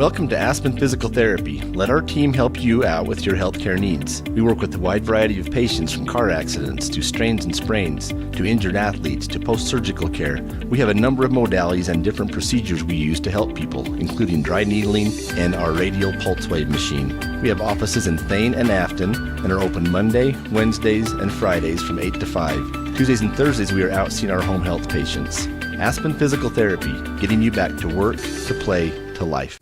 Welcome to Aspen Physical Therapy. Let our team help you out with your healthcare needs. We work with a wide variety of patients, from car accidents to strains and sprains to injured athletes to post-surgical care. We have a number of modalities and different procedures we use to help people, including dry needling and our radial pulse wave machine. We have offices in Thane and Afton and are open Monday, Wednesdays, and Fridays from 8 to 5. Tuesdays and Thursdays we are out seeing our home health patients. Aspen Physical Therapy, getting you back to work, to play, to life.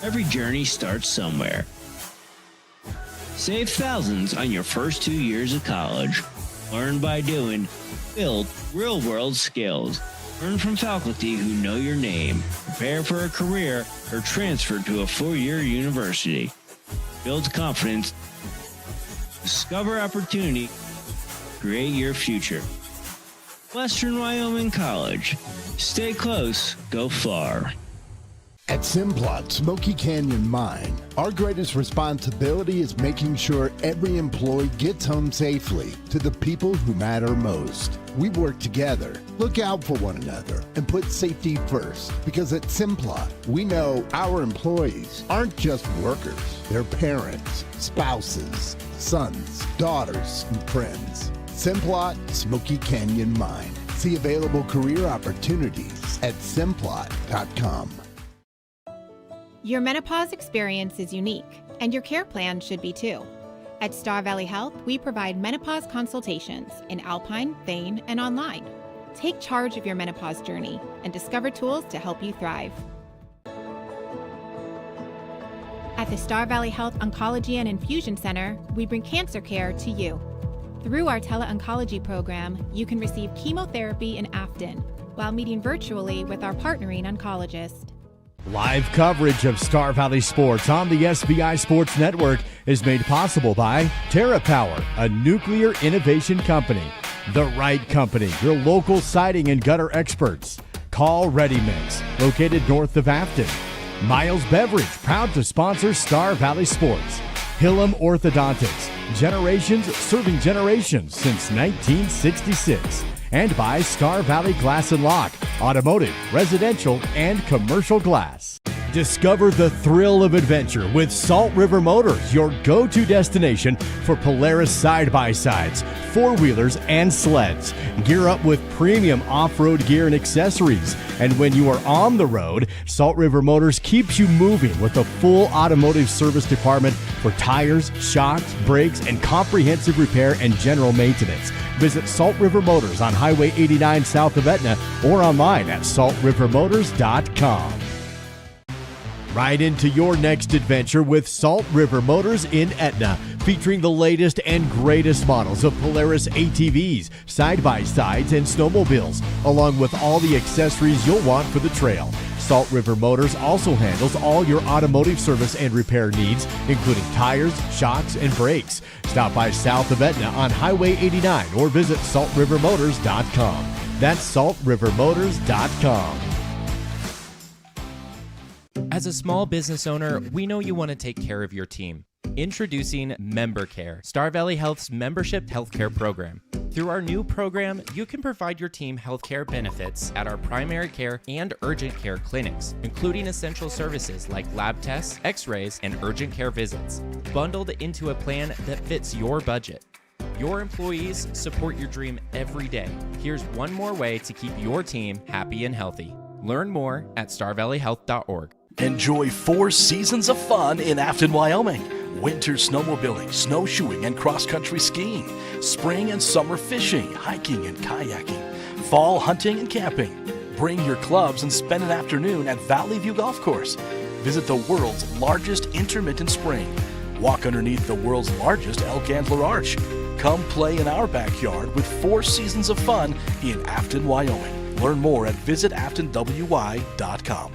Every journey starts somewhere. Save thousands on your first 2 years of college. Learn by doing. Build real-world skills. Learn from faculty who know your name. Prepare for a career or transfer to a 4-year university. Build confidence. Discover opportunity. Create your future. Western Wyoming College. Stay close, go far. At Simplot Smoky Canyon Mine, our greatest responsibility is making sure every employee gets home safely to the people who matter most. We work together, look out for one another, and put safety first, because at Simplot, we know our employees aren't just workers. They're parents, spouses, sons, daughters, and friends. Simplot Smoky Canyon Mine. See available career opportunities at simplot.com. Your menopause experience is unique, and your care plan should be too. At Star Valley Health, we provide menopause consultations in Alpine, Thane, and online. Take charge of your menopause journey and discover tools to help you thrive. At the Star Valley Health Oncology and Infusion Center, we bring cancer care to you. Through our tele-oncology program, you can receive chemotherapy in Afton while meeting virtually with our partnering oncologist. Live coverage of Star Valley Sports on the SBI Sports Network is made possible by TerraPower, a nuclear innovation company. The Right Company, your local siding and gutter experts. Call Ready Mix, located north of Afton. Miles Beverage, proud to sponsor Star Valley Sports. Hillam Orthodontics, generations serving generations since 1966. And by Star Valley Glass and Lock, automotive, residential, and commercial glass. Discover the thrill of adventure with Salt River Motors, your go-to destination for Polaris side-by-sides, four-wheelers, and sleds. Gear up with premium off-road gear and accessories. And when you are on the road, Salt River Motors keeps you moving with a full automotive service department for tires, shocks, brakes, and comprehensive repair and general maintenance. Visit Salt River Motors on Highway 89 south of Etna or online at saltrivermotors.com. Ride into your next adventure with Salt River Motors in Etna, featuring the latest and greatest models of Polaris ATVs, side-by-sides, and snowmobiles, along with all the accessories you'll want for the trail. Salt River Motors also handles all your automotive service and repair needs, including tires, shocks, and brakes. Stop by south of Etna on Highway 89 or visit saltrivermotors.com. That's saltrivermotors.com. As a small business owner, we know you want to take care of your team. Introducing MemberCare, Star Valley Health's membership healthcare program. Through our new program, you can provide your team healthcare benefits at our primary care and urgent care clinics, including essential services like lab tests, x-rays, and urgent care visits, bundled into a plan that fits your budget. Your employees support your dream every day. Here's one more way to keep your team happy and healthy. Learn more at starvalleyhealth.org. Enjoy 4 seasons of fun in Afton, Wyoming. Winter snowmobiling, snowshoeing, and cross-country skiing. Spring and summer fishing, hiking, and kayaking. Fall hunting and camping. Bring your clubs and spend an afternoon at Valley View Golf Course. Visit the world's largest intermittent spring. Walk underneath the world's largest elk antler arch. Come play in our backyard with 4 seasons of fun in Afton, Wyoming. Learn more at visitaftonwy.com.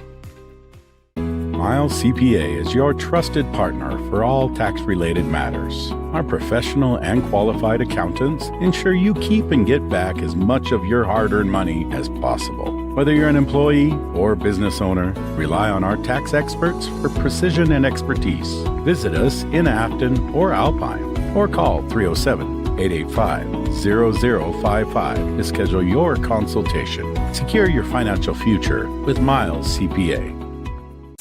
Miles CPA is your trusted partner for all tax-related matters. Our professional and qualified accountants ensure you keep and get back as much of your hard-earned money as possible. Whether you're an employee or business owner, rely on our tax experts for precision and expertise. Visit us in Afton or Alpine or call 307-885-0055 to schedule your consultation. Secure your financial future with Miles CPA.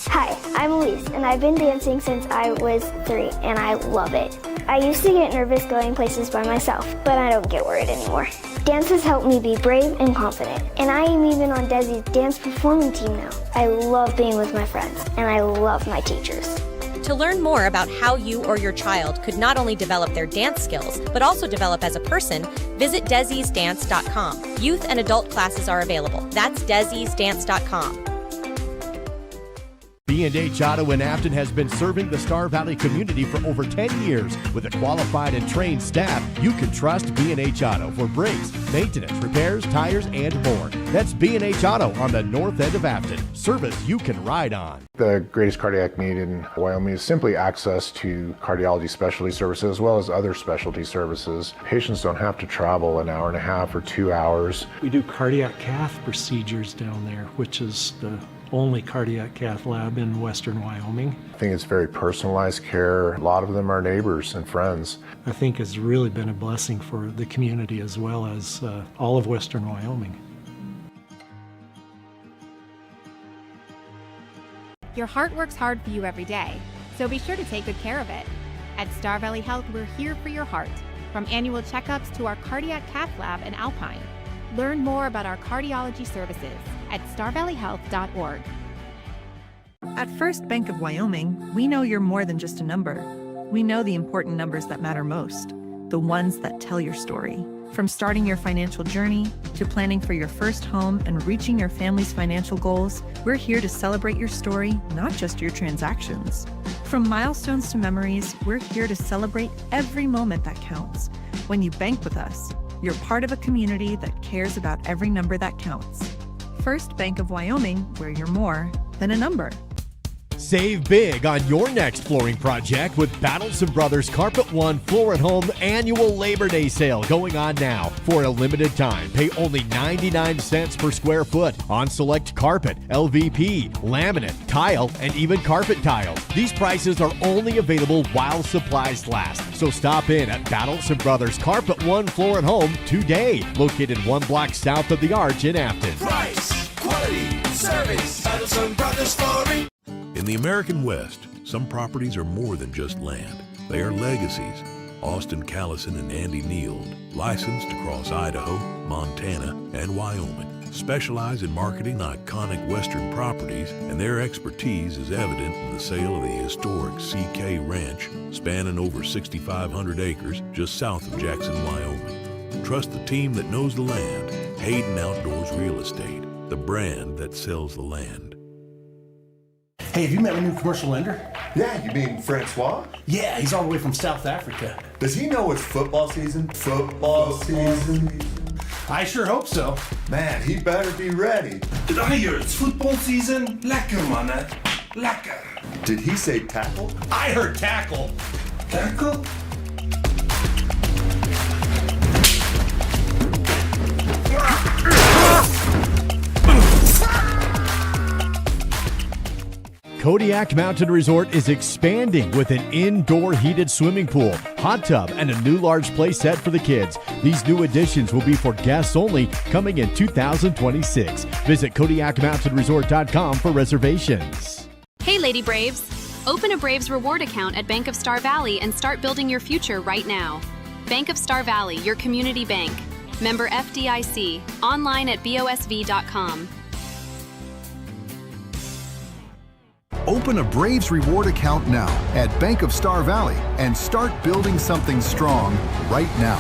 Hi, I'm Luis, and I've been dancing since I was 3, and I love it. I used to get nervous going places by myself, but I don't get worried anymore. Dance has helped me be brave and confident, and I am even on Desi's dance performing team now. I love being with my friends, and I love my teachers. To learn more about how you or your child could not only develop their dance skills, but also develop as a person, visit desisdance.com. Youth and adult classes are available. That's desisdance.com. B&H Auto in Afton has been serving the Star Valley community for over 10 years. With a qualified and trained staff, you can trust B&H Auto for brakes, maintenance, repairs, tires, and more. That's B&H Auto on the north end of Afton. Service you can ride on. The greatest cardiac need in Wyoming is simply access to cardiology specialty services as well as other specialty services. Patients don't have to travel an hour and a half or 2 hours. We do cardiac cath procedures down there, which is the only cardiac cath lab in western Wyoming. I think it's very personalized care. A lot of them are neighbors and friends. I think it's really been a blessing for the community as well as all of western Wyoming. Your heart works hard for you every day, so be sure to take good care of it. At Star Valley Health, we're here for your heart, from annual checkups to our cardiac cath lab in Alpine. Learn more about our cardiology services at starvalleyhealth.org. At First Bank of Wyoming, we know you're more than just a number. We know the important numbers that matter most, the ones that tell your story. From starting your financial journey to planning for your first home and reaching your family's financial goals, we're here to celebrate your story, not just your transactions. From milestones to memories, we're here to celebrate every moment that counts. When you bank with us, you're part of a community that cares about every number that counts. First Bank of Wyoming, where you're more than a number. Save big on your next flooring project with Battleson Brothers Carpet One Floor at Home annual Labor Day sale going on now. For a limited time, pay only 99 cents per square foot on select carpet, LVP, laminate, tile, and even carpet tiles. These prices are only available while supplies last. So stop in at Battleson Brothers Carpet One Floor at Home today. Located 1 block south of the Arch in Afton. Price, quality, service, Battleson Brothers Flooring. In the American West, some properties are more than just land. They are legacies. Austin Callison and Andy Neild, licensed across Idaho, Montana, and Wyoming, specialize in marketing iconic Western properties, and their expertise is evident in the sale of the historic CK Ranch, spanning over 6,500 acres just south of Jackson, Wyoming. Trust the team that knows the land. Hayden Outdoors Real Estate, the brand that sells the land. Hey, have you met my new commercial lender? Yeah, you mean Francois? Yeah, he's all the way from South Africa. Does he know it's football season? Football season? I sure hope so. Man, he better be ready. Did I hear it's football season? Lekker, manne. Lekker. Did he say tackle? I heard tackle. Tackle? Kodiak Mountain Resort is expanding with an indoor heated swimming pool, hot tub, and a new large play set for the kids. These new additions will be for guests only, coming in 2026. Visit KodiakMountainResort.com for reservations. Hey, Lady Braves! Open a Braves reward account at Bank of Star Valley and start building your future right now. Bank of Star Valley, your community bank. Member FDIC. Online at BOSV.com. Open a Braves reward account now at Bank of Star Valley and start building something strong right now.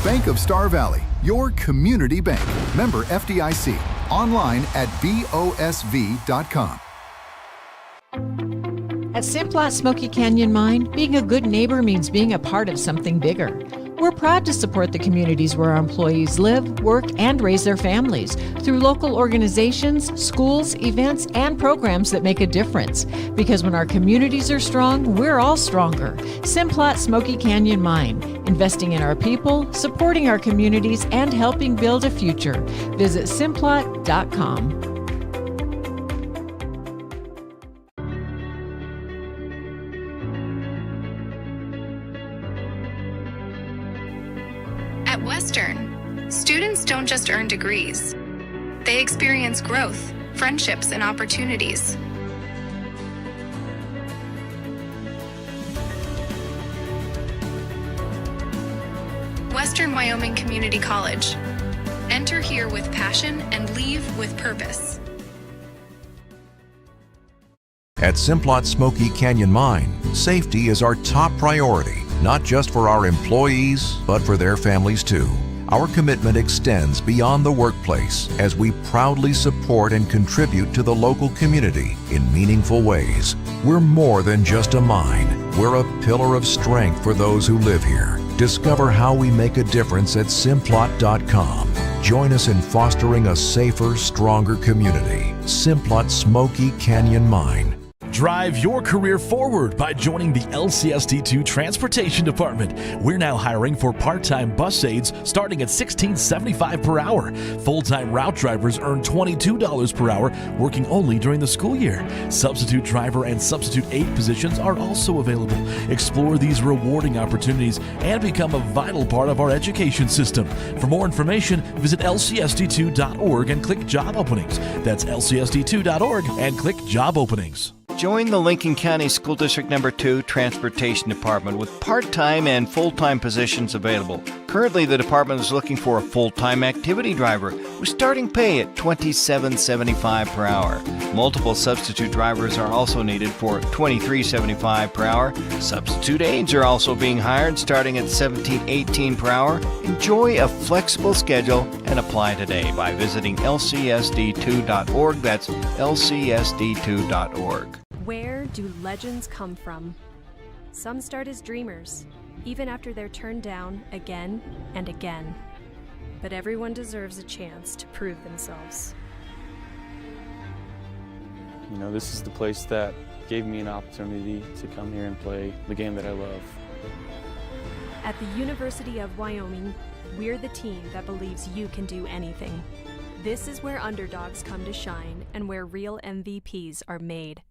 Bank of Star Valley, your community bank. Member FDIC. Online at BOSV.com. At Simplot Smoky Canyon Mine, being a good neighbor means being a part of something bigger. We're proud to support the communities where our employees live, work, and raise their families through local organizations, schools, events, and programs that make a difference. Because when our communities are strong, we're all stronger. Simplot Smoky Canyon Mine, investing in our people, supporting our communities, and helping build a future. Visit Simplot.com. At Western, students don't just earn degrees. They experience growth, friendships, and opportunities. Western Wyoming Community College. Enter here with passion and leave with purpose. At Simplot Smoky Canyon Mine, safety is our top priority, not just for our employees, but for their families too. Our commitment extends beyond the workplace as we proudly support and contribute to the local community in meaningful ways. We're more than just a mine. We're a pillar of strength for those who live here. Discover how we make a difference at Simplot.com. Join us in fostering a safer, stronger community. Simplot Smoky Canyon Mine. Drive your career forward by joining the LCSD2 Transportation Department. We're now hiring for part-time bus aides starting at $16.75 per hour. Full-time route drivers earn $22 per hour, working only during the school year. Substitute driver and substitute aide positions are also available. Explore these rewarding opportunities and become a vital part of our education system. For more information, visit lcsd2.org and click Job Openings. That's lcsd2.org and click Job Openings. Join the Lincoln County School District No. 2 Transportation Department with part-time and full-time positions available. Currently, the department is looking for a full-time activity driver with starting pay at $27.75 per hour. Multiple substitute drivers are also needed for $23.75 per hour. Substitute aides are also being hired starting at $17.18 per hour. Enjoy a flexible schedule and apply today by visiting lcsd2.org. That's lcsd2.org. Where do legends come from? Some start as dreamers, even after they're turned down again and again. But everyone deserves a chance to prove themselves. You know, this is the place that gave me an opportunity to come here and play the game that I love. At the University of Wyoming, we're the team that believes you can do anything. This is where underdogs come to shine and where real MVPs are made.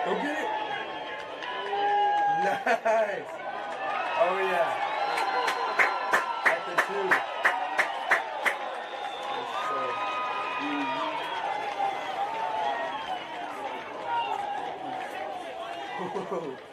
Go get it. Nice. Oh yeah. At the two. Whoa.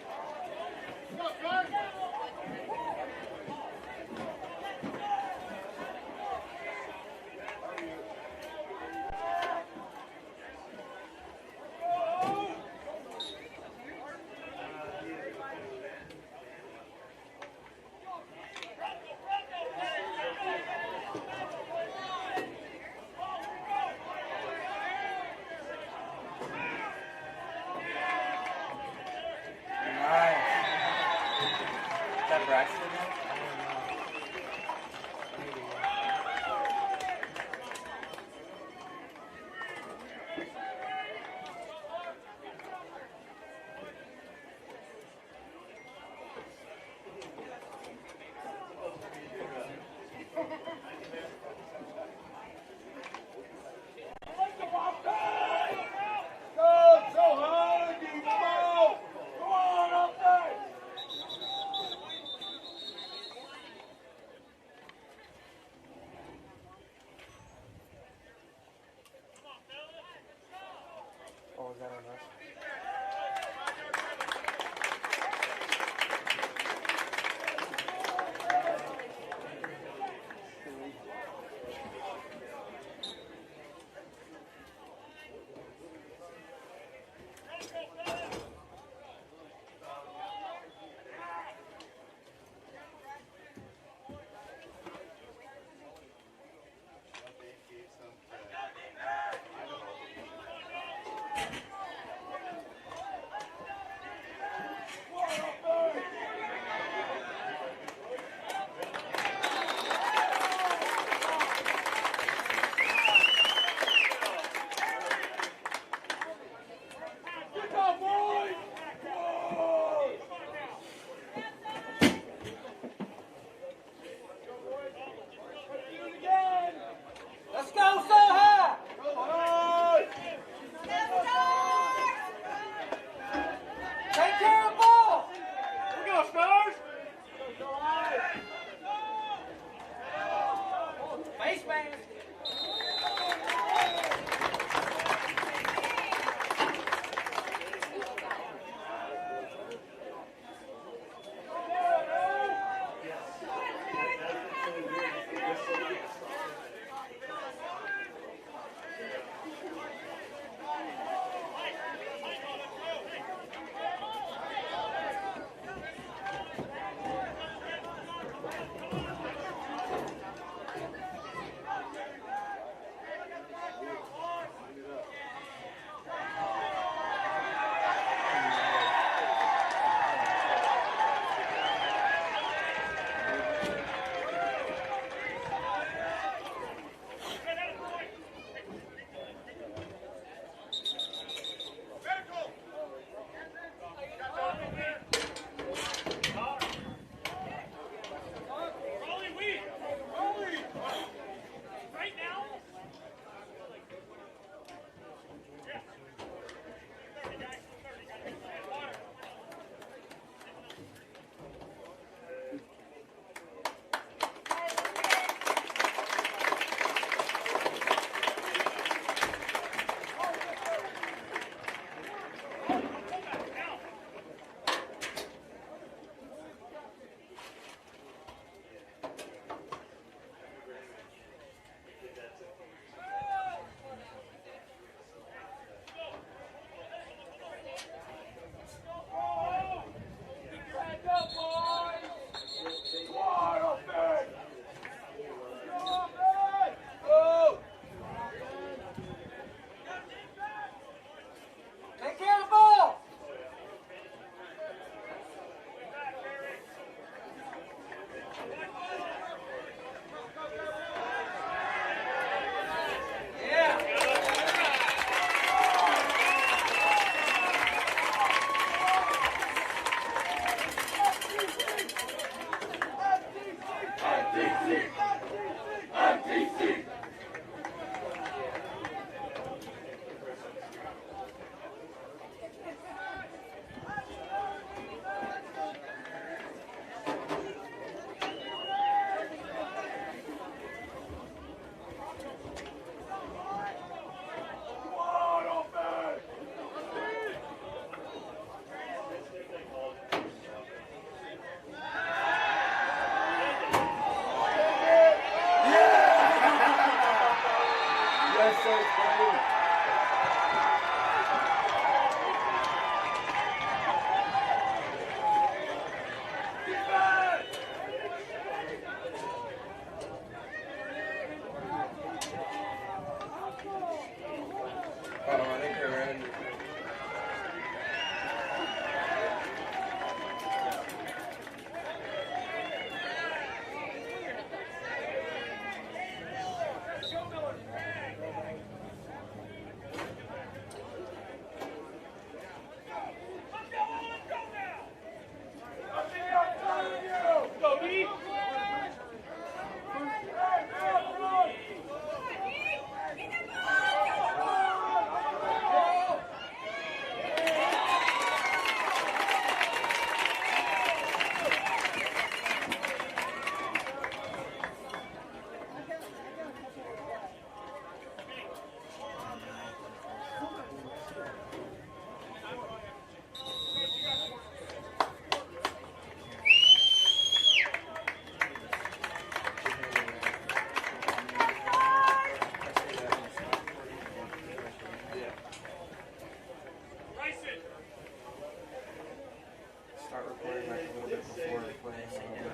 Start recording like a little bit before the play, a little bit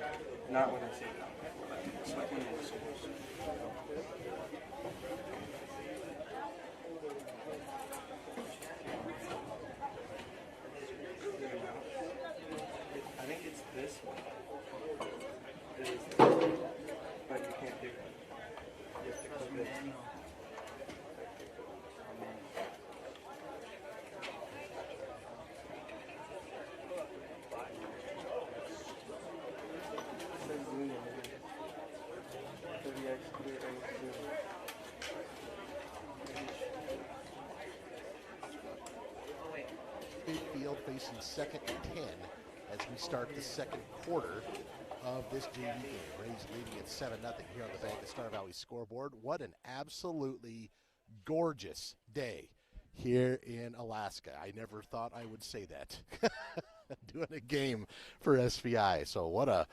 after. Not when I say that, before that. It's like when you're supposed to. I think it's this one. It is this one. But you can't do it. You have to clip it. Field facing 2nd and 10 as we start the second quarter of this JV game. Rays leading at 7-0 here on the Bank of Star Valley scoreboard. What an absolutely gorgeous day here in Alaska. I never thought I would say that. Doing a game for SVI. So what a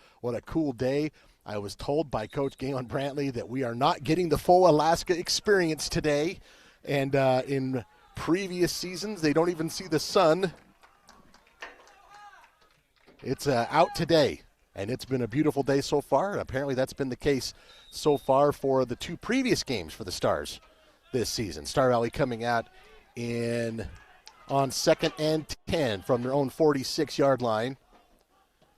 cool day. I was told by Coach Galen Brantley that we are not getting the full Alaska experience today. And in previous seasons, they don't even see the sun. It's out today, and it's been a beautiful day so far. And apparently that's been the case so far for the 2 previous games for the Stars this season. Star Valley coming out on 2nd and 10 from their own 46-yard line.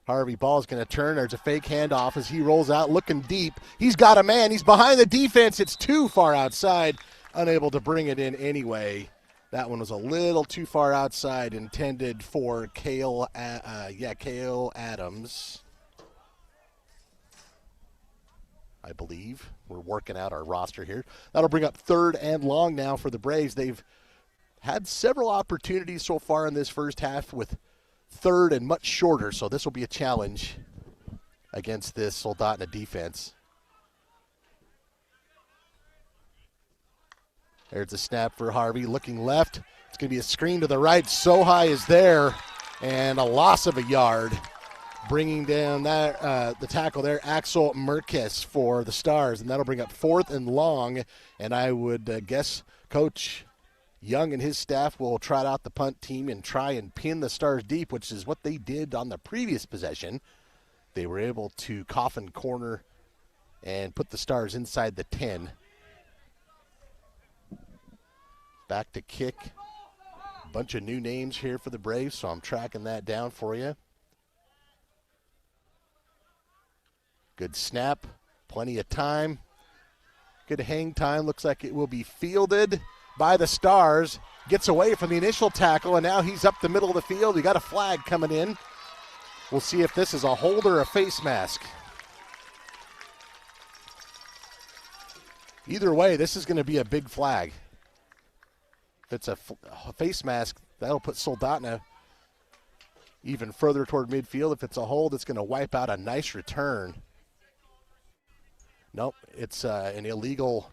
Harvey ball is going to turn. There's a fake handoff as he rolls out looking deep. He's got a man. He's behind the defense. It's too far outside. Unable to bring it in anyway. That one was a little too far outside, intended for Cale Adams, I believe. We're working out our roster here. That'll bring up 3rd and long now for the Braves. They've had several opportunities so far in this first half with 3rd and much shorter, so this will be a challenge against this Soldotna defense. There's a snap for Harvey, looking left. It's going to be a screen to the right. Sohai is there, and a loss of a yard. Bringing down that the tackle there, Axel Merkes for the Stars, and that'll bring up 4th and long. And I would guess Coach Young and his staff will trot out the punt team and try and pin the Stars deep, which is what they did on the previous possession. They were able to coffin corner and put the Stars inside the 10. Back to kick. Bunch of new names here for the Braves, so I'm tracking that down for you. Good snap. Plenty of time. Good hang time. Looks like it will be fielded by the Stars. Gets away from the initial tackle, and now he's up the middle of the field. We got a flag coming in. We'll see if this is a hold or a face mask. Either way, this is going to be a big flag. If it's a face mask, that'll put Soldotna even further toward midfield. If it's a hold, it's going to wipe out a nice return. Nope, it's an illegal.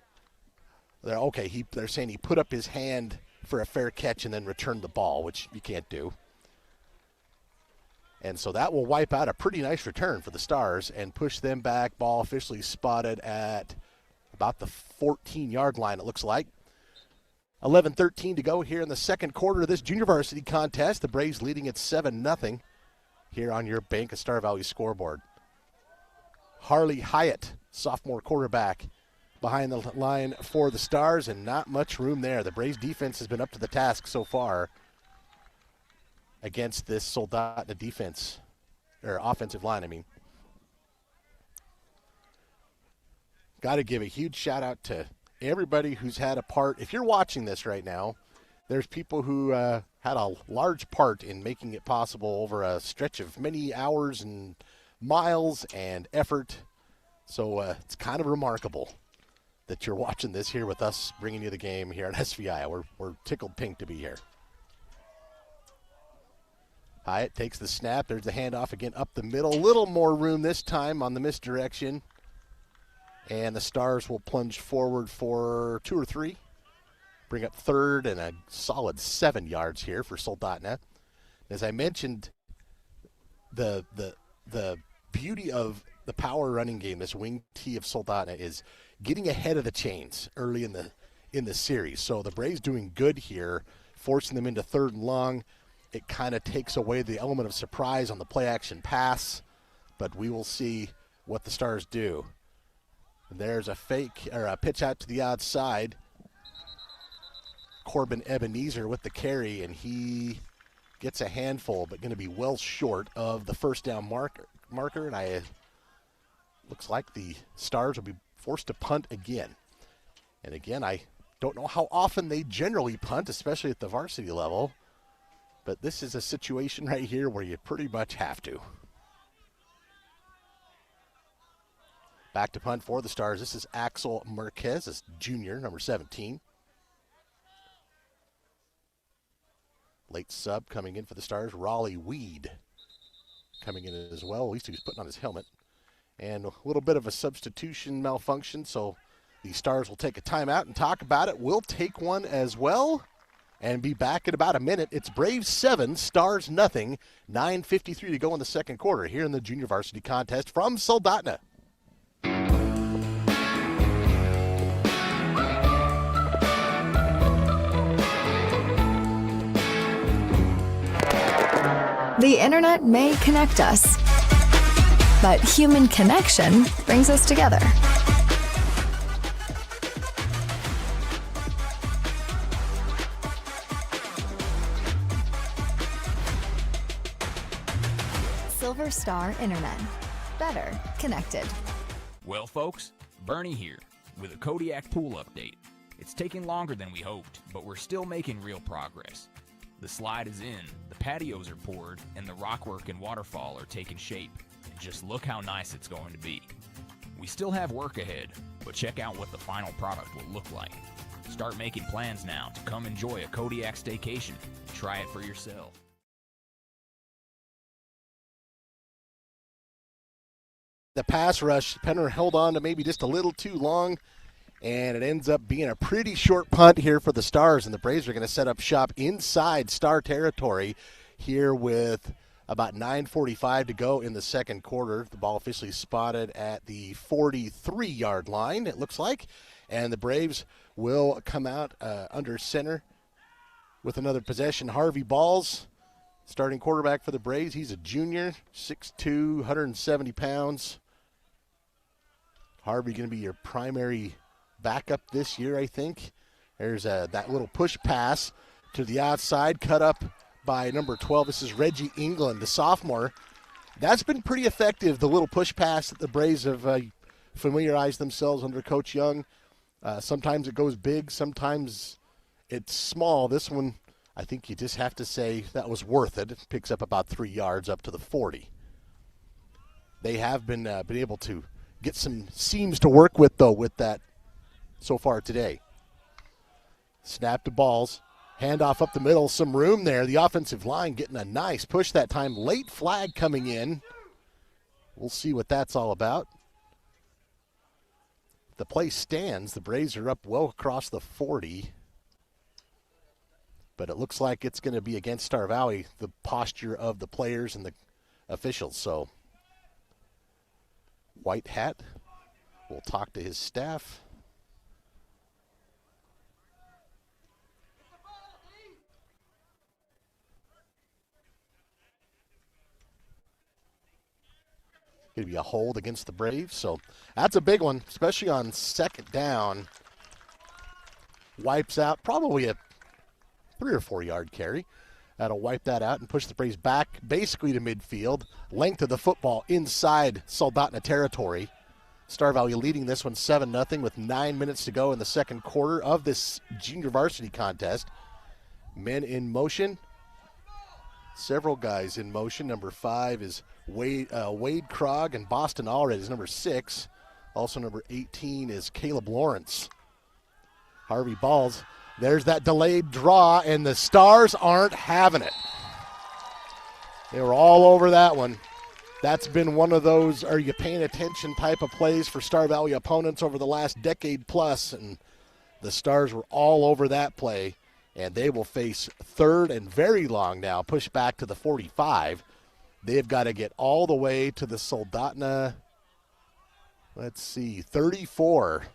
They're saying he put up his hand for a fair catch and then returned the ball, which you can't do. And so that will wipe out a pretty nice return for the Stars and push them back. Ball officially spotted at about the 14-yard line, it looks like. 11:13 to go here in the second quarter of this junior varsity contest. The Braves leading at 7-0 here on your Bank of Star Valley scoreboard. Harley Hyatt, sophomore quarterback, behind the line for the Stars, and not much room there. The Braves defense has been up to the task so far against this Soldotna defense, or offensive line, I mean. Got to give a huge shout out to everybody who's had a part. If you're watching this right now, there's people who had a large part in making it possible over a stretch of many hours and miles and effort. So it's kind of remarkable that you're watching this here with us, bringing you the game here at SVI. We're tickled pink to be here. Hyatt takes the snap. There's the handoff again up the middle. A little more room this time on the misdirection. And the Stars will plunge forward for 2 or 3. Bring up third and a solid 7 yards here for Soldotna. As I mentioned, the beauty of the power running game, this wing T of Soldotna, is getting ahead of the chains early in the series. So the Braves doing good here, forcing them into third and long. It kind of takes away the element of surprise on the play action pass, but we will see what the Stars do. There's a fake or a pitch out to the outside. Corbin Ebenezer with the carry, and he gets a handful, but going to be well short of the first down marker. And looks like the Stars will be forced to punt again. And again, I don't know how often they generally punt, especially at the varsity level, but this is a situation right here where you pretty much have to. Back to punt for the Stars. This is Axel Marquez, this junior, number 17. Late sub coming in for the Stars. Raleigh Weed coming in as well. At least he was putting on his helmet. And a little bit of a substitution malfunction, so the Stars will take a timeout and talk about it. We'll take one as well and be back in about a minute. It's Braves 7, Stars nothing. 9:53 to go in the second quarter here in the junior varsity contest from Soldotna. The internet may connect us, but human connection brings us together. Silver Star Internet. Better connected. Well, folks, Bernie here with a Kodiak pool update. It's taking longer than we hoped, but we're still making real progress. The slide is in, the patios are poured, and the rockwork and waterfall are taking shape. And just look how nice it's going to be. We still have work ahead, but check out what the final product will look like. Start making plans now to come enjoy a Kodiak staycation. Try it for yourself. The pass rush, Penner held on to maybe just a little too long, and it ends up being a pretty short punt here for the Stars, and the Braves are going to set up shop inside Star territory here with about 9:45 to go in the second quarter. The ball officially spotted at the 43-yard line, it looks like, and the Braves will come out under center with another possession. Harvey Balls, starting quarterback for the Braves. He's a junior, 6'2", 170 pounds. Harvey going to be your primary backup this year, I think. There's that little push pass to the outside, cut up by number 12. This is Reggie England, the sophomore. That's been pretty effective, the little push pass that the Braves have familiarized themselves under Coach Young. Sometimes it goes big, sometimes it's small. This one, I think you just have to say that was worth it. It picks up about 3 yards up to the 40. They have been able to get some seams to work with, though, with that so far today. Snap to Balls. Handoff up the middle. Some room there. The offensive line getting a nice push that time. Late flag coming in. We'll see what that's all about. The play stands. The Braves are up well across the 40. But it looks like it's going to be against Star Valley, the posture of the players and the officials. So White Hat will talk to his staff. Going to be a hold against the Braves. So that's a big one, especially on second down. Wipes out probably a 3 or 4 yard carry. That'll wipe that out and push the Braves back basically to midfield. Length of the football inside Soldotna territory. Star Valley leading this one 7-0 with 9 minutes to go in the second quarter of this junior varsity contest. Men in motion. Several guys in motion. Number 5 is Wade Krog, and Boston Allred is number 6. Also number 18 is Caleb Lawrence. Harvey Balls. There's that delayed draw, and the Stars aren't having it. They were all over that one. That's been one of those are you paying attention type of plays for Star Valley opponents over the last decade plus, and the Stars were all over that play, and they will face third and very long now, push back to the 45. They've got to get all the way to the Soldotna, 34.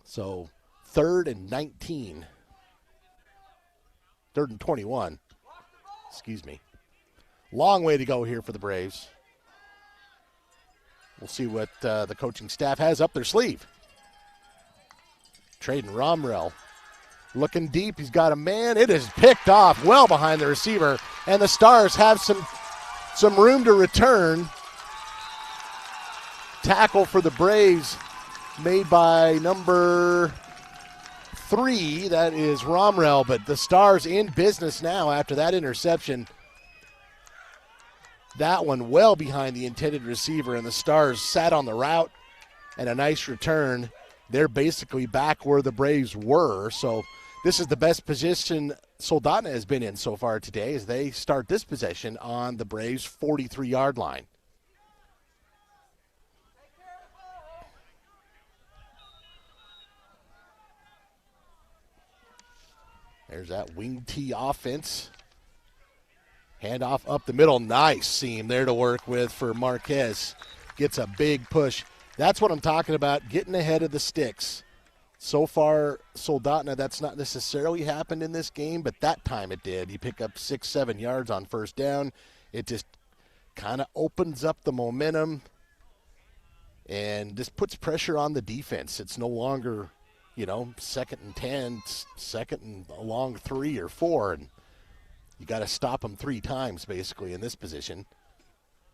So third and 19. Third and 21. Excuse me. Long way to go here for the Braves. We'll see what the coaching staff has up their sleeve. Traden Romrell looking deep. He's got a man. It is picked off well behind the receiver, and the Stars have some room to return. Tackle for the Braves made by number 3. That is Romrell, but the Stars in business now after that interception. That one well behind the intended receiver, and the Stars sat on the route, and a nice return. They're basically back where the Braves were, so this is the best position Soldotna has been in so far today as they start this possession on the Braves' 43-yard line. There's that wing T offense. Handoff up the middle. Nice seam there to work with for Marquez. Gets a big push. That's what I'm talking about, getting ahead of the sticks. So far, Soldotna, that's not necessarily happened in this game, but that time it did. You pick up 6-7 yards on first down. It just kind of opens up the momentum and just puts pressure on the defense. It's no longer, second and 10, second and a long 3 or 4, and you got to stop him 3 times basically in this position.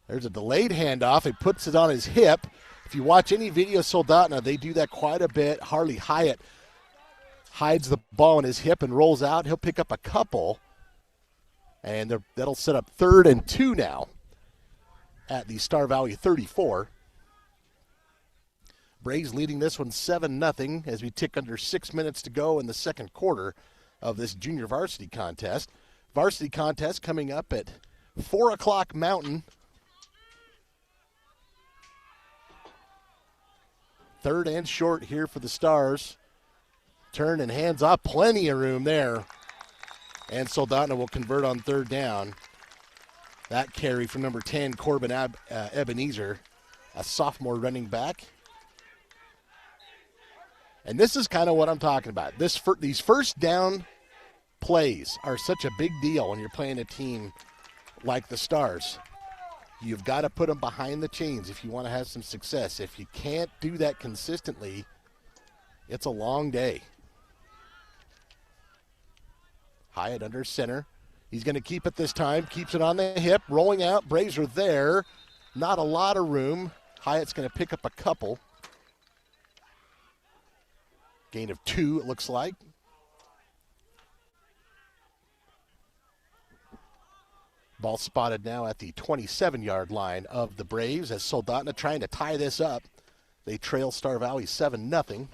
There's a delayed handoff. He puts it on his hip. If you watch any video of Soldotna, they do that quite a bit. Harley Hyatt hides the ball on his hip and rolls out. He'll pick up a couple, and that'll set up 3rd and 2 now at the Star Valley 34. Braves leading this one 7-0 as we tick under 6 minutes to go in the second quarter of this junior varsity contest. Varsity contest coming up at 4 o'clock Mountain. 3rd and short here for the Stars. Turn and hands off. Plenty of room there. And Soldotna will convert on 3rd down. That carry from number 10, Corbin Ebenezer, a sophomore running back. And this is kind of what I'm talking about. These first down plays are such a big deal when you're playing a team like the Stars. You've got to put them behind the chains if you want to have some success. If you can't do that consistently, it's a long day. Hyatt under center. He's going to keep it this time. Keeps it on the hip. Rolling out. Braves are there. Not a lot of room. Hyatt's going to pick up a couple. Gain of 2, it looks like. Ball spotted now at the 27-yard line of the Braves as Soldotna trying to tie this up. They trail Star Valley 7-0.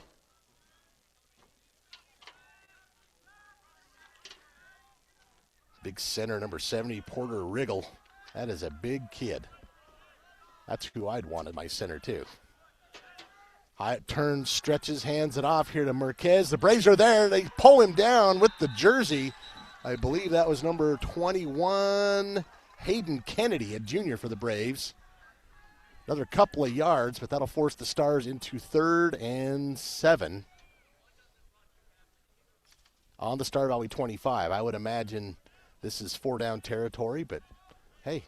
Big center, number 70, Porter Riggle. That is a big kid. That's who I'd want in my center, too. Hyatt turns, stretches, hands it off here to Marquez. The Braves are there. They pull him down with the jersey. I believe that was number 21, Hayden Kennedy, a junior for the Braves. Another couple of yards, but that'll force the Stars into 3rd and 7 on the Star Valley 25. I would imagine this is 4-down territory, but hey,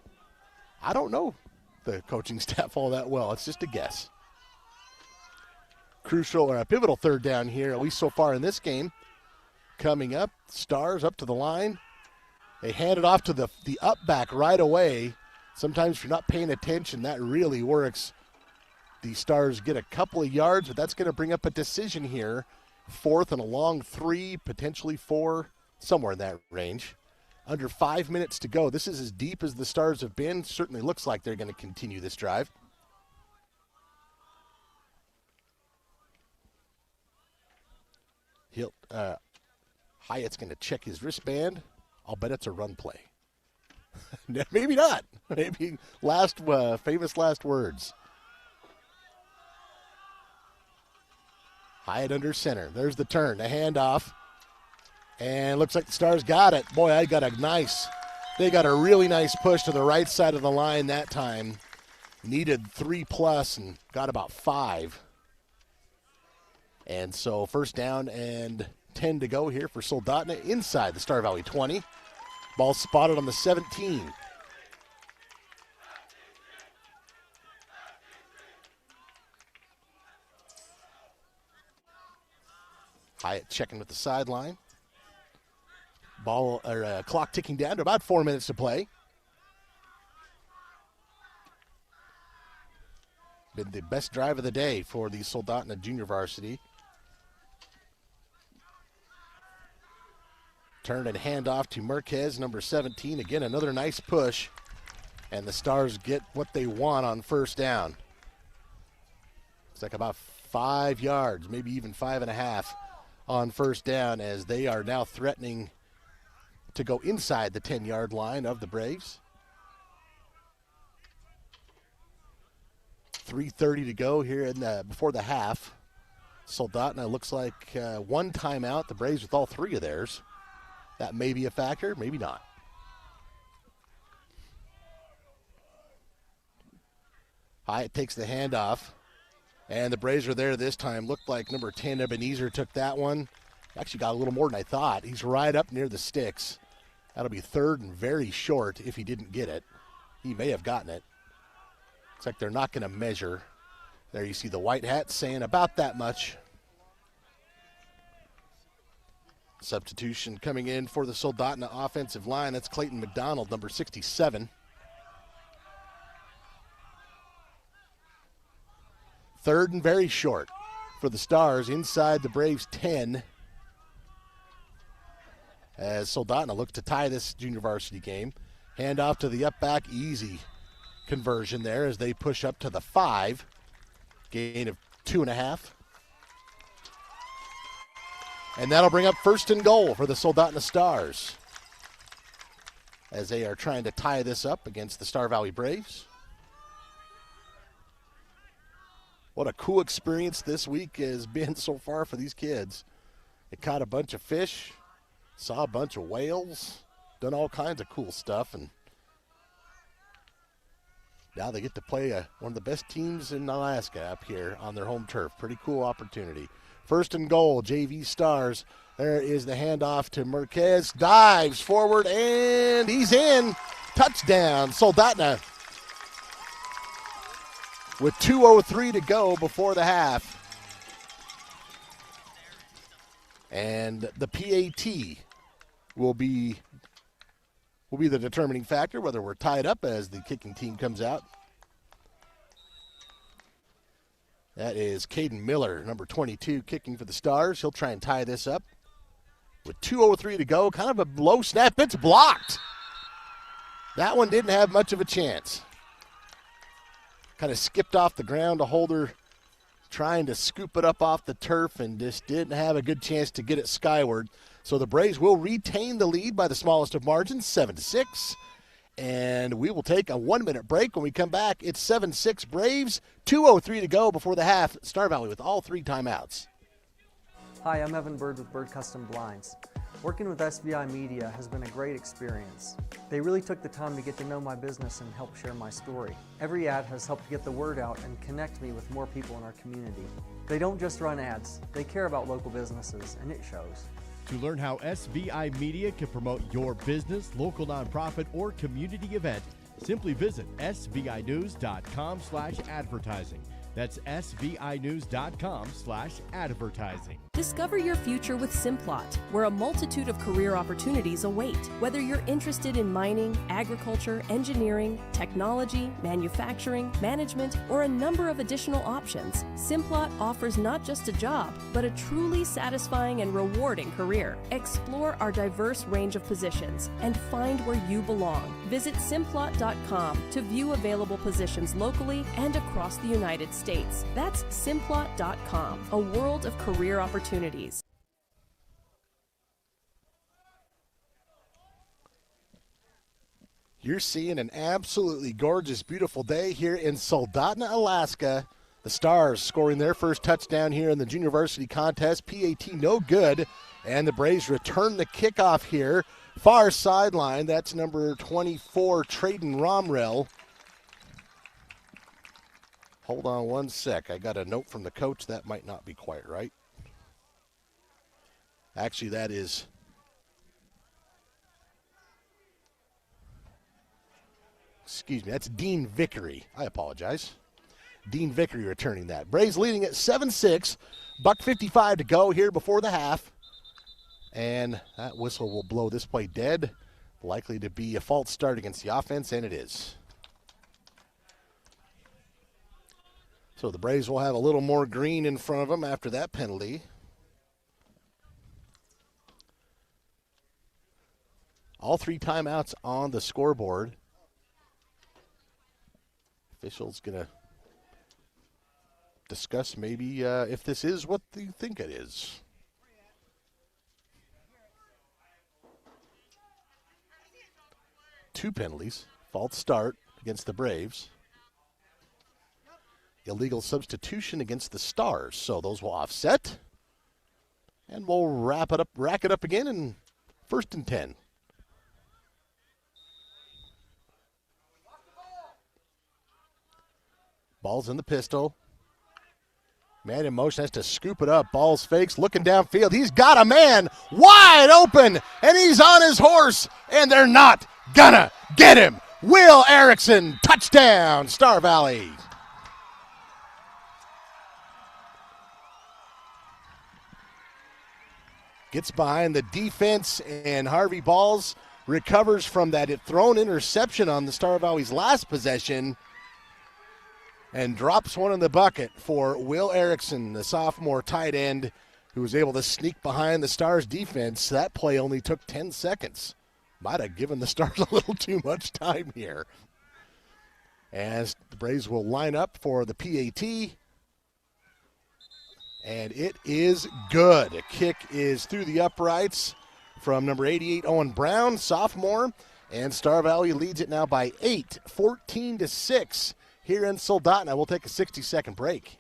I don't know. the coaching staff all that well. It's just a guess. Crucial or a pivotal third down here, at least so far in this game. Coming up, Stars up to the line. They hand it off to the up back right away. Sometimes if you're not paying attention, that really works. The Stars get a couple of yards, but that's going to bring up a decision here. 4th and a long 3, potentially 4, somewhere in that range. Under 5 minutes to go. This is as deep as the Stars have been. Certainly looks like they're going to continue this drive. Hyatt's going to check his wristband. I'll bet it's a run play. Maybe not. Maybe famous last words. Hyatt under center. There's the turn, the handoff. And looks like the Stars got it. Boy, they got a really nice push to the right side of the line that time. Needed 3+ and got about 5. And so first down and 10 to go here for Soldotna inside the Star Valley 20. Ball spotted on the 17. Hyatt checking with the sideline. Clock ticking down to about 4 minutes to play. Been the best drive of the day for the Soldotna junior varsity. Turn and hand off to Marquez, number 17. Again, another nice push. And the Stars get what they want on first down. It's like about 5 yards, maybe even 5.5 on first down, as they are now threatening to go inside the 10-yard line of the Braves. 3:30 to go here before the half. Soldotna looks like one timeout. The Braves with all 3 of theirs. That may be a factor, maybe not. Hyatt takes the handoff, and the Braves are there this time. Looked like number 10, Ebenezer, took that one. Actually got a little more than I thought. He's right up near the sticks. That'll be 3rd and very short if he didn't get it. He may have gotten it. Looks like they're not going to measure. There you see the white hat saying about that much. Substitution coming in for the Soldotna offensive line. That's Clayton McDonald, number 67. 3rd and very short for the Stars inside the Braves 10. As Soldotna looks to tie this junior varsity game. Hand off to the up back, easy conversion there as they push up to the 5. Gain of 2.5. And that'll bring up 1st and goal for the Soldotna Stars, as they are trying to tie this up against the Star Valley Braves. What a cool experience this week has been so far for these kids. They caught a bunch of fish, saw a bunch of whales, done all kinds of cool stuff, and now they get to play one of the best teams in Alaska up here on their home turf. Pretty cool opportunity. 1st and goal, JV Stars. There is the handoff to Marquez. Dives forward, and he's in. Touchdown, Soldotna. With 2:03 to go before the half. And the PAT will be the determining factor, whether we're tied up as the kicking team comes out. That is Caden Miller, number 22, kicking for the Stars. He'll try and tie this up. With 2:03 to go, kind of a low snap. It's blocked. That one didn't have much of a chance. Kind of skipped off the ground. A holder trying to scoop it up off the turf and just didn't have a good chance to get it skyward. So the Braves will retain the lead by the smallest of margins, 7-6. And we will take a 1-minute break. When we come back, it's 7-6 Braves, 2:03 to go before the half. Star Valley with all 3 timeouts. Hi, I'm Evan Bird with Bird Custom Blinds. Working with SVI Media has been a great experience. They really took the time to get to know my business and help share my story. Every ad has helped get the word out and connect me with more people in our community. They don't just run ads, they care about local businesses, and it shows. To learn how SVI Media can promote your business, local nonprofit, or community event, Simply visit svinews.com/advertising. That's svinews.com/advertising. Discover your future with Simplot, where a multitude of career opportunities await. Whether you're interested in mining, agriculture, engineering, technology, manufacturing, management, or a number of additional options, Simplot offers not just a job, but a truly satisfying and rewarding career. Explore our diverse range of positions and find where you belong. Visit Simplot.com to view available positions locally and across the United States. That's Simplot.com, a world of career opportunities. You're seeing an absolutely gorgeous, beautiful day here in Soldotna, Alaska. The Stars scoring their first touchdown here in the junior varsity contest. PAT no good, and the Braves return the kickoff here. Far sideline, that's number 24, Traden Romrell. Hold on one sec. I got a note from the coach. That might not be quite right. Actually, that is that's Dean Vickery. I apologize. Dean Vickery returning that. Braves leading at 7-6. $1:55 to go here before the half. And that whistle will blow this play dead. Likely to be a false start against the offense, and it is. So the Braves will have a little more green in front of them after that penalty. All three timeouts on the scoreboard. Officials going to discuss maybe if this is what they think it is. Two penalties. False start against the Braves. Illegal substitution against the Stars. So those will offset. And we'll rack it up again in 1st and 10. Ball's in the pistol. Man in motion has to scoop it up. Ball's fakes, looking downfield. He's got a man wide open, and he's on his horse, and they're not gonna get him. Will Erickson, touchdown, Star Valley. Gets behind the defense, and Harvey Balls recovers from that thrown interception on the Star Valley's last possession and drops one in the bucket for Will Erickson, the sophomore tight end who was able to sneak behind the Stars defense. That play only took 10 seconds. Might have given the Stars a little too much time here. As the Braves will line up for the PAT. And it is good. A kick is through the uprights from number 88, Owen Brown, sophomore. And Star Valley leads it now by 8, 14-6. Here in Soldotna. We'll take a 60-second break.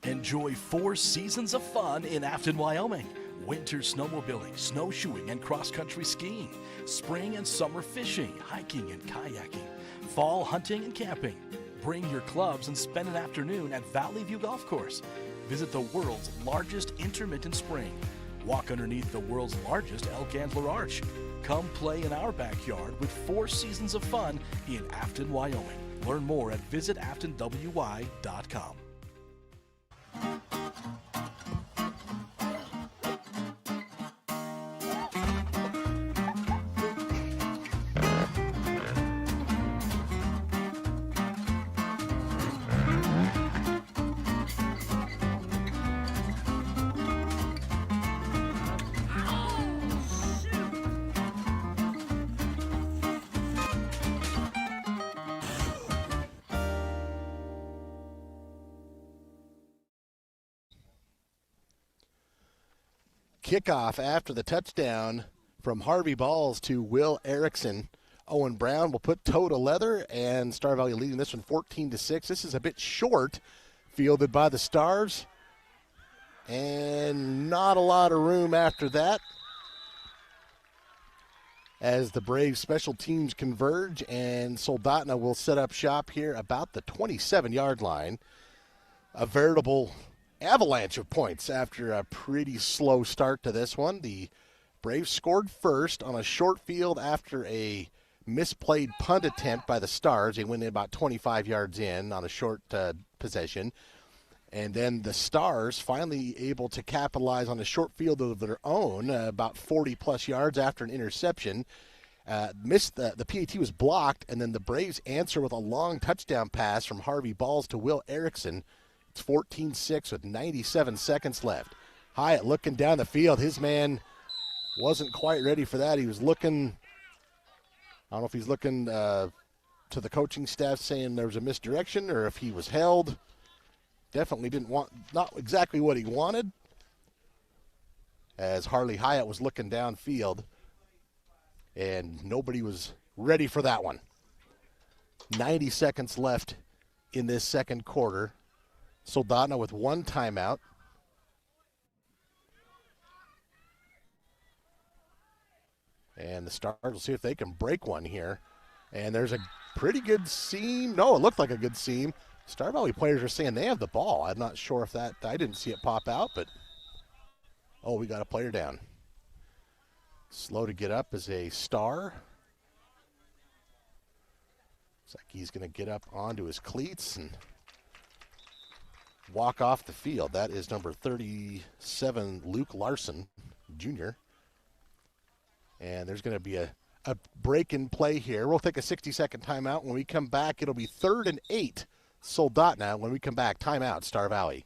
Enjoy 4 seasons of fun in Afton, Wyoming. Winter snowmobiling, snowshoeing, and cross-country skiing. Spring and summer fishing, hiking, and kayaking. Fall hunting and camping. Bring your clubs and spend an afternoon at Valley View Golf Course. Visit the world's largest intermittent spring. Walk underneath the world's largest Elk Antler Arch. Come play in our backyard with 4 seasons of fun in Afton, Wyoming. Learn more at visitaftonwy.com. Kickoff after the touchdown from Harvey Balls to Will Erickson. Owen Brown will put toe to leather, and Star Valley leading this one 14-6. This is a bit short, fielded by the Stars, and not a lot of room after that as the Braves special teams converge, and Soldotna will set up shop here about the 27-yard line. A veritable avalanche of points after a pretty slow start to this one. The Braves scored first on a short field after a misplayed punt attempt by the Stars. They went in about 25 yards in on a short possession. And then the Stars finally able to capitalize on a short field of their own, about 40-plus yards after an interception. Missed the PAT was blocked, and then the Braves answer with a long touchdown pass from Harvey Balls to Will Erickson. It's 14-6 with 97 seconds left. Hyatt looking down the field. His man wasn't quite ready for that. He was looking, I don't know if he's looking to the coaching staff saying there was a misdirection or if he was held. Definitely didn't want, not exactly what he wanted, as Harley Hyatt was looking downfield, and nobody was ready for that one. 90 seconds left in this second quarter. Soldotna with one timeout. And the Stars will see if they can break one here. And there's a pretty good seam. No, it looked like a good seam. Star Valley players are saying they have the ball. I'm not sure if that, I didn't see it pop out, but, oh, we got a player down. Slow to get up is a Star. Looks like he's going to get up onto his cleats and walk off the field. That is number 37, Luke Larson, Jr. And there's going to be a break in play here. We'll take a 60-second timeout. When we come back, it'll be 3rd and 8. Soldotna. When we come back, timeout, Star Valley.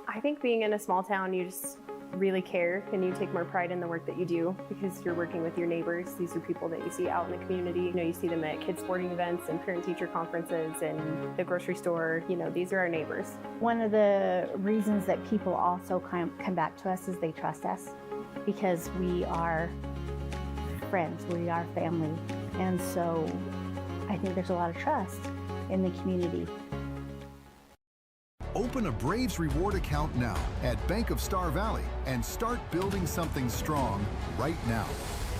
I think being in a small town, you just really care and you take more pride in the work that you do because you're working with your neighbors. These are people that you see out in the community. You know, you see them at kids sporting events and parent-teacher conferences and the grocery store. You know, these are our neighbors. One of the reasons that people also come back to us is they trust us because we are friends, we are family, and so I think there's a lot of trust in the community. Open a Braves reward account now at Bank of Star Valley and start building something strong right now.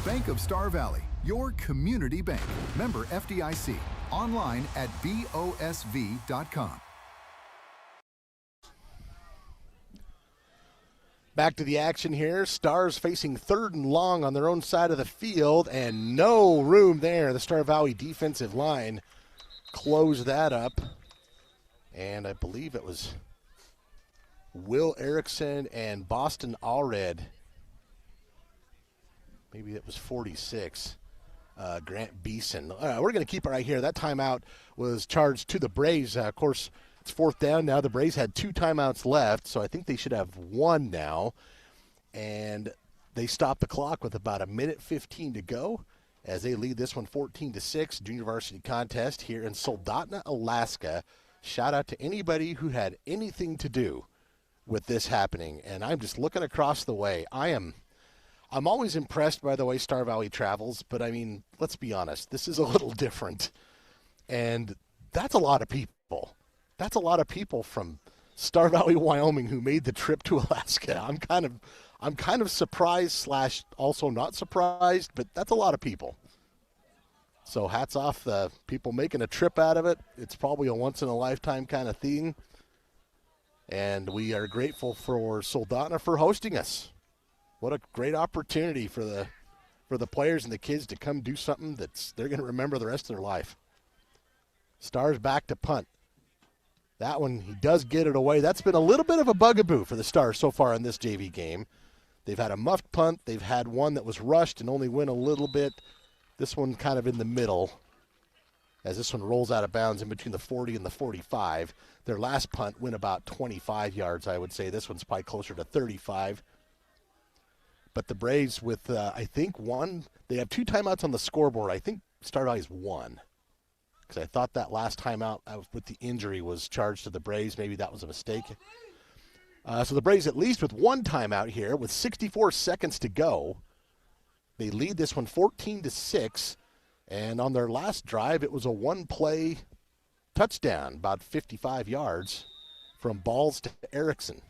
Bank of Star Valley, your community bank. Member FDIC. Online at BOSV.com. Back to the action here. Stars facing 3rd and long on their own side of the field, and no room there. The Star Valley defensive line closed that up. And I believe it was Will Erickson and Boston Allred. Maybe it was 46. Grant Beeson. We're going to keep it right here. That timeout was charged to the Braves. Of course, it's 4th down now. The Braves had 2 timeouts left, so I think they should have 1 now. And they stopped the clock with about 1:15 to go as they lead this one 14-6. Junior varsity contest here in Soldotna, Alaska. Shout out to anybody who had anything to do with this happening. And I'm just looking across the way. I'm always impressed by the way Star Valley travels, but I mean, let's be honest, this is a little different. And that's a lot of people. That's a lot of people from Star Valley, Wyoming who made the trip to Alaska. I'm kind of surprised / also not surprised, but that's a lot of people. So hats off the people making a trip out of it. It's probably a once-in-a-lifetime kind of thing. And we are grateful for Soldotna for hosting us. What a great opportunity for the players and the kids to come do something that's they're going to remember the rest of their life. Stars back to punt. That one, he does get it away. That's been a little bit of a bugaboo for the Stars so far in this JV game. They've had a muffed punt. They've had one that was rushed and only went a little bit. This one kind of in the middle as this one rolls out of bounds in between the 40 and the 45. Their last punt went about 25 yards, I would say. This one's probably closer to 35. But the Braves with, I think, 1. They have 2 timeouts on the scoreboard. I think Star Valley's 1. Because I thought that last timeout with the injury was charged to the Braves. Maybe that was a mistake. So the Braves at least with 1 timeout here with 64 seconds to go. They lead this one 14-6, and on their last drive, it was a 1-play touchdown, about 55 yards, from Balls to Erickson.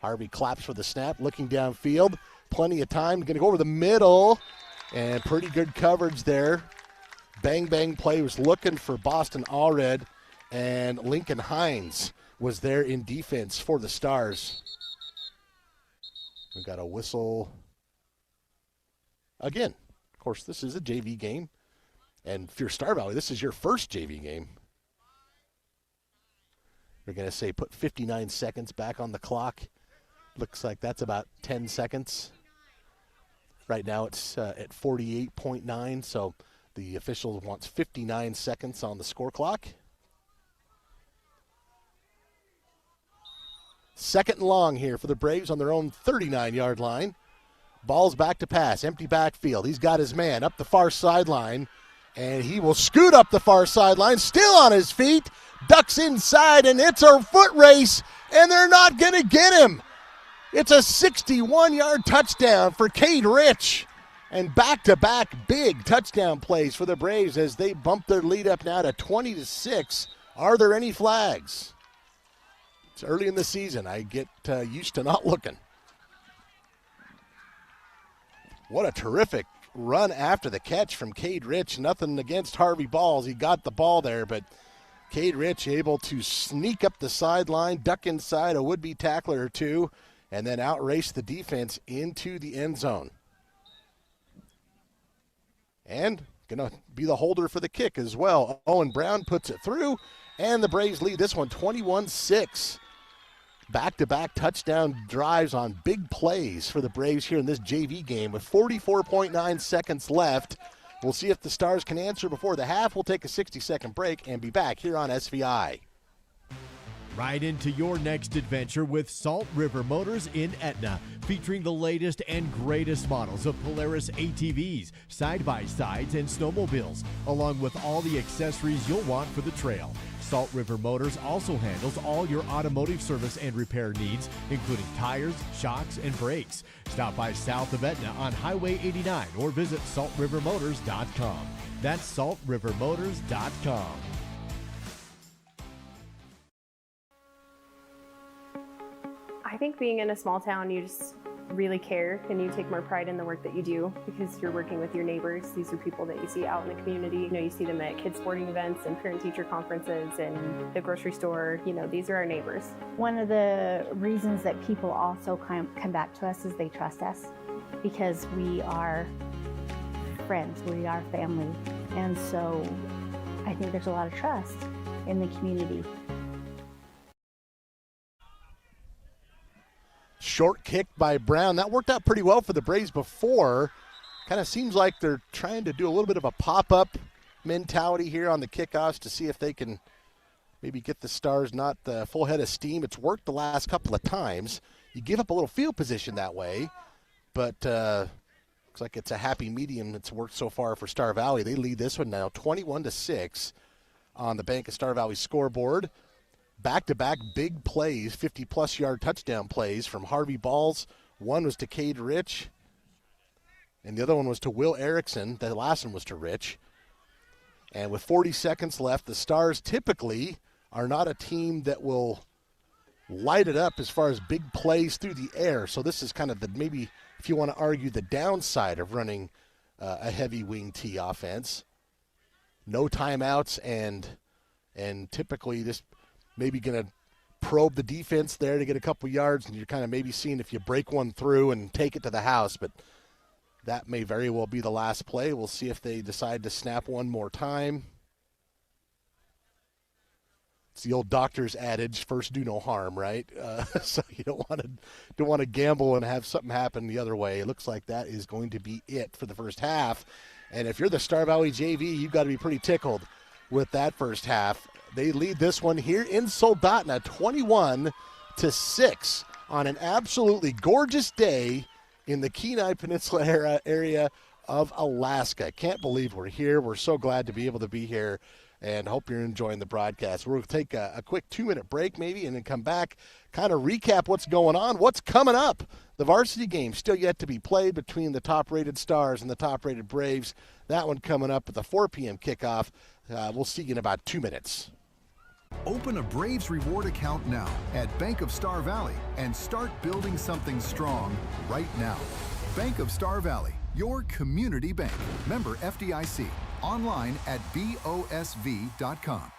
Harvey claps for the snap, looking downfield. Plenty of time, going to go over the middle, and pretty good coverage there. Bang, bang play, was looking for Boston Allred, and Lincoln Hines was there in defense for the Stars. We got a whistle again, of course, this is a JV game. And if you're Star Valley, this is your first JV game. We're going to say put 59 seconds back on the clock. Looks like that's about 10 seconds. Right now it's at 48.9, so the official wants 59 seconds on the score clock. Second and long here for the Braves on their own 39-yard line. Ball's back to pass, empty backfield. He's got his man up the far sideline, and he will scoot up the far sideline, still on his feet, ducks inside, and it's a foot race, and they're not going to get him. It's a 61-yard touchdown for Cade Rich, and back-to-back big touchdown plays for the Braves as they bump their lead up now to 20-6. Are there any flags? It's early in the season. I get used to not looking. What a terrific run after the catch from Cade Rich. Nothing against Harvey Balls. He got the ball there, but Cade Rich able to sneak up the sideline, duck inside a would-be tackler or two, and then outrace the defense into the end zone. And going to be the holder for the kick as well. Owen Brown puts it through, and the Braves lead this one 21-6. Back-to-back touchdown drives on big plays for the Braves here in this JV game with 44.9 seconds left. We'll see if the Stars can answer before the half. We'll take a 60-second break and be back here on SVI. Ride into your next adventure with Salt River Motors in Etna, featuring the latest and greatest models of Polaris ATVs, side-by-sides, and snowmobiles, along with all the accessories you'll want for the trail. Salt River Motors also handles all your automotive service and repair needs, including tires, shocks, and brakes. Stop by south of Etna on Highway 89 or visit saltrivermotors.com. That's saltrivermotors.com. I think being in a small town, you just really care and you take more pride in the work that you do because you're working with your neighbors. These are people that you see out in the community. You know, you see them at kids sporting events and parent-teacher conferences and the grocery store. You know, these are our neighbors. One of the reasons that people also come back to us is they trust us because we are friends, we are family. And so I think there's a lot of trust in the community. Short kick by Brown. That worked out pretty well for the Braves before. Kind of seems like they're trying to do a little bit of a pop-up mentality here on the kickoffs to see if they can maybe get the Stars not the full head of steam. It's worked the last couple of times. You give up a little field position that way, but looks like it's a happy medium that's worked so far for Star Valley. They lead this one now 21-6 on the Bank of Star Valley scoreboard. Back-to-back big plays, 50-plus yard touchdown plays from Harvey Balls. One was to Cade Rich, and the other one was to Will Erickson. The last one was to Rich. And with 40 seconds left, the Stars typically are not a team that will light it up as far as big plays through the air. So this is kind of the maybe, if you want to argue, the downside of running a heavy wing T offense. No timeouts and typically this maybe going to probe the defense there to get a couple yards, and you're kind of maybe seeing if you break one through and take it to the house, but that may very well be the last play. We'll see if they decide to snap one more time. It's the old doctor's adage, first do no harm, right? So you don't want to gamble and have something happen the other way. It looks like that is going to be it for the first half. And if you're the Star Valley JV, you've got to be pretty tickled with that first half. They lead this one here in Soldotna 21-6 on an absolutely gorgeous day in the Kenai Peninsula area of Alaska. Can't believe we're here. We're so glad to be able to be here and hope you're enjoying the broadcast. We'll take a quick 2-minute break maybe and then come back, kind of recap what's going on, what's coming up. The varsity game still yet to be played between the top-rated Stars and the top-rated Braves. That one coming up at the 4 p.m. kickoff. We'll see you in about 2 minutes. Open a Braves reward account now at Bank of Star Valley and start building something strong right now. Bank of Star Valley, your community bank. Member FDIC. Online at BOSV.com.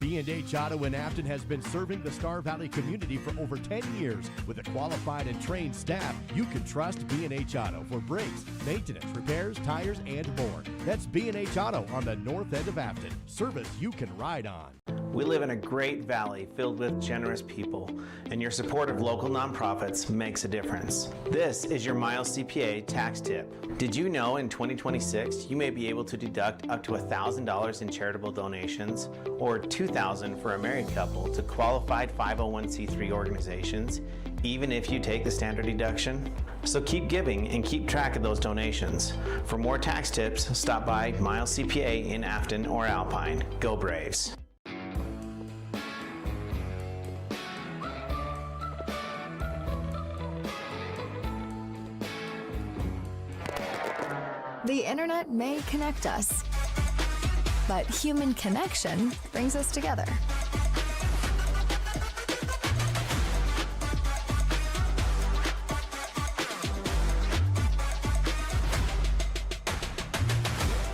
B&H Auto in Afton has been serving the Star Valley community for over 10 years. With a qualified and trained staff, you can trust B&H Auto for brakes, maintenance, repairs, tires, and more. That's B&H Auto on the north end of Afton. Service you can ride on. We live in a great valley filled with generous people, and your support of local nonprofits makes a difference. This is your Miles CPA tax tip. Did you know in 2026 you may be able to deduct up to $1,000 in charitable donations or $2,000 for a married couple to qualified 501c3 organizations, even if you take the standard deduction? So keep giving and keep track of those donations. For more tax tips, stop by Miles CPA in Afton or Alpine. Go Braves! The internet may connect us, but human connection brings us together.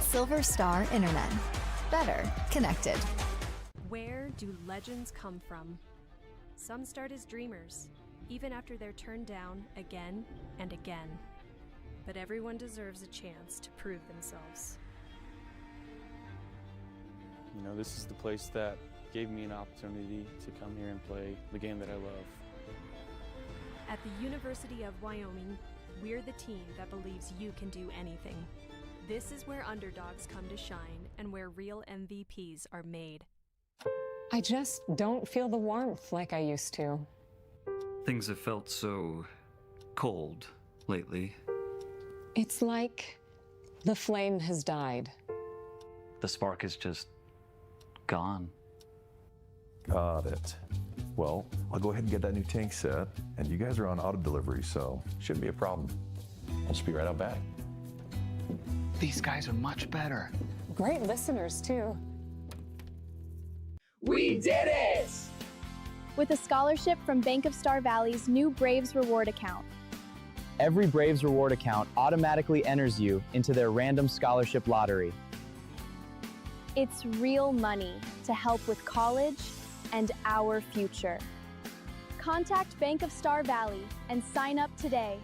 Silver Star Internet. Better connected. Where do legends come from? Some start as dreamers, even after they're turned down again and again. But everyone deserves a chance to prove themselves. You know, this is the place that gave me an opportunity to come here and play the game that I love. At the University of Wyoming, we're the team that believes you can do anything. This is where underdogs come to shine and where real MVPs are made. I just don't feel the warmth like I used to. Things have felt so cold lately. It's like the flame has died. The spark is just gone. Got it. Well, I'll go ahead and get that new tank set, and you guys are on auto delivery, so shouldn't be a problem. I'll just be right out back. These guys are much better. Great listeners, too. We did it! With a scholarship from Bank of Star Valley's new Braves Reward account. Every Braves Reward account automatically enters you into their random scholarship lottery. It's real money to help with college and our future. Contact Bank of Star Valley and sign up today.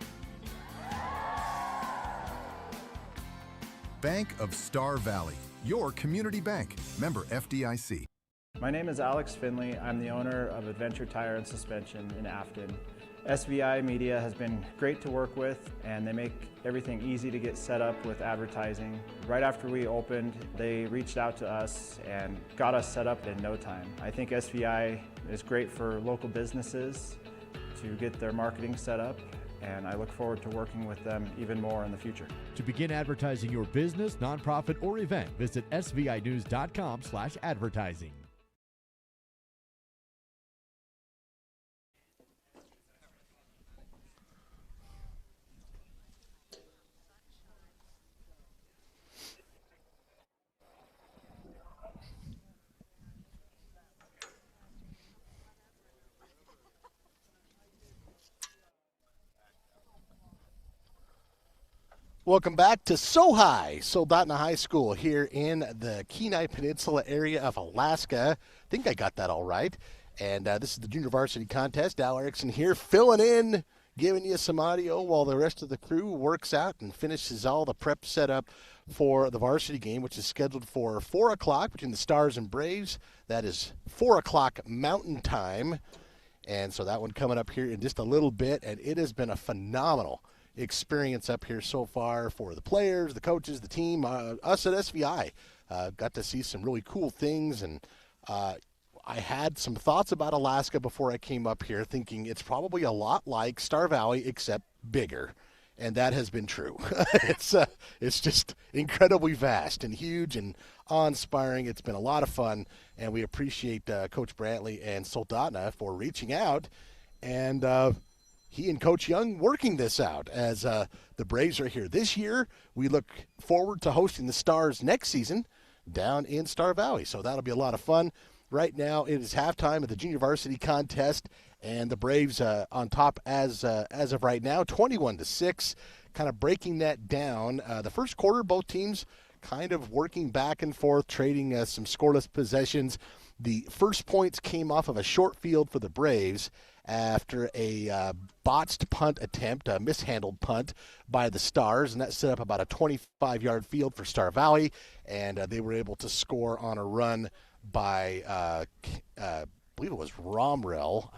Bank of Star Valley, your community bank. Member FDIC. My name is Alex Finley. I'm the owner of Adventure Tire and Suspension in Afton. SVI Media has been great to work with, and they make everything easy to get set up with advertising. Right after we opened, they reached out to us and got us set up in no time. I think SVI is great for local businesses to get their marketing set up, and I look forward to working with them even more in the future. To begin advertising your business, nonprofit, or event, visit svinews.com/advertising. Welcome back to Soldotna High School here in the Kenai Peninsula area of Alaska. I think I got that all right. And this is the Junior Varsity Contest. Al Erickson here filling in, giving you some audio while the rest of the crew works out and finishes all the prep set up for the varsity game, which is scheduled for 4 o'clock between the Stars and Braves. That is 4 o'clock Mountain Time. And so that one coming up here in just a little bit. And it has been a phenomenal experience up here so far for the players, the coaches, the team, us at SVI. Got to see some really cool things, and I had some thoughts about Alaska before I came up here, thinking it's probably a lot like Star Valley except bigger, and that has been true. It's just incredibly vast and huge and awe-inspiring. It's been a lot of fun, and we appreciate Coach Brantley and Soldotna for reaching out and he and Coach Young working this out as the Braves are here this year. We look forward to hosting the Stars next season down in Star Valley, so that'll be a lot of fun. Right now it is halftime of the Junior Varsity Contest, and the Braves on top as of right now, 21-6, kind of breaking that down. The first quarter, both teams kind of working back and forth, trading some scoreless possessions. The first points came off of a short field for the Braves after a botched punt attempt, a mishandled punt by the Stars, and that set up about a 25-yard field for Star Valley, and they were able to score on a run by, I believe it was Romrell.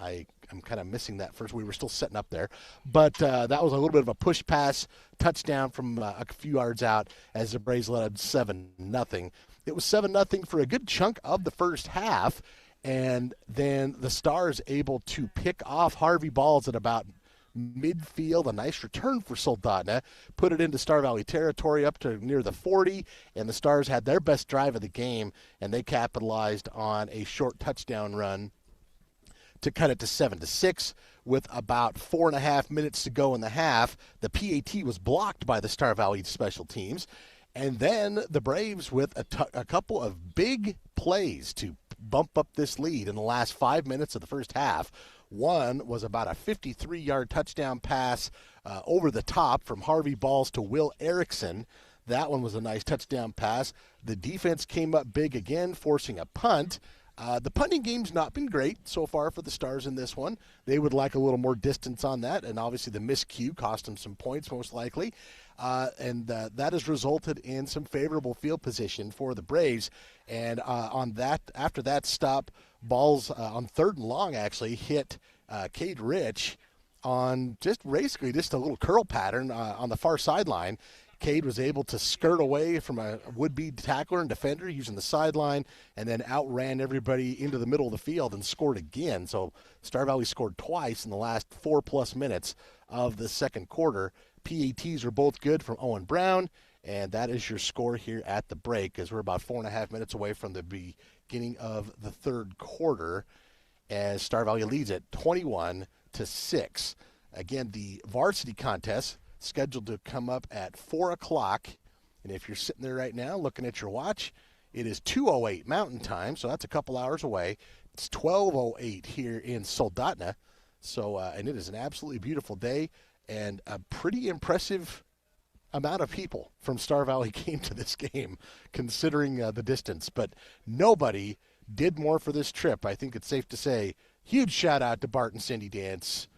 I'm kind of missing that first. We were still setting up there. But that was a little bit of a push pass touchdown from a few yards out as the Braves led 7-0. It was 7-0 for a good chunk of the first half, and then the Stars able to pick off Harvey Balls at about midfield. A nice return for Soldotna, put it into Star Valley territory up to near the 40, and the Stars had their best drive of the game, and they capitalized on a short touchdown run to cut it to 7-6 with about 4.5 minutes to go in the half. The PAT was blocked by the Star Valley special teams, and then the Braves with a couple of big plays to bump up this lead in the last 5 minutes of the first half. One was about a 53-yard touchdown pass over the top from Harvey Balls to Will Erickson. That one was a nice touchdown pass. The defense came up big again, forcing a punt. The punting game's not been great so far for the Stars in this one. They would like a little more distance on that, and obviously the miscue cost them some points most likely. And that has resulted in some favorable field position for the Braves. And after that stop, Balls on 3rd and long actually hit Cade Rich on just a little curl pattern on the far sideline. Cade was able to skirt away from a would-be tackler and defender using the sideline, and then outran everybody into the middle of the field and scored again. So Star Valley scored twice in the last 4+ minutes of the second quarter. PATs are both good from Owen Brown, and that is your score here at the break, as we're about 4.5 minutes away from the beginning of the third quarter, as Star Valley leads it 21-6. Again, the varsity contest scheduled to come up at 4 o'clock, and if you're sitting there right now looking at your watch, it is 2:08 Mountain Time, so that's a couple hours away. It's 12:08 here in Soldotna, so and it is an absolutely beautiful day, and a pretty impressive amount of people from Star Valley came to this game, considering the distance. But nobody did more for this trip. I think it's safe to say, huge shout out to Bart and Cindy Dance,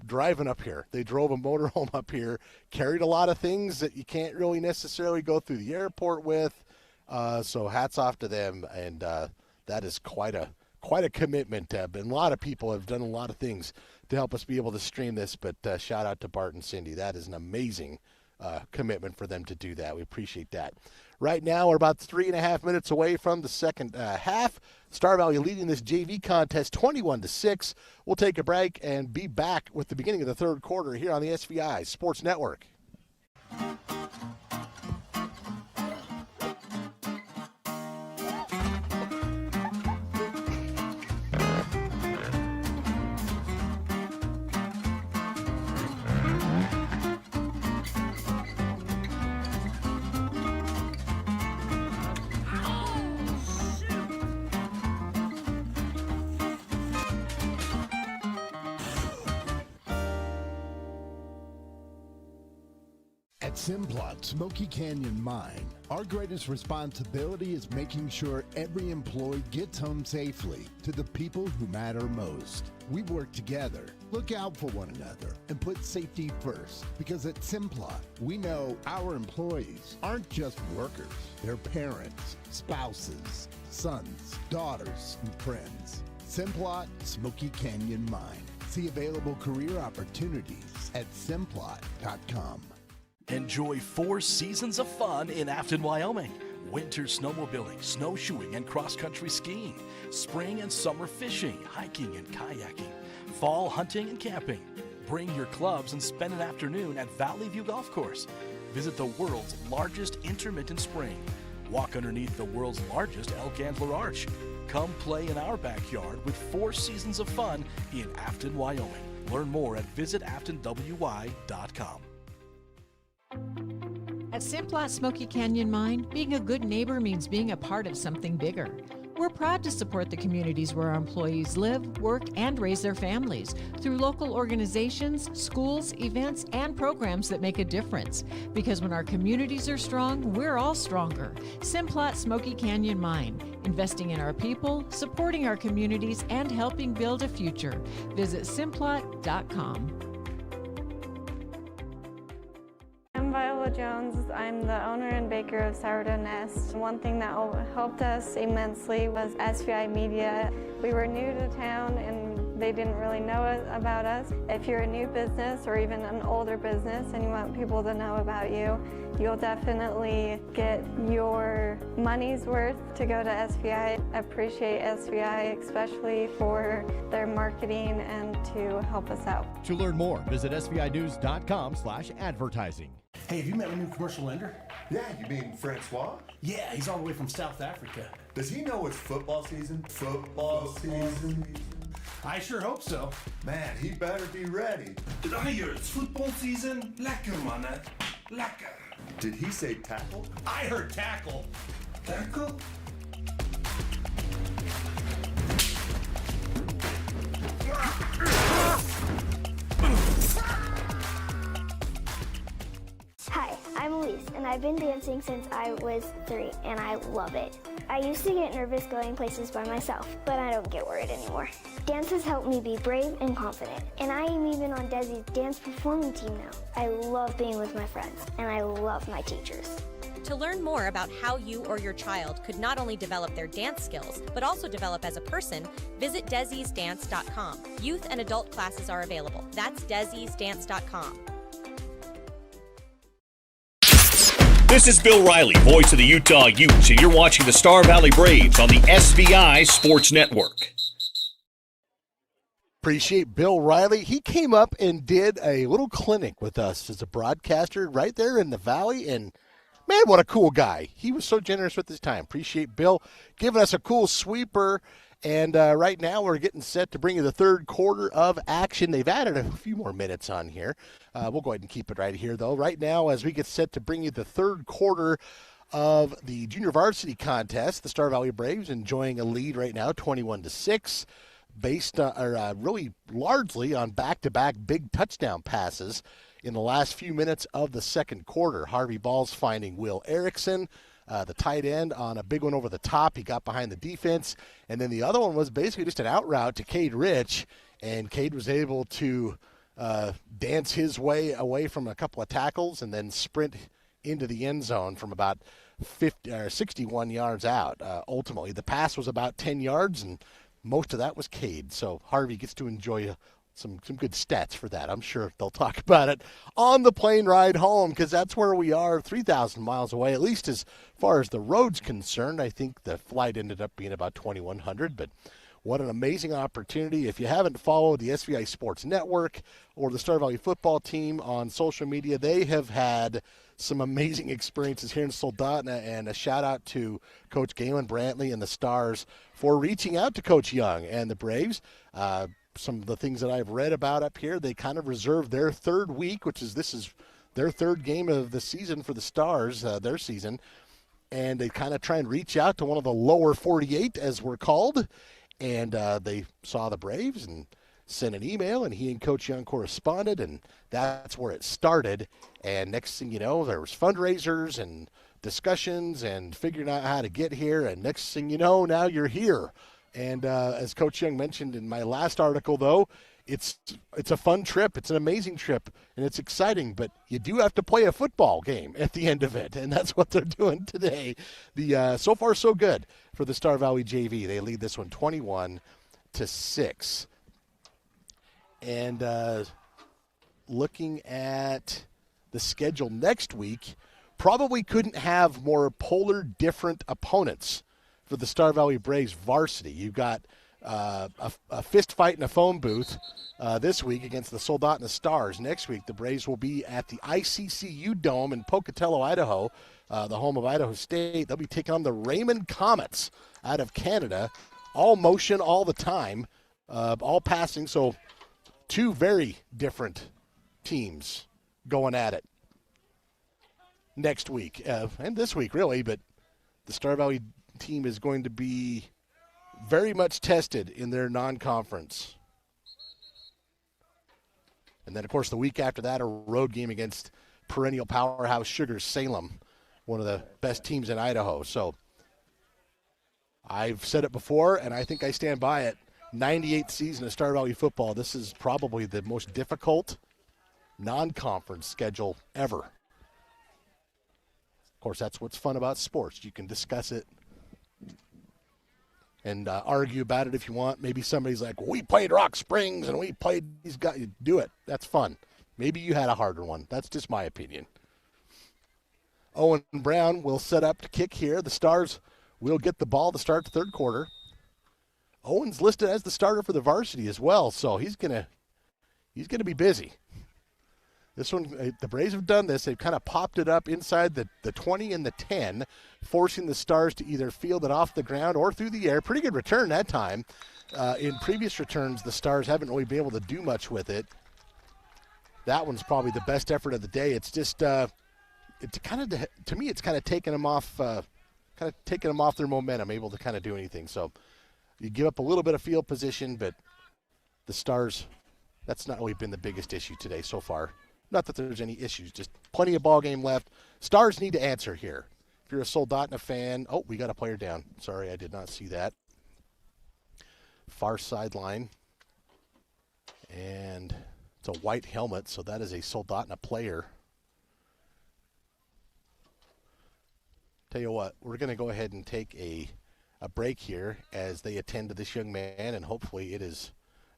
driving up here. They drove a motorhome up here, carried a lot of things that you can't really necessarily go through the airport with. So hats off to them, and that is quite a commitment. And a lot of people have done a lot of things to help us be able to stream this, but shout out to Bart and Cindy. That is an amazing commitment for them to do that. We appreciate that. Right now, we're about 3.5 minutes away from the second half. Star Valley leading this JV contest 21-6. We'll take a break and be back with the beginning of the third quarter here on the SVI Sports Network. At Simplot Smoky Canyon Mine, our greatest responsibility is making sure every employee gets home safely to the people who matter most. We work together, look out for one another, and put safety first, because at Simplot, we know our employees aren't just workers. They're parents, spouses, sons, daughters, and friends. Simplot Smoky Canyon Mine. See available career opportunities at simplot.com. Enjoy 4 seasons of fun in Afton, Wyoming. Winter snowmobiling, snowshoeing, and cross-country skiing. Spring and summer fishing, hiking, and kayaking. Fall hunting and camping. Bring your clubs and spend an afternoon at Valley View Golf Course. Visit the world's largest intermittent spring. Walk underneath the world's largest Elk Antler Arch. Come play in our backyard with 4 seasons of fun in Afton, Wyoming. Learn more at visitaftonwy.com. At Simplot Smoky Canyon Mine, being a good neighbor means being a part of something bigger. We're proud to support the communities where our employees live, work, and raise their families through local organizations, schools, events, and programs that make a difference. Because when our communities are strong, we're all stronger. Simplot Smoky Canyon Mine, investing in our people, supporting our communities, and helping build a future. Visit simplot.com. I'm Viola Jones. I'm the owner and baker of Sourdough Nest. One thing that helped us immensely was SVI Media. We were new to town and they didn't really know about us. If you're a new business or even an older business and you want people to know about you, you'll definitely get your money's worth to go to SVI. I appreciate SVI especially for their marketing and to help us out. To learn more, visit svinews.com/advertising. Hey, have you met a new commercial lender? Yeah, you mean Francois? Yeah, he's all the way from South Africa. Does he know it's football season? Football season? I sure hope so. Man, he better be ready. Did I hear it's football season? Lekker, manne. Lekker. Did he say tackle? I heard tackle. Tackle? Hi, I'm Elise, and I've been dancing since I was 3, and I love it. I used to get nervous going places by myself, but I don't get worried anymore. Dance has helped me be brave and confident, and I am even on Desi's dance performing team now. I love being with my friends, and I love my teachers. To learn more about how you or your child could not only develop their dance skills, but also develop as a person, visit desisdance.com. Youth and adult classes are available. That's desisdance.com. This is Bill Riley, voice of the Utah Utes, and you're watching the Star Valley Braves on the SVI Sports Network. Appreciate Bill Riley. He came up and did a little clinic with us as a broadcaster right there in the Valley, and man, what a cool guy. He was so generous with his time. Appreciate Bill giving us a cool sweeper. And right now we're getting set to bring you the third quarter of action. They've added a few more minutes on here. We'll go ahead and keep it right here, though. Right now, as we get set to bring you the third quarter of the junior varsity contest, the Star Valley Braves enjoying a lead right now, 21-6, based really largely on back-to-back big touchdown passes in the last few minutes of the second quarter. Harvey Balls finding Will Erickson, the tight end, on a big one over the top. He got behind the defense. And then the other one was basically just an out route to Cade Rich. And Cade was able to dance his way away from a couple of tackles and then sprint into the end zone from about 61 yards out. Ultimately, the pass was about 10 yards, and most of that was Cade. So Harvey gets to enjoy some good stats for that. I'm sure they'll talk about it on the plane ride home, because that's where we are, 3,000 miles away, at least as far as the road's concerned. I think the flight ended up being about 2,100, but what an amazing opportunity. If you haven't followed the SVI Sports Network or the Star Valley football team on social media, they have had some amazing experiences here in Soldotna, and a shout-out to Coach Galen Brantley and the Stars for reaching out to Coach Young and the Braves. Some of the things that I've read about up here, they kind of reserve their third week, this is their third game of the season for the Stars, their season, and they kind of try and reach out to one of the lower 48, as we're called, and they saw the Braves and sent an email, and he and Coach Young corresponded, and that's where it started. And next thing you know, there was fundraisers and discussions and figuring out how to get here, and next thing you know, now you're here. And as Coach Young mentioned in my last article, though, it's a fun trip. It's an amazing trip, and it's exciting. But you do have to play a football game at the end of it, and that's what they're doing today. So far, so good for the Star Valley JV. They lead this one 21-6. And looking at the schedule next week, probably couldn't have more polar different opponents for the Star Valley Braves varsity. You've got a fist fight in a phone booth this week against the Soldotna Stars. Next week, the Braves will be at the ICCU Dome in Pocatello, Idaho, the home of Idaho State. They'll be taking on the Raymond Comets out of Canada. All motion all the time, all passing. So two very different teams going at it next week and this week, really. But the Star Valley team is going to be very much tested in their non-conference. And then, of course, the week after that, a road game against perennial powerhouse Sugar Salem, one of the best teams in Idaho. So I've said it before, and I think I stand by it. 98th season of Star Valley football. This is probably the most difficult non-conference schedule ever. Of course, that's what's fun about sports. You can discuss it and argue about it if you want. Maybe somebody's like, well, we played Rock Springs and we played these guys. You do it. That's fun. Maybe you had a harder one. That's just my opinion. Owen Brown will set up to kick here. The Stars will get the ball to start the third quarter. Owen's listed as the starter for the varsity as well, so he's gonna be busy. This one, the Braves have done this. They've kind of popped it up inside the 20 and the 10, forcing the Stars to either field it off the ground or through the air. Pretty good return that time. In previous returns, the Stars haven't really been able to do much with it. That one's probably the best effort of the day. It's just, to me, it's kind of taking them off, their momentum, able to kind of do anything. So you give up a little bit of field position, but the Stars, that's not really been the biggest issue today so far. Not that there's any issues, just plenty of ball game left. Stars need to answer here. If you're a Soldotna fan, oh, we got a player down. Sorry, I did not see that. Far sideline. And it's a white helmet, so that is a Soldotna player. Tell you what, we're going to go ahead and take a break here as they attend to this young man, and hopefully it is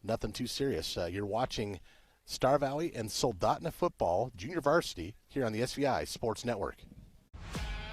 nothing too serious. You're watching Star Valley and Soldotna football, junior varsity, here on the SVI Sports Network.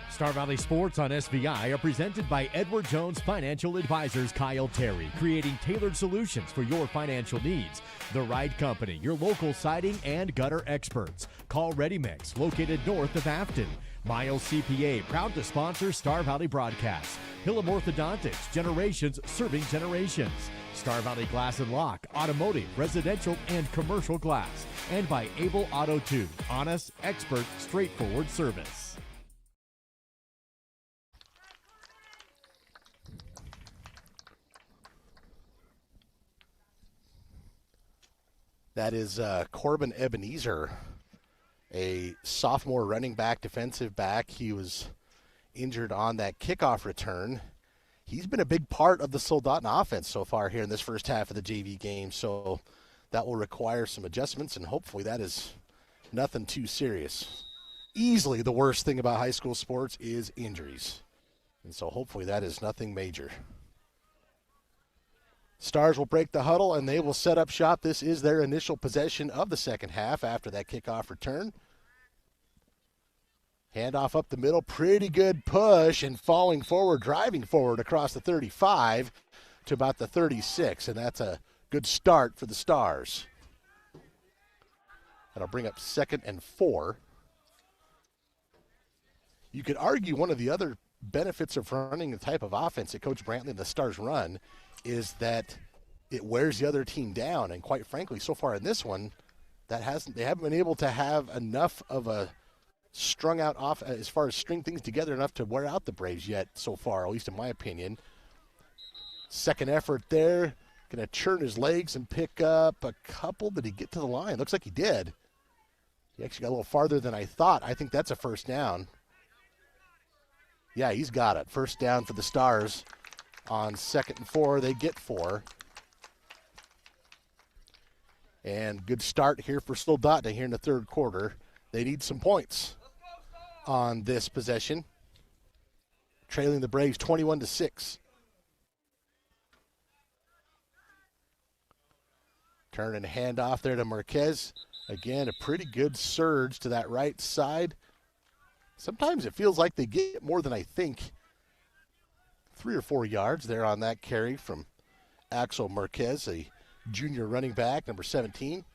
Star Valley Sports on SVI are presented by Edward Jones Financial Advisors Kyle Terry, creating tailored solutions for your financial needs. The Right Company, your local siding and gutter experts. Call Ready Mix, located north of Afton. Miles CPA, proud to sponsor Star Valley broadcasts. Hillam Orthodontics, generations serving generations. Star Valley Glass and Lock, automotive, residential, and commercial glass. And by Able Auto 2, honest, expert, straightforward service. That is Corbin Ebenezer, a sophomore running back, defensive back. He was injured on that kickoff return. He's been a big part of the Soldotna offense so far here in this first half of the JV game, so that will require some adjustments, and hopefully that is nothing too serious. Easily the worst thing about high school sports is injuries, and so hopefully that is nothing major. Stars will break the huddle, and they will set up shop. This is their initial possession of the second half after that kickoff return. Handoff up the middle, pretty good push, and falling forward, driving forward across the 35 to about the 36, and that's a good start for the Stars. That'll bring up 2nd and 4. You could argue one of the other benefits of running the type of offense that Coach Brantley and the Stars run is that it wears the other team down, and quite frankly, so far in this one, they haven't been able to have enough of a strung out off as far as string things together enough to wear out the Braves yet so far, at least in my opinion. Second effort there, gonna churn his legs and pick up a couple. Did he get to the line? Looks like he did. He actually got a little farther than I thought. I think that's a first down. Yeah, he's got it. First down for the Stars on 2nd and 4. They get 4. And good start here for Soldotna here in the third quarter. They need some points on this possession. Trailing the Braves 21-6. Turn and hand off there to Marquez. Again, a pretty good surge to that right side. Sometimes it feels like they get more than I think. 3 or 4 yards there on that carry from Axel Marquez, a junior running back, number 17.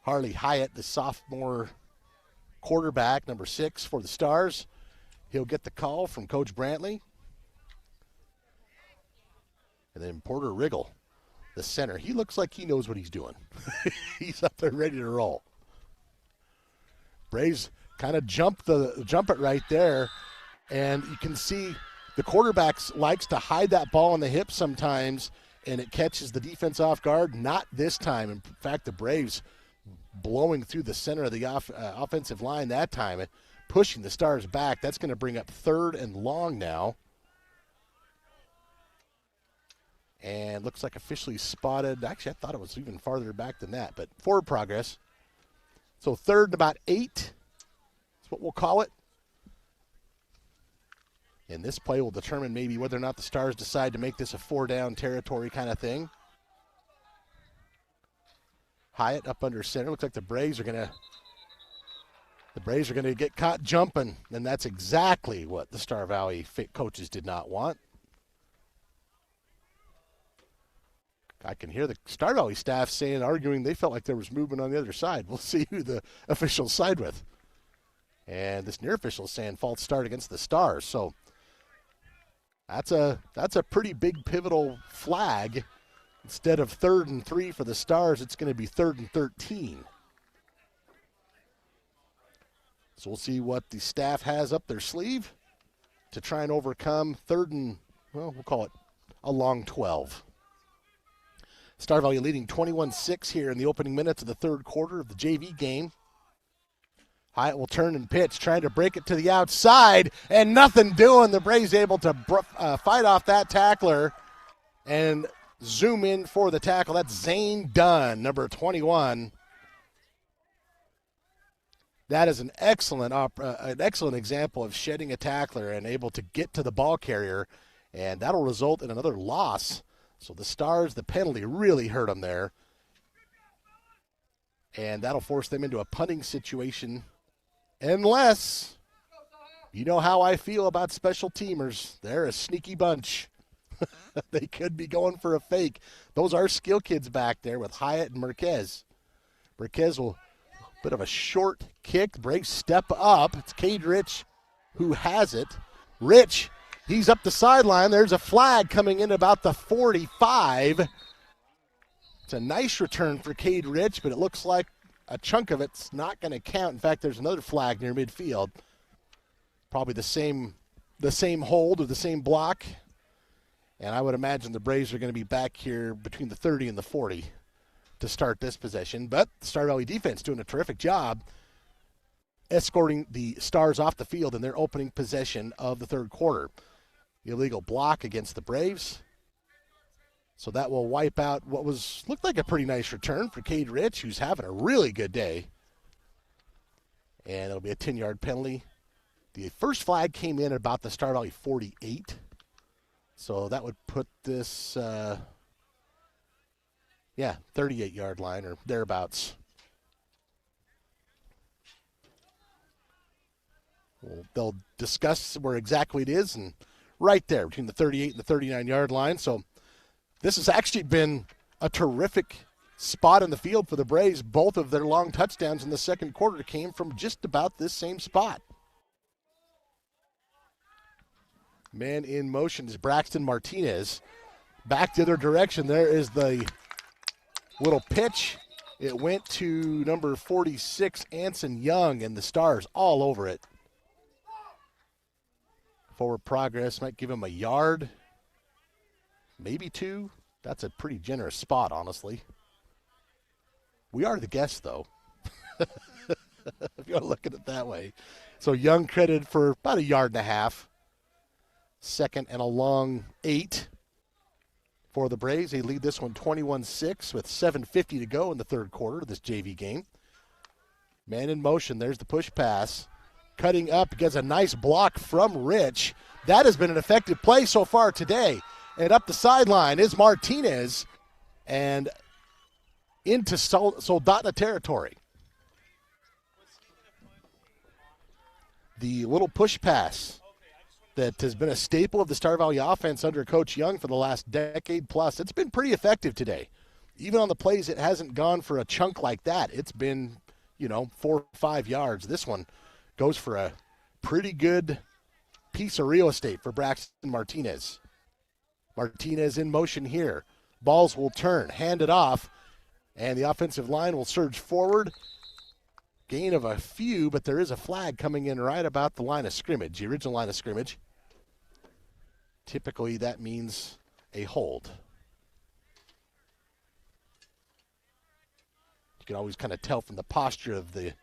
Harley Hyatt, the sophomore quarterback, number 6 for the Stars. He'll get the call from Coach Brantley. And then Porter Riggle, the center. He looks like he knows what he's doing. He's up there ready to roll. Braves kind of jump it right there, and you can see the quarterback likes to hide that ball on the hip sometimes, and it catches the defense off guard. Not this time. In fact, the Braves blowing through the center of the offensive line that time, pushing the Stars back. That's going to bring up 3rd and long now. And looks like officially spotted. Actually, I thought it was even farther back than that, but forward progress. So 3rd and about 8 is what we'll call it. And this play will determine maybe whether or not the Stars decide to make this a 4-down territory kind of thing. Hyatt up under center. Looks like the Braves are going to get caught jumping, and that's exactly what the Star Valley coaches did not want. I can hear the Star Valley staff arguing they felt like there was movement on the other side. We'll see who the officials side with. And this near official is saying false start against the Stars. So that's a pretty big pivotal flag. Instead of 3rd and 3 for the Stars, it's going to be 3rd and 13. So we'll see what the staff has up their sleeve to try and overcome 3rd and, well, we'll call it a long 12. Star Valley leading 21-6 here in the opening minutes of the 3rd quarter of the JV game. Hyatt will turn and pitch, trying to break it to the outside, and nothing doing. The Braves able to fight off that tackler and zoom in for the tackle. That's Zane Dunn, number 21. That is an excellent example of shedding a tackler and able to get to the ball carrier, and that'll result in another loss. So the Stars, the penalty really hurt them there. And that'll force them into a punting situation. Unless, you know how I feel about special teamers. They're a sneaky bunch. They could be going for a fake. Those are skill kids back there with Hyatt and Marquez. Marquez will, bit of a short kick. The Braves step up. It's Cade Rich who has it. Rich, he's up the sideline. There's a flag coming in about the 45. It's a nice return for Cade Rich, but it looks like a chunk of it's not going to count. In fact, there's another flag near midfield. Probably the same hold or the same block. And I would imagine the Braves are going to be back here between the 30 and the 40 to start this possession. But the Star Valley defense doing a terrific job escorting the Stars off the field in their opening possession of the 3rd quarter. Illegal block against the Braves. So that will wipe out what looked like a pretty nice return for Cade Rich, who's having a really good day. And it'll be a 10-yard penalty. The first flag came in at about the Star Valley 48. So that would put this, 38-yard line or thereabouts. Well, they'll discuss where exactly it is, and right there between the 38 and the 39-yard line. So this has actually been a terrific spot in the field for the Braves. Both of their long touchdowns in the 2nd quarter came from just about this same spot. Man in motion is Braxton Martinez. Back the other direction. There is the little pitch. It went to number 46, Anson Young, and the Stars all over it. Forward progress might give him a yard, maybe 2. That's a pretty generous spot, honestly. We are the guests, though, if you want to look at it that way. So Young credited for about a yard and a half. 2nd and a long 8 for the Braves. They lead this one 21-6 with 7:50 to go in the 3rd quarter of this JV game. Man in motion. There's the push pass. Cutting up, gets a nice block from Rich. That has been an effective play so far today. And up the sideline is Martinez and into Soldotna territory. The little push pass that has been a staple of the Star Valley offense under Coach Young for the last decade plus. It's been pretty effective today. Even on the plays it hasn't gone for a chunk like that. It's been, 4 or 5 yards. This one goes for a pretty good piece of real estate for Braxton Martinez. Martinez in motion here. Balls will turn, hand it off, and the offensive line will surge forward. Gain of a few, but there is a flag coming in right about the line of scrimmage, the original line of scrimmage. Typically, that means a hold. You can always kind of tell from the posture of the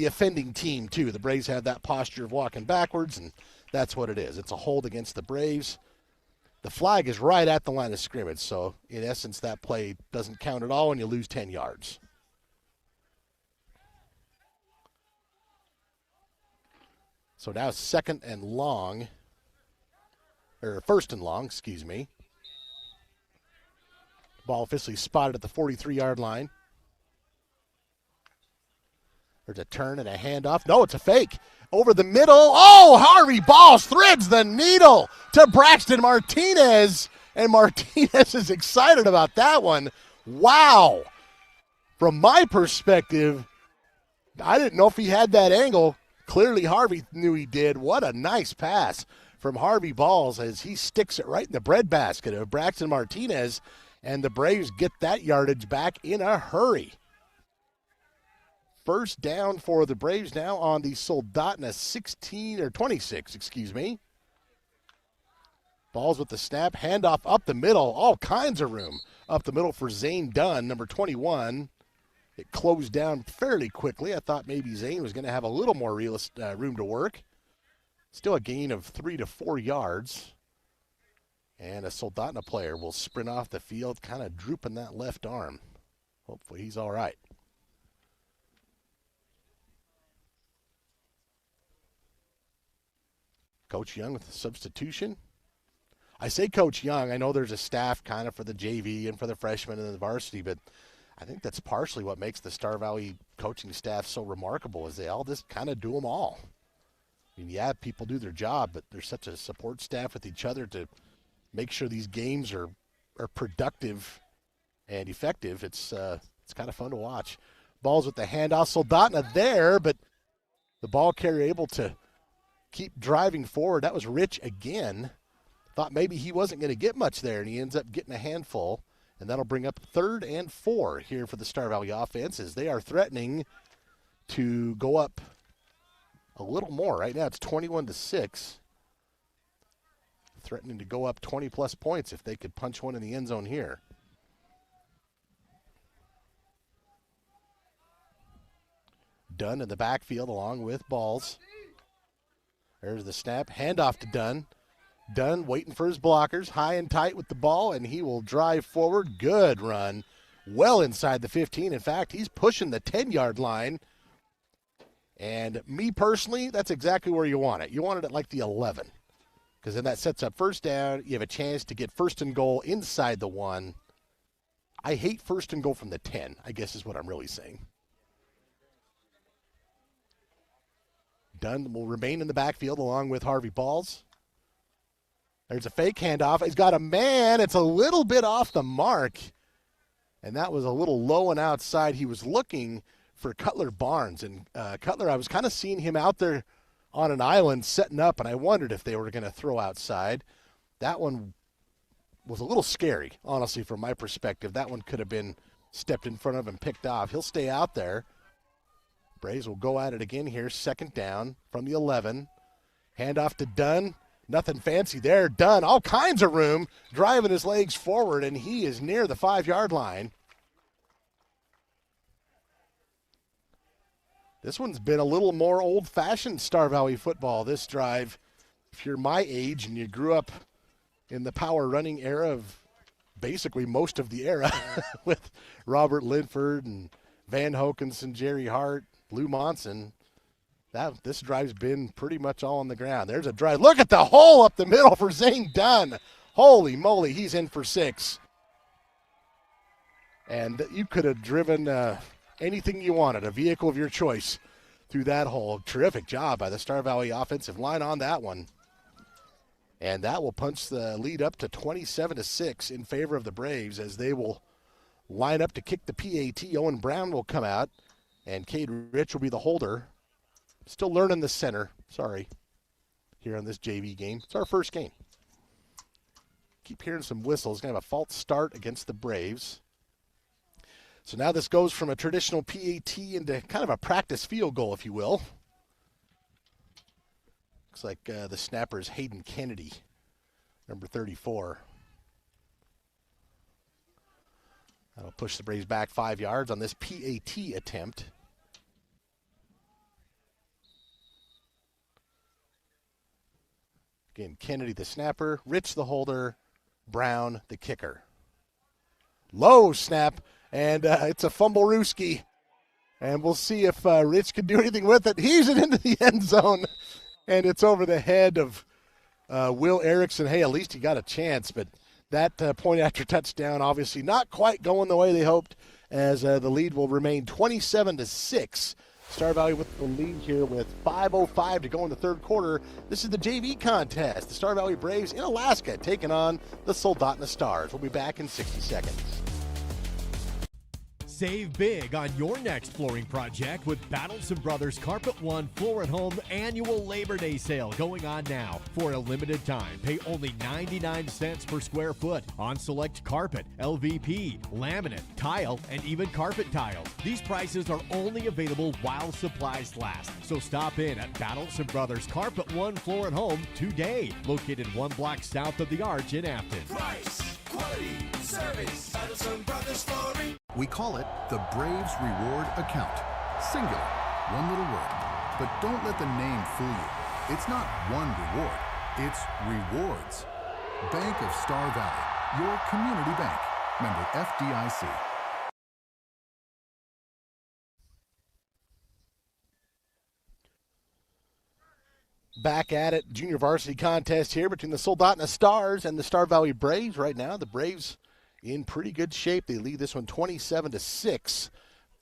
offending team, too. The Braves have that posture of walking backwards, and that's what it is. It's a hold against the Braves. The flag is right at the line of scrimmage, so in essence, that play doesn't count at all and you lose 10 yards. So now first and long, excuse me. Ball officially spotted at the 43-yard line. There's a turn and a handoff. No, it's a fake. Over the middle. Oh, Harvey Balls threads the needle to Braxton Martinez. And Martinez is excited about that one. Wow. From my perspective, I didn't know if he had that angle. Clearly Harvey knew he did. What a nice pass from Harvey Balls as he sticks it right in the breadbasket of Braxton Martinez. And the Braves get that yardage back in a hurry. First down for the Braves now on the Soldotna 26, excuse me. Balls with the snap, handoff up the middle, all kinds of room up the middle for Zane Dunn, number 21. It closed down fairly quickly. I thought maybe Zane was going to have a little more room to work. Still a gain of 3 to 4 yards. And a Soldotna player will sprint off the field, kind of drooping that left arm. Hopefully he's all right. Coach Young with the substitution. I say Coach Young. I know there's a staff kind of for the JV and for the freshmen and the varsity, but I think that's partially what makes the Star Valley coaching staff so remarkable is they all just kind of do them all. I mean, yeah, people do their job, but there's such a support staff with each other to make sure these games are productive and effective. It's kind of fun to watch. Balls with the handoff. Soldotna there, but the ball carrier able to keep driving forward. That was Rich again. Thought maybe he wasn't going to get much there, and he ends up getting a handful. And that'll bring up 3rd and 4 here for the Star Valley offense as they are threatening to go up a little more. Right now it's 21-6. Threatening to go up 20-plus points if they could punch one in the end zone here. Dunn in the backfield along with Balls. There's the snap. Handoff to Dunn. Dunn waiting for his blockers. High and tight with the ball, and he will drive forward. Good run. Well inside the 15. In fact, he's pushing the 10-yard line. And me personally, that's exactly where you want it. You want it at like the 11. Because then that sets up first down. You have a chance to get first and goal inside the 1. I hate first and goal from the 10, I guess is what I'm really saying. Dunn will remain in the backfield along with Harvey Balls. There's a fake handoff. He's got a man. It's a little bit off the mark. And that was a little low and outside. He was looking for Cutler Barnes. And Cutler, I was kind of seeing him out there on an island setting up, and I wondered if they were going to throw outside. That one was a little scary, honestly, from my perspective. That one could have been stepped in front of and picked off. He'll stay out there. Braves will go at it again here. 2nd down from the 11. Handoff to Dunn. Nothing fancy there. Dunn, all kinds of room, driving his legs forward, and he is near the 5-yard line. This one's been a little more old-fashioned Star Valley football this drive. If you're my age and you grew up in the power running era of basically most of the era with Robert Linford and Van Hokinson, Jerry Hart, Lou Monson, this drive's been pretty much all on the ground. There's a drive. Look at the hole up the middle for Zane Dunn. Holy moly, he's in for 6. And you could have driven anything you wanted, a vehicle of your choice, through that hole. Terrific job by the Star Valley offensive line on that one. And that will punch the lead up to 27-6 in favor of the Braves as they will line up to kick the PAT. Owen Brown will come out, and Cade Rich will be the holder. Still learning the center, here on this JV game. It's our first game. Keep hearing some whistles. Going to have a false start against the Braves. So now this goes from a traditional PAT into kind of a practice field goal, if you will. Looks like the snapper is Hayden Kennedy. number 34. That'll push the Braves back 5 yards on this PAT attempt. Again, Kennedy the snapper, Rich the holder, Brown the kicker. Low snap, and it's a fumble-rooski. And we'll see if Rich can do anything with it. Heaves it into the end zone, and it's over the head of Will Erickson. Hey, at least he got a chance, but that point after touchdown obviously not quite going the way they hoped, as the lead will remain 27-6. Star Valley with the lead here with 5:05 to go in the third quarter. This is the JV contest. The Star Valley Braves in Alaska taking on the Soldotna Stars. We'll be back in 60 seconds. Save big on your next flooring project with Battleson Brothers Carpet One Floor at Home annual Labor Day sale going on now. For a limited time, pay only 99 cents per square foot on select carpet, LVP, laminate, tile, and even carpet tiles. These prices are only available while supplies last. So stop in at Battleson Brothers Carpet One Floor at Home today. Located 1 block south of the Arch in Afton. Price, quality, service. Battleson Brothers Flooring. We call it the Braves Reward Account. Singular, one little word. But don't let the name fool you. It's not one reward, it's rewards. Bank of Star Valley, your community bank. Member FDIC. Back at it, junior varsity contest here between the Soldotna Stars and the Star Valley Braves. Right now, the Braves in pretty good shape. They lead this one 27-6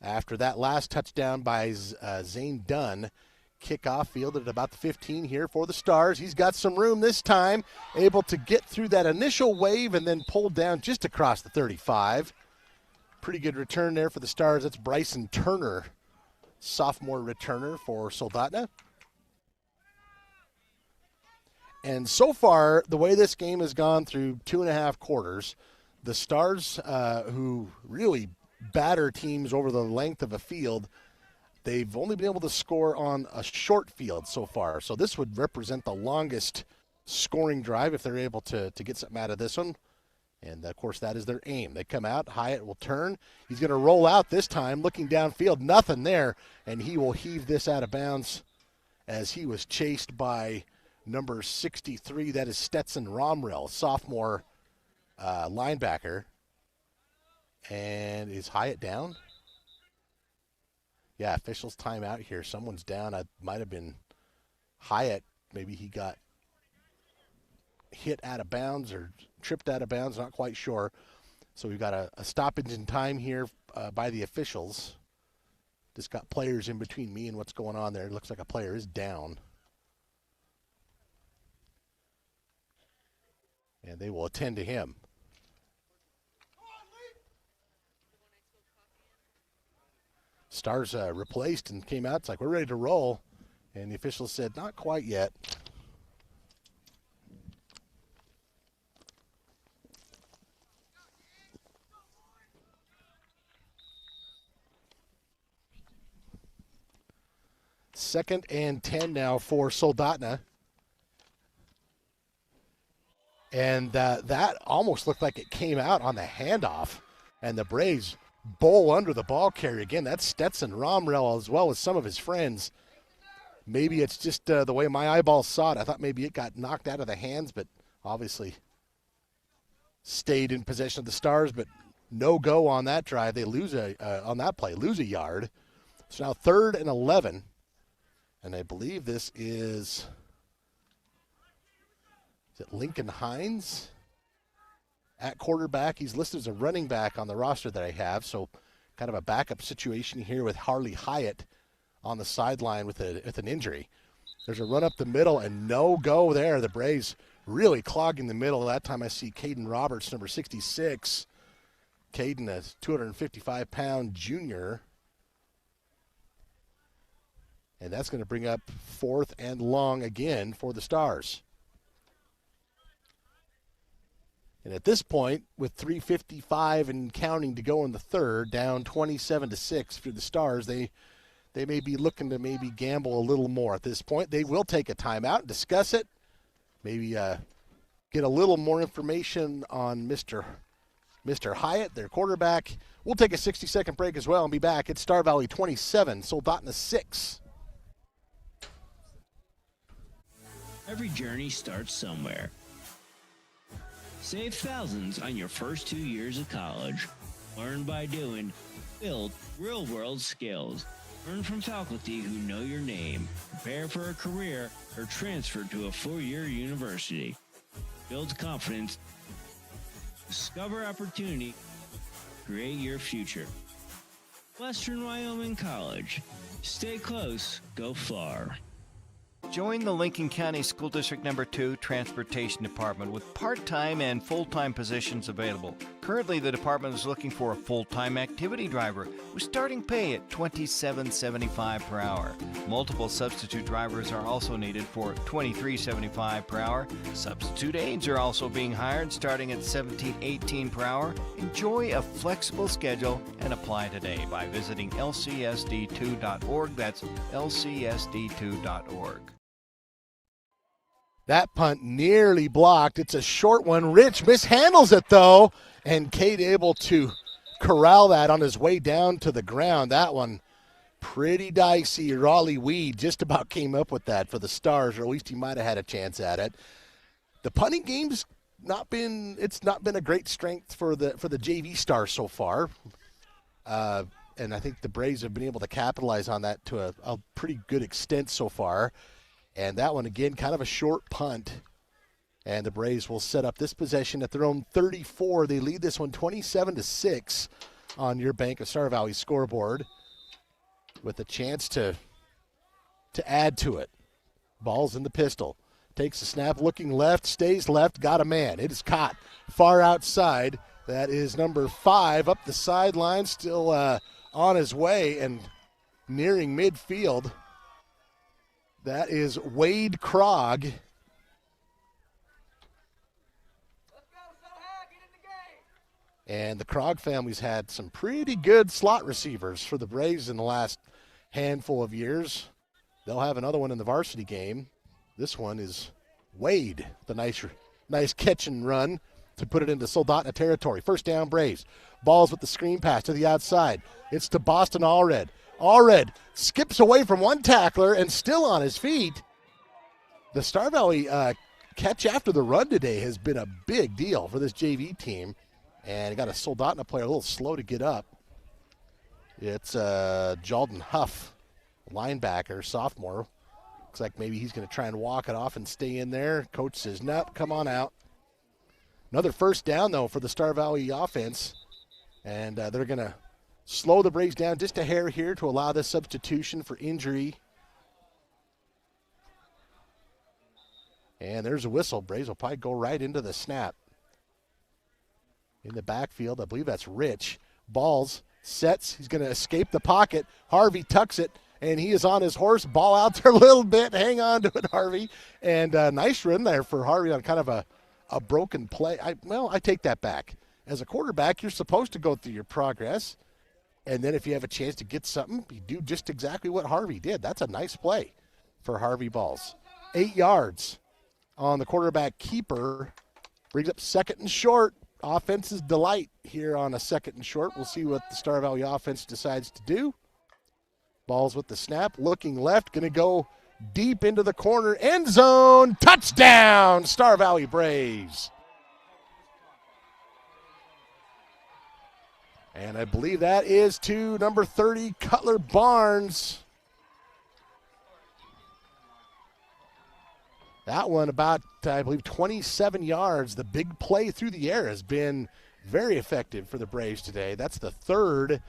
after that last touchdown by Zane Dunn. Kickoff fielded at about the 15 here for the Stars. He's got some room this time, able to get through that initial wave and then pulled down just across the 35. Pretty good return there for the Stars. That's Bryson Turner, sophomore returner for Soldotna. And so far, the way this game has gone through 2.5 quarters, the Stars, who really batter teams over the length of a field, they've only been able to score on a short field so far. So this would represent the longest scoring drive if they're able to get something out of this one. And, of course, that is their aim. They come out. Hyatt will turn. He's going to roll out this time, looking downfield. Nothing there. And he will heave this out of bounds as he was chased by number 63. That is Stetson Romrell, sophomore linebacker. And is Hyatt down? Yeah, officials timeout here. Someone's down. It might have been Hyatt. Maybe he got hit out of bounds or tripped out of bounds. Not quite sure. So we've got a stoppage in time here by the officials. Just got players in between me and what's going on there. It looks like a player is down. And they will attend to him. Stars replaced and came out. It's like, we're ready to roll. And the officials said, not quite yet. Second and 10 now for Soldotna. And that almost looked like it came out on the handoff. And the Braves bowl under the ball carrier. Again, that's Stetson Romrell as well as some of his friends. Maybe it's just the way my eyeballs saw it. I thought maybe it got knocked out of the hands, but obviously stayed in possession of the Stars. But no go on that drive. They lose on that play, lose a yard. So now 3rd and 11. And I believe this is it Lincoln Hines at quarterback? He's listed as a running back on the roster that I have, so kind of a backup situation here with Harley Hyatt on the sideline with an injury. There's a run up the middle and no go there. The Braves really clogging the middle. That time I see Caden Roberts, number 66. Caden, a 255-pound junior. And that's going to bring up 4th and long again for the Stars. And at this point, with 3:55 and counting to go in the third, down 27-6 for the Stars, they may be looking to maybe gamble a little more at this point. They will take a timeout and discuss it. Maybe get get a little more information on Mr. Hyatt, their quarterback. We'll take a 60-second break as well and be back at Star Valley 27, Soldotna 6. Every journey starts somewhere. Save thousands on your first 2 years of college. Learn by doing. Build real-world skills. Learn from faculty who know your name. Prepare for a career or transfer to a 4-year university. Build confidence. Discover opportunity. Create your future. Western Wyoming College. Stay close, go far. Join the Lincoln County School District No. 2 Transportation Department with part-time and full-time positions available. Currently, the department is looking for a full-time activity driver with starting pay at $27.75 per hour. Multiple substitute drivers are also needed for $23.75 per hour. Substitute aides are also being hired starting at $17.18 per hour. Enjoy a flexible schedule and apply today by visiting lcsd2.org. That's lcsd2.org. That punt nearly blocked. It's a short one. Rich mishandles it, though, and Cade able to corral that on his way down to the ground. That one pretty dicey. Raleigh Weed just about came up with that for the Stars, or at least he might have had a chance at it. The punting game's not been a great strength for the JV Stars so far. And I think the Braves have been able to capitalize on that to a pretty good extent so far. And that one, again, kind of a short punt. And the Braves will set up this possession at their own 34. They lead this one 27-6 on your Bank of Star Valley scoreboard with a chance to add to it. Ball's in the pistol. Takes a snap, looking left, stays left, got a man. It is caught far outside. That is number 5 up the sideline, still on his way and nearing midfield. That is Wade Krog. And the Krog family's had some pretty good slot receivers for the Braves in the last handful of years. They'll have another one in the varsity game. This one is Wade, the nice catch and run to put it into Soldotna territory. First down, Braves. Ball's with the screen pass to the outside. It's to Boston Allred. Allred skips away from one tackler and still on his feet. The Star Valley catch after the run today has been a big deal for this JV team. And got a Soldotna player a little slow to get up. It's Jalden Huff, linebacker, sophomore. Looks like maybe he's going to try and walk it off and stay in there. Coach says, nope, come on out. Another first down, though, for the Star Valley offense. And they're going to slow the Braves down just a hair here to allow this substitution for injury. And there's a whistle. Braves will probably go right into the snap. In the backfield, I believe that's Rich. Balls, sets. He's going to escape the pocket. Harvey tucks it, and he is on his horse. Ball out there a little bit. Hang on to it, Harvey. And nice run there for Harvey on kind of a broken play. I take that back. As a quarterback, you're supposed to go through your progress. And then if you have a chance to get something, you do just exactly what Harvey did. That's a nice play for Harvey Balls. 8 yards on the quarterback keeper. Brings up second and short. Offense's delight here on a second and short. We'll see what the Star Valley offense decides to do. Ball's with the snap. Looking left. Going to go deep into the corner. End zone. Touchdown, Star Valley Braves. And I believe that is to number 30, Cutler Barnes. That one about, I believe, 27 yards. The big play through the air has been very effective for the Braves today. That's the third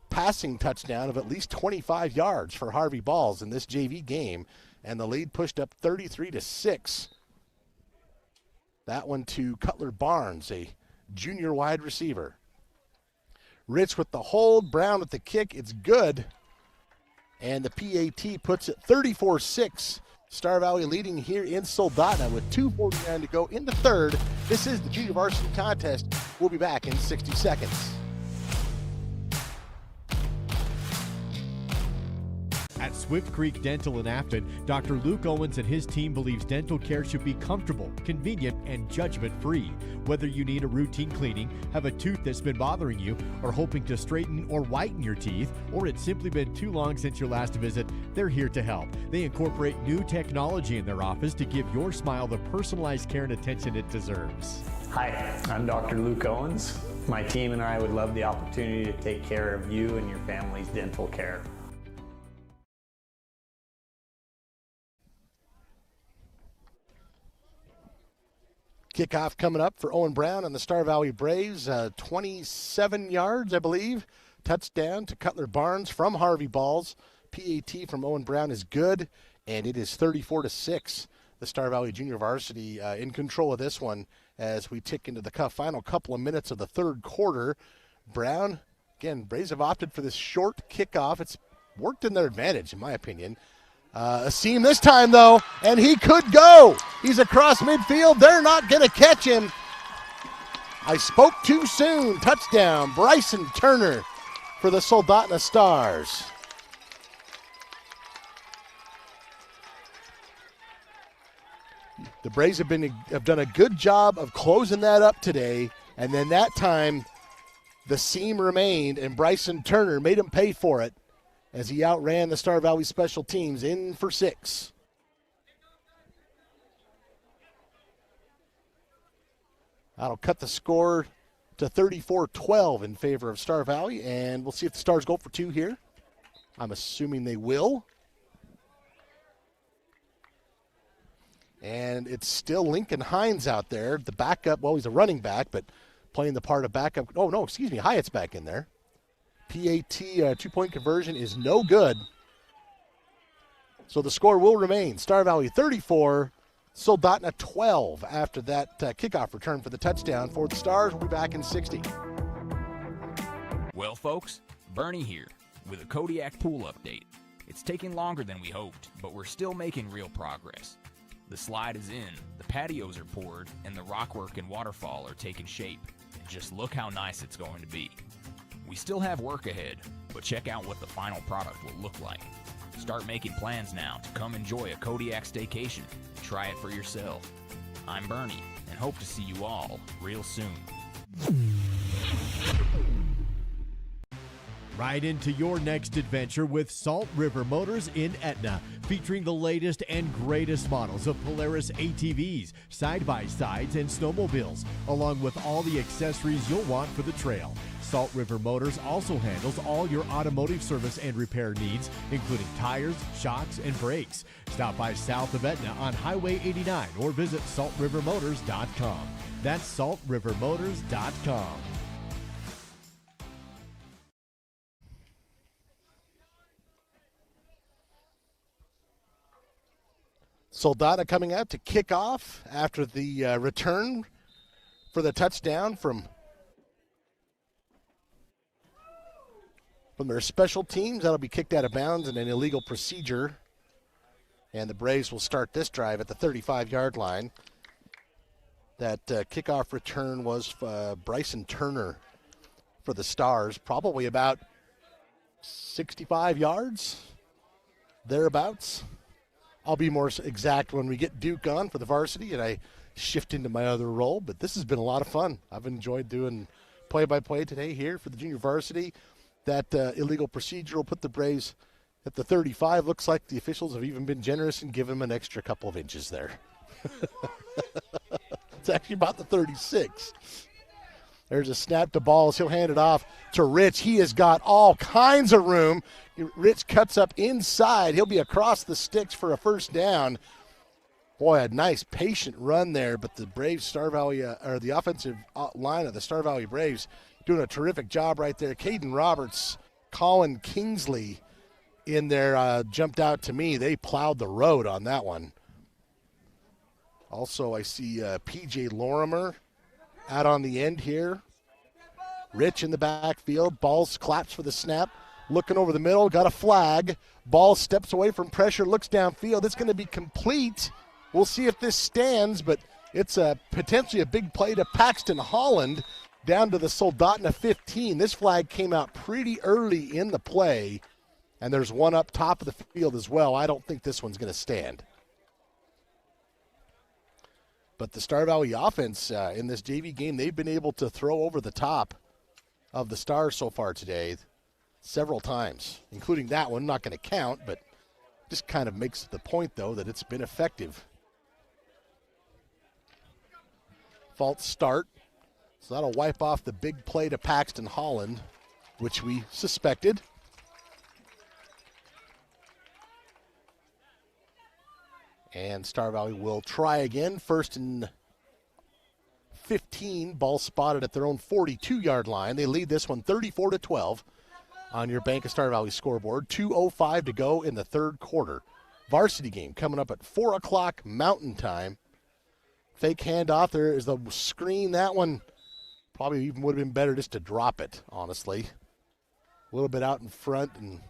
passing touchdown of at least 25 yards for Harvey Balls in this JV game. And the lead pushed up 33-6. That one to Cutler Barnes, a junior wide receiver. Rich with the hold, Brown with the kick. It's good. And the PAT puts it 34-6. Star Valley leading here in Soldotna with 2:49 to go in the third. This is the junior varsity contest. We'll be back in 60 seconds. At Swift Creek Dental in Afton, Dr. Luke Owens and his team believes dental care should be comfortable, convenient, and judgment-free. Whether you need a routine cleaning, have a tooth that's been bothering you, or hoping to straighten or whiten your teeth, or it's simply been too long since your last visit, they're here to help. They incorporate new technology in their office to give your smile the personalized care and attention it deserves. Hi, I'm Dr. Luke Owens. My team and I would love the opportunity to take care of you and your family's dental care. Kickoff coming up for Owen Brown and the Star Valley Braves. 27 yards, I believe. Touchdown to Cutler Barnes from Harvey Balls. PAT from Owen Brown is good, and it is 34-6. The Star Valley Junior Varsity in control of this one as we tick into the final couple of minutes of the third quarter. Brown, again, Braves have opted for this short kickoff. It's worked in their advantage, in my opinion. A seam this time, though, and he could go. He's across midfield. They're not going to catch him. I spoke too soon. Touchdown, Bryson Turner for the Soldotna Stars. The Braves have done a good job of closing that up today, and then that time the seam remained, and Bryson Turner made him pay for it as he outran the Star Valley special teams in for 6. That'll cut the score to 34-12 in favor of Star Valley, and we'll see if the Stars go for 2 here. I'm assuming they will. And it's still Lincoln Hines out there, the backup. Well, he's a running back, but playing the part of backup. Oh, no, excuse me, Hyatt's back in there. PAT two-point conversion is no good. So the score will remain Star Valley 34, Soldotna 12 after that kickoff return for the touchdown for the Stars. We'll be back in 60. Well, folks, Bernie here with a Kodiak pool update. It's taking longer than we hoped, but we're still making real progress. The slide is in, the patios are poured, and the rockwork and waterfall are taking shape. And just look how nice it's going to be. We still have work ahead, but check out what the final product will look like. Start making plans now to come enjoy a Kodiak staycation. Try it for yourself. I'm Bernie, and hope to see you all real soon. Ride into your next adventure with Salt River Motors in Etna, featuring the latest and greatest models of Polaris ATVs, side-by-sides, and snowmobiles, along with all the accessories you'll want for the trail. Salt River Motors also handles all your automotive service and repair needs, including tires, shocks, and brakes. Stop by south of Etna on Highway 89 or visit saltrivermotors.com. That's saltrivermotors.com. Soldotna coming out to kick off after the return for the touchdown from their special teams. That'll be kicked out of bounds and an illegal procedure. And the Braves will start this drive at the 35-yard line. That kickoff return was Bryson Turner for the Stars, probably about 65 yards, thereabouts. I'll be more exact when we get Duke on for the varsity and I shift into my other role, but this has been a lot of fun. I've enjoyed doing play-by-play today here for the junior varsity. That illegal procedure will put the Braves at the 35. Looks like the officials have even been generous and given them an extra couple of inches there. It's actually about the 36. There's a snap to Balls. He'll hand it off to Rich. He has got all kinds of room. Rich cuts up inside. He'll be across the sticks for a first down. Boy, a nice patient run there, but the Braves Star Valley, or the offensive line of the Star Valley Braves, doing a terrific job right there. Caden Roberts, Colin Kingsley in there jumped out to me. They plowed the road on that one. Also, I see P.J. Lorimer out on the end here. Rich in the backfield. Balls claps for the snap. Looking over the middle. Got a flag. Ball steps away from pressure. Looks downfield. It's going to be complete. We'll see if this stands, but it's potentially a big play to Paxton Holland down to the Soldotna 15. This flag came out pretty early in the play, And there's one up top of the field as well. I don't think this one's going to stand. But the Star Valley offense in this JV game, they've been able to throw over the top of the Stars so far today several times, including that one. Not going to count, but just kind of makes the point, though, that it's been effective. False start. So that'll wipe off the big play to Paxton Holland, which we suspected. And Star Valley will try again. First and 15, ball spotted at their own 42-yard line. They lead this one 34-12 on your Bank of Star Valley scoreboard. 2:05 to go in the third quarter. Varsity game coming up at 4 o'clock Mountain Time. Fake handoff. There is the screen. That one probably even would have been better just to drop it, honestly. A little bit out in front, and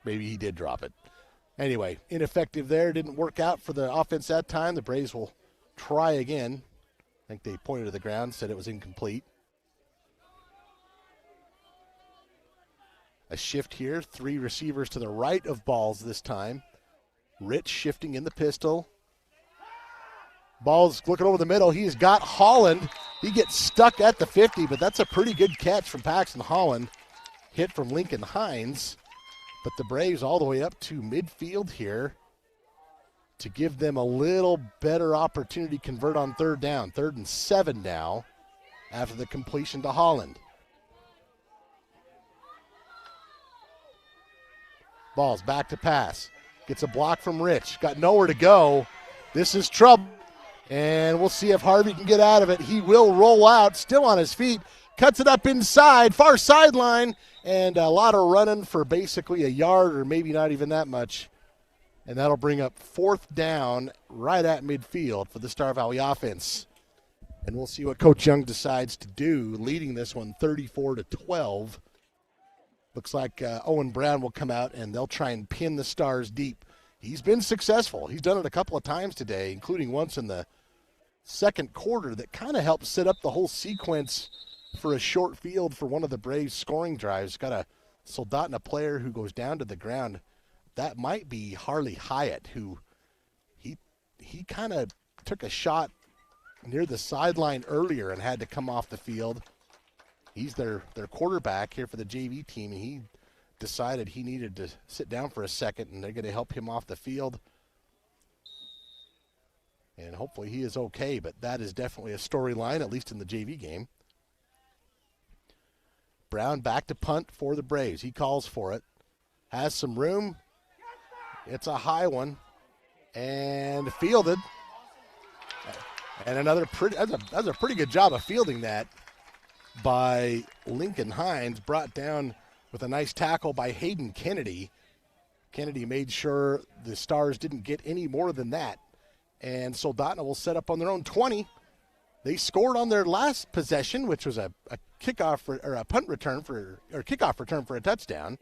maybe he did drop it. Anyway, ineffective there. Didn't work out for the offense that time. The Braves will try again. I think they pointed to the ground, said it was incomplete. A shift here. 3 receivers to the right of Balls this time. Rich shifting in the pistol. Ball's looking over the middle. He's got Holland. He gets stuck at the 50, but that's a pretty good catch from Paxton Holland. Hit from Lincoln Hines. But the Braves all the way up to midfield here to give them a little better opportunity to convert on third down. 3rd and 7 now after the completion to Holland. Ball's back to pass. Gets a block from Rich. Got nowhere to go. This is trouble. And we'll see if Harvey can get out of it. He will roll out, still on his feet. Cuts it up inside, far sideline, and a lot of running for basically a yard or maybe not even that much. And that'll bring up 4th down right at midfield for the Star Valley offense. And we'll see what Coach Young decides to do, leading this one 34-12. Looks like Owen Brown will come out, and they'll try and pin the Stars deep. He's been successful. He's done it a couple of times today, including once in the second quarter that kind of helped set up the whole sequence for a short field for one of the Braves' scoring drives. Got a Soldotna player who goes down to the ground. That might be Harley Hyatt, who he kind of took a shot near the sideline earlier and had to come off the field. He's their quarterback here for the JV team, and he decided he needed to sit down for a second, and they're going to help him off the field. And hopefully he is okay, but that is definitely a storyline, at least in the JV game. Brown back to punt for the Braves. He calls for it. Has some room. It's a high one. And fielded. And another that's a pretty good job of fielding that by Lincoln Hines, brought down with a nice tackle by Hayden Kennedy. Kennedy made sure the Stars didn't get any more than that. And Soldotna will set up on their own 20. They scored on their last possession, which was a kickoff or a punt return or kickoff return for a touchdown.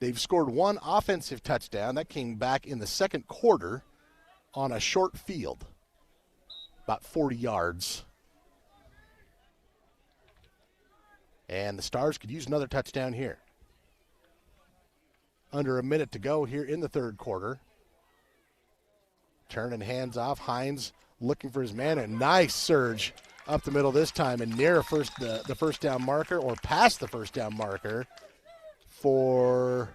They've scored one offensive touchdown. That came back in the second quarter on a short field, about 40 yards. And the Stars could use another touchdown here. Under a minute to go here in the third quarter. Turn and hands off. Hines looking for his man. A nice surge up the middle this time and near the first down marker, or past the first down marker for,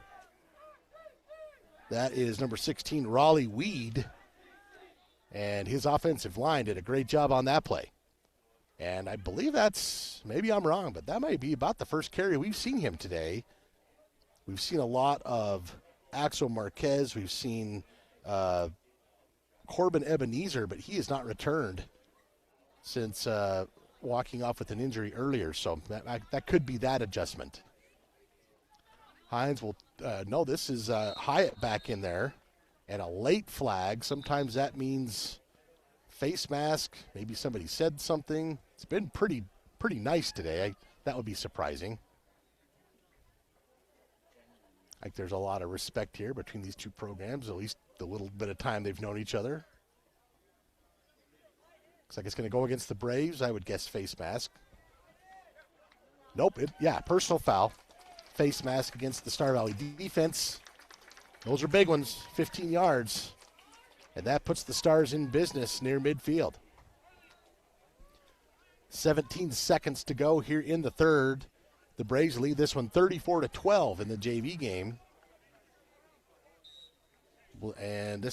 that is number 16, Raleigh Weed. And his offensive line did a great job on that play. And I believe that's, maybe I'm wrong, but that might be about the first carry we've seen him today. We've seen a lot of Axel Marquez. We've seen Corbin Ebenezer, but he has not returned since walking off with an injury earlier. So that could be that adjustment. Hines will, no, this is Hyatt back in there. And a late flag. Sometimes that means face mask. Maybe somebody said something. It's been pretty nice today. That would be surprising. Like there's a lot of respect here between these two programs, at least the little bit of time they've known each other. Looks like it's going to go against the Braves. I would guess face mask. Nope, personal foul. Face mask against the Star Valley defense. Those are big ones, 15 yards. And that puts the Stars in business near midfield. 17 seconds to go here in the third. The Braves lead this one 34-12 in the JV game. And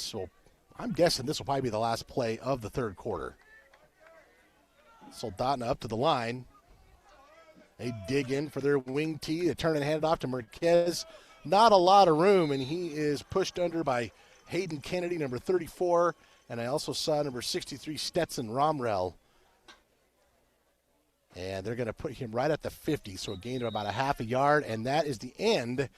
I'm guessing this will probably be the last play of the third quarter. Soldotna up to the line. They dig in for their wing tee. They turn and hand it off to Marquez. Not a lot of room, and he is pushed under by Hayden Kennedy, number 34. And I also saw number 63, Stetson Romrell. And they're going to put him right at the 50, so a gain of about a half a yard. And that is the end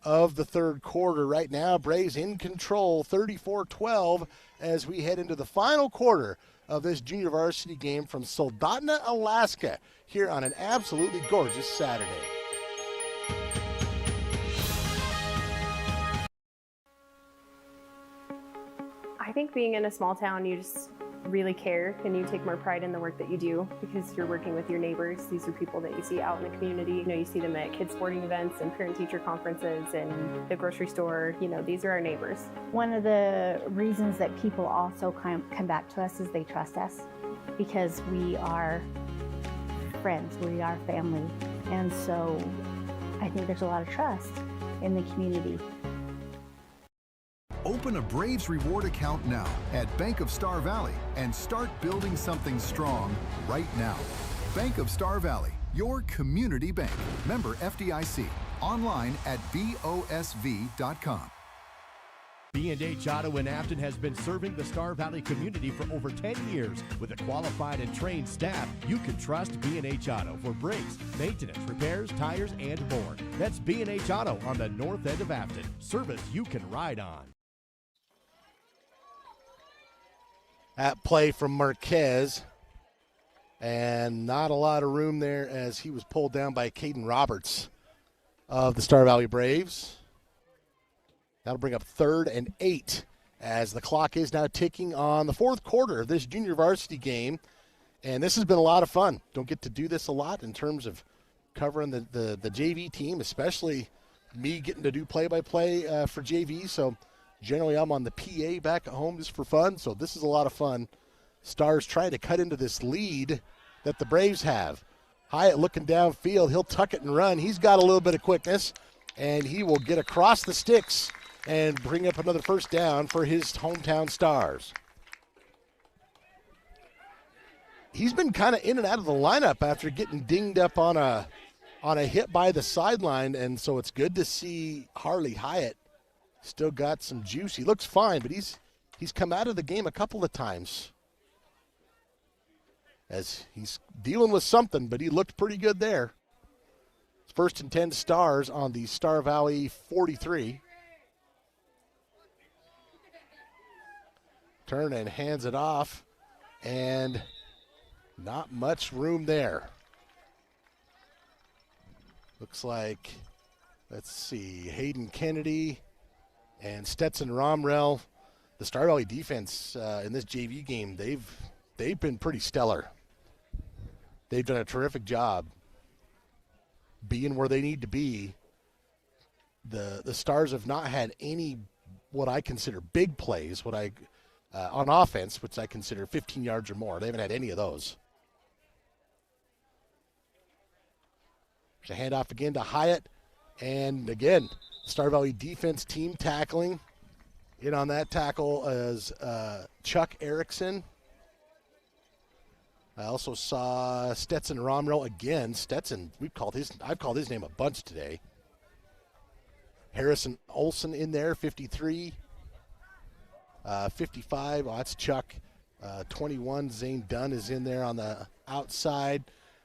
of the third quarter. Right now, Braves in control, 34-12, as we head into the final quarter of this junior varsity game from Soldotna, Alaska, here on an absolutely gorgeous Saturday. I think being in a small town, you just really care and you take more pride in the work that you do because you're working with your neighbors. These are people that you see out in the community. You see them at kids sporting events and parent-teacher conferences and the grocery store. These are our neighbors. One of the reasons that people also come back to us is they trust us because we are friends, we are family. And so I think there's a lot of trust in the community. Open a Braves reward account now at Bank of Star Valley and start building something strong right now. Bank of Star Valley, your community bank. Member FDIC. Online at BOSV.com. B&H Auto in Afton has been serving the Star Valley community for over 10 years. With a qualified and trained staff, you can trust B&H Auto for brakes, maintenance, repairs, tires, and more. That's B&H Auto on the north end of Afton. Service you can ride on. At play from Marquez. And not a lot of room there as he was pulled down by Caden Roberts of the Star Valley Braves. That'll bring up 3rd and 8 as the clock is now ticking on the fourth quarter of this junior varsity game. And this has been a lot of fun. Don't get to do this a lot in terms of covering the JV team, especially me getting to do play-by-play for JV. So generally I'm on the PA back at home just for fun. So this is a lot of fun. Stars trying to cut into this lead that the Braves have. Hyatt looking downfield. He'll tuck it and run. He's got a little bit of quickness, and he will get across the sticks and bring up another first down for his hometown Stars. He's been kind of in and out of the lineup after getting dinged up on a hit by the sideline, and so it's good to see Harley Hyatt still got some juice. He looks fine, but he's come out of the game a couple of times as he's dealing with something, but he looked pretty good there. It's 1st and 10 Stars on the Star Valley 43. Turn and hands it off, and not much room there. Looks like, let's see, Hayden Kennedy and Stetson Romrell. The Star Valley defense in this JV game, they've been pretty stellar. They've done a terrific job being where they need to be. The Stars have not had any what I consider big plays, on offense, which I consider 15 yards or more. They haven't had any of those. There's a handoff again to Hyatt. And again, Star Valley defense team tackling. In on that tackle is Chuck Erickson. I also saw Stetson Romrell again. Stetson, I've called his name a bunch today. Harrison Olson in there, 53. 55, that's Chuck. 21, Zane Dunn is in there on the outside.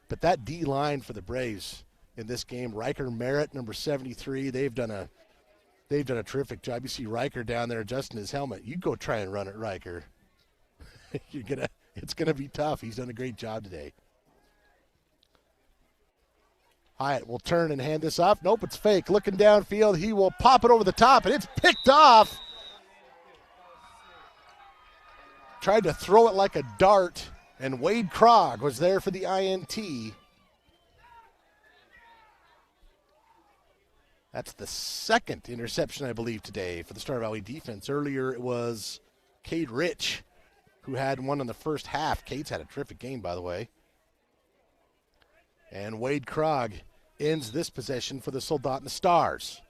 But that D-line for the Braves in this game, Riker Merritt, number 73, they've done a terrific job. You see Riker down there adjusting his helmet. You go try and run it, Riker. It's gonna be tough. He's done a great job today. Hyatt will turn and hand this off. Nope, it's fake. Looking downfield, he will pop it over the top, and it's picked off. Tried to throw it like a dart, and Wade Krog was there for the INT. That's the second interception, I believe, today for the Star Valley defense. Earlier it was Cade Rich, who had one in the first half. Cade's had a terrific game, by the way. And Wade Krog ends this possession for the Soldotna Stars.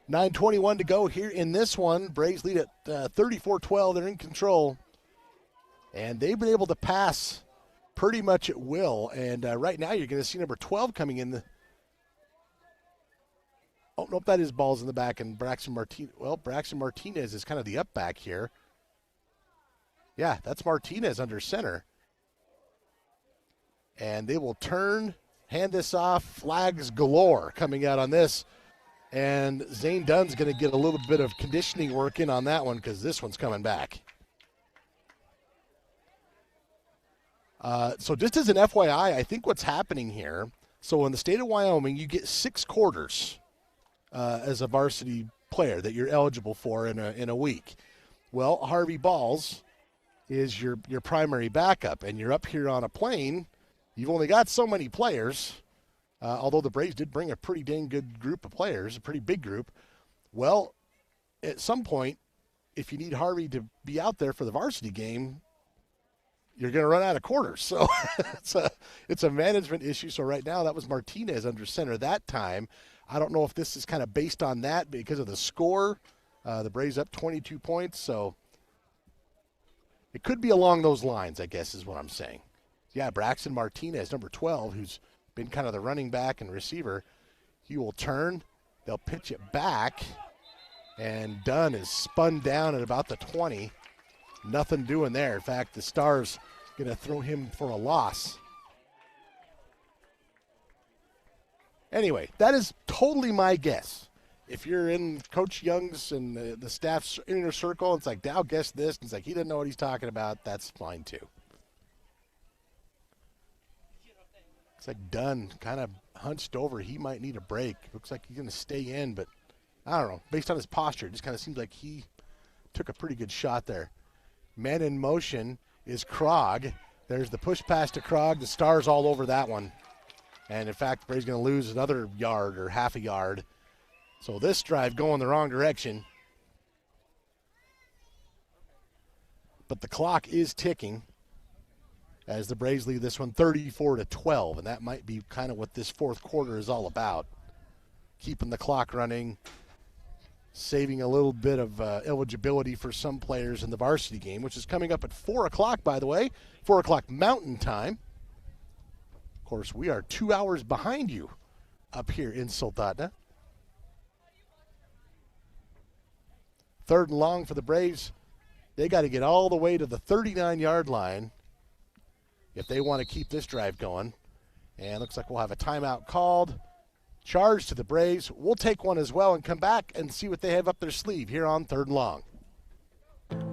9:21 to go here in this one. Braves lead at 34-12. They're in control. And they've been able to pass pretty much at will. And right now you're going to see number 12 coming in. Oh, nope, that is balls in the back. And Braxton Martinez is kind of the up back here. Yeah, that's Martinez under center. And they will turn, hand this off. Flags galore coming out on this. And Zane Dunn's going to get a little bit of conditioning work in on that one because this one's coming back. So just as an FYI, I think what's happening here, so in the state of Wyoming, you get 6 quarters as a varsity player that you're eligible for in a week. Well, Harvey Balls is your primary backup, and you're up here on a plane. You've only got so many players, although the Braves did bring a pretty dang good group of players, a pretty big group. Well, at some point, if you need Harvey to be out there for the varsity game, you're going to run out of quarters. So it's a management issue. So right now that was Martinez under center that time. I don't know if this is kind of based on that because of the score. The Braves up 22 points. So it could be along those lines, I guess is what I'm saying. Yeah, Braxton Martinez, number 12, who's been kind of the running back and receiver. He will turn. They'll pitch it back. And Dunn is spun down at about the 20. Nothing doing there. In fact, the Stars going to throw him for a loss. Anyway, that is totally my guess. If you're in Coach Young's and the staff's inner circle, it's like, Dow guessed this. And it's like, he doesn't know what he's talking about. That's fine, too. Looks like Dunn kind of hunched over. He might need a break. Looks like he's going to stay in, but I don't know. Based on his posture, it just kind of seems like he took a pretty good shot there. Man in motion is Krog. There's the push pass to Krog. The Stars all over that one. And, in fact, Braves going to lose another yard or half a yard. So this drive going the wrong direction. But the clock is ticking as the Braves lead this one 34-12. And that might be kind of what this fourth quarter is all about. Keeping the clock running. Saving a little bit of eligibility for some players in the varsity game, which is coming up at 4 o'clock, by the way, 4 o'clock Mountain Time. Of course, we are 2 hours behind you up here in Soldotna. 3rd and long for the Braves. They got to get all the way to the 39-yard line if they want to keep this drive going. And looks like we'll have a timeout called. Charge to the Braves. We'll take one as well and come back and see what they have up their sleeve here on 3rd and long.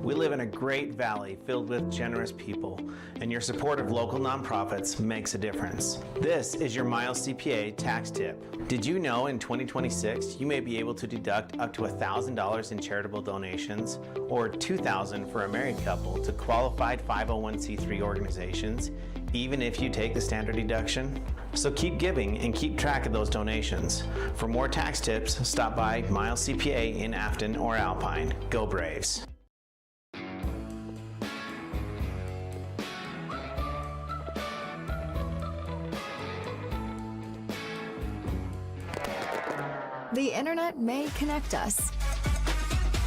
We live in a great valley filled with generous people, and your support of local nonprofits makes a difference. This is your Miles CPA tax tip. Did you know in 2026 you may be able to deduct up to $1,000 in charitable donations or $2,000 for a married couple to qualified 501c3 organizations, even if you take the standard deduction? So keep giving and keep track of those donations. For more tax tips, stop by Miles CPA in Afton or Alpine. Go Braves. The internet may connect us,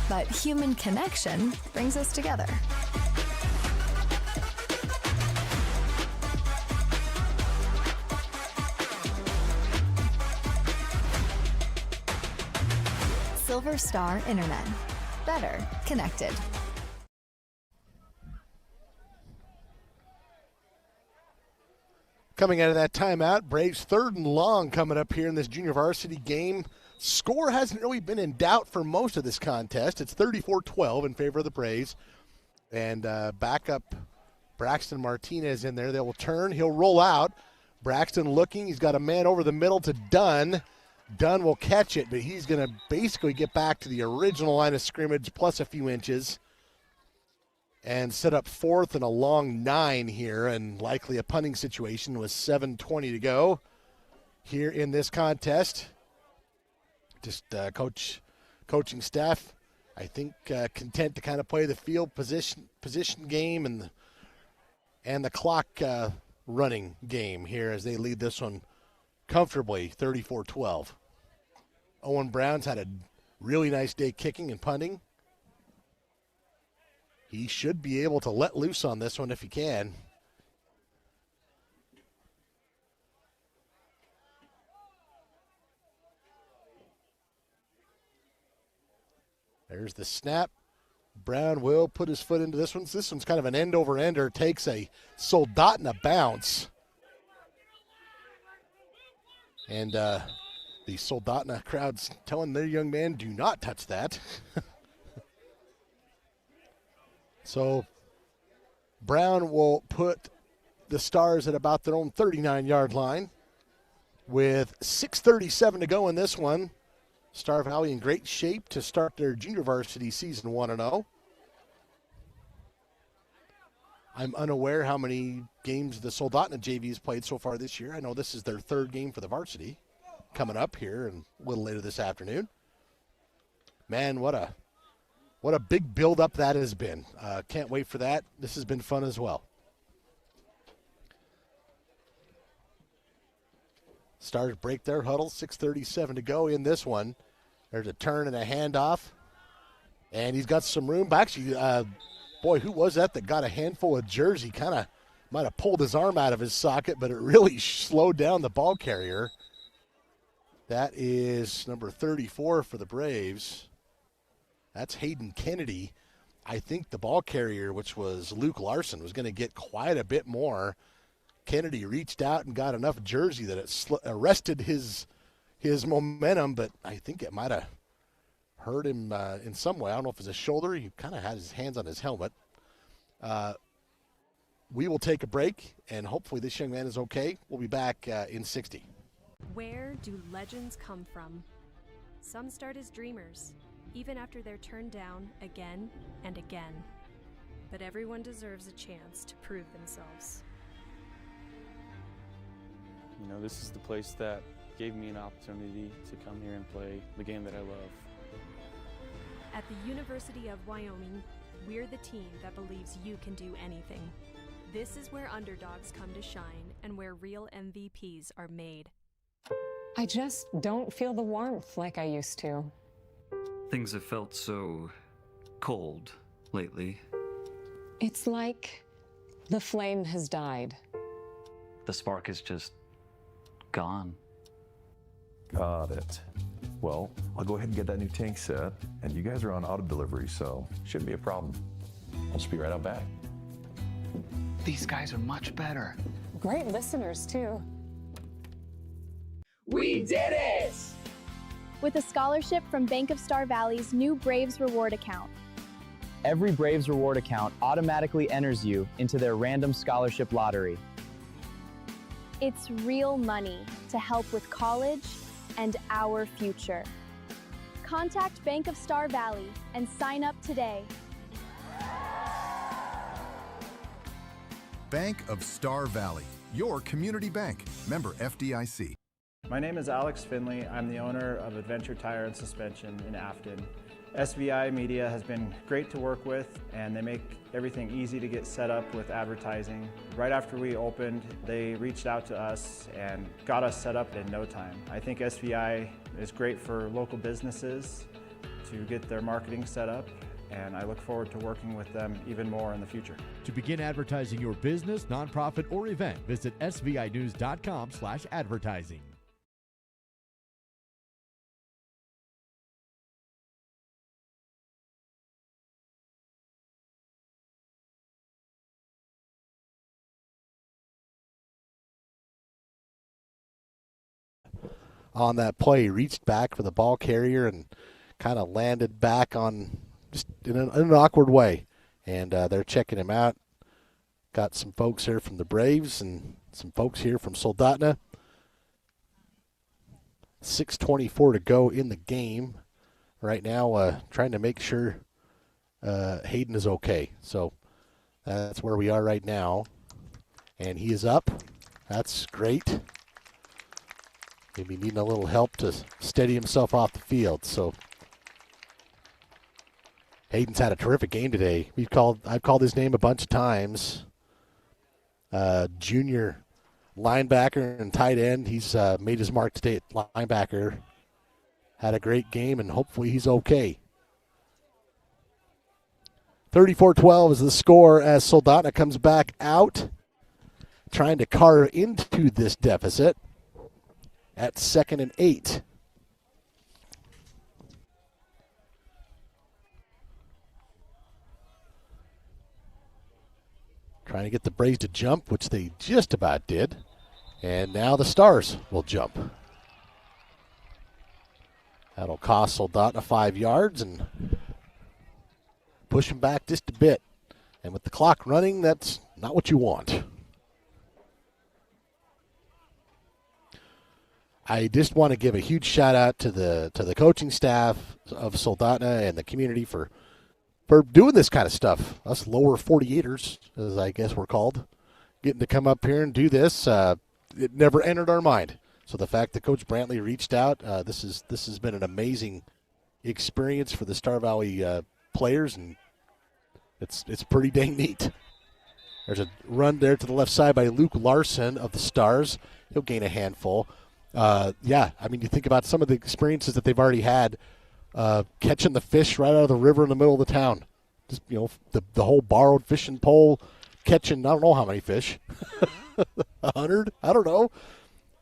but human connection brings us together. Silver Star Internet. Better connected. Coming out of that timeout, Braves 3rd and long coming up here in this junior varsity game. Score hasn't really been in doubt for most of this contest. It's 34-12 in favor of the Braves. And backup Braxton Martinez in there. They will turn. He'll roll out. Braxton looking. He's got a man over the middle to Dunn. Dunn will catch it, but he's going to basically get back to the original line of scrimmage plus a few inches and set up 4th and a long 9 here, and likely a punting situation with 7:20 to go here in this contest. just coaching staff, I think, content to kind of play the field position game and the clock running game here as they lead this one comfortably, 34-12. Owen Brown's had a really nice day kicking and punting. He should be able to let loose on this one if he can. There's the snap. Brown will put his foot into this one. This one's kind of an end-over-ender. Takes a Soldotna bounce. And the Soldotna crowd's telling their young man, do not touch that. So Brown will put the Stars at about their own 39-yard line with 6:37 to go in this one. Star Valley in great shape to start their junior varsity season 1-0. I'm unaware how many games the Soldotna JV's played so far this year. I know this is their third game for the varsity coming up here and a little later this afternoon. Man, what a big build-up that has been. Can't wait for that. This has been fun as well. Stars break their huddle, 6:37 to go in this one. There's a turn and a handoff, and he's got some room. Actually, boy, who was that got a handful of jersey? Kind of might have pulled his arm out of his socket, but it really slowed down the ball carrier. That is number 34 for the Braves. That's Hayden Kennedy. I think the ball carrier, which was Luke Larson, was going to get quite a bit more. Kennedy reached out and got enough jersey that it arrested his momentum, but I think it might have hurt him in some way. I don't know if it was his shoulder. He kind of had his hands on his helmet. We will take a break, and hopefully this young man is okay. We'll be back in 60. Where do legends come from? Some start as dreamers, even after they're turned down again and again. But everyone deserves a chance to prove themselves. You know, this is the place that gave me an opportunity to come here and play the game that I love. At the University of Wyoming, we're the team that believes you can do anything. This is where underdogs come to shine and where real MVPs are made. I just don't feel the warmth like I used to. Things have felt so cold lately. It's like the flame has died. The spark is just gone. Got it. Well, I'll go ahead and get that new tank set, and you guys are on auto delivery, so shouldn't be a problem. I'll just be right out back. These guys are much better. Great listeners, too. We did it! With a scholarship from Bank of Star Valley's new Braves Reward account. Every Braves Reward account automatically enters you into their random scholarship lottery. It's real money to help with college and our future. Contact Bank of Star Valley and sign up today. Bank of Star Valley, your community bank. Member FDIC. My name is Alex Finley. I'm the owner of Adventure Tire and Suspension in Afton. SVI Media has been great to work with, and they make everything easy to get set up with advertising. Right after we opened, they reached out to us and got us set up in no time. I think SVI is great for local businesses to get their marketing set up, and I look forward to working with them even more in the future. To begin advertising your business, nonprofit, or event, visit svinews.com/advertising. On that play, he reached back for the ball carrier and kind of landed back on just in an awkward way. And they're checking him out. Got some folks here from the Braves and some folks here from Soldotna. 6:24 to go in the game. Right now, trying to make sure Hayden is okay. So that's where we are right now. And he is up. That's great. maybe needing a little help to steady himself off the field. So Hayden's had a terrific game today. I've called his name a bunch of times. Junior linebacker and tight end. He's made his mark today at linebacker. Had a great game, and hopefully he's okay. 34-12 is the score as Soldotna comes back out, trying to carve into this deficit at 2nd and 8. Trying to get the Braves to jump, which they just about did. And now the Stars will jump. That'll cost Soldotna 5 yards and push them back just a bit. And with the clock running, that's not what you want. I just want to give a huge shout out to the coaching staff of Soldotna and the community for doing this kind of stuff. Us lower 48ers, as I guess we're called, getting to come up here and do this. It never entered our mind. So the fact that Coach Brantley reached out, this has been an amazing experience for the Star Valley players, and it's pretty dang neat. There's a run there to the left side by Luke Larson of the Stars. He'll gain a handful. Yeah, I mean, you think about some of the experiences that they've already had, catching the fish right out of the river in the middle of the town. Just, the whole borrowed fishing pole, catching I don't know how many fish, 100? I don't know.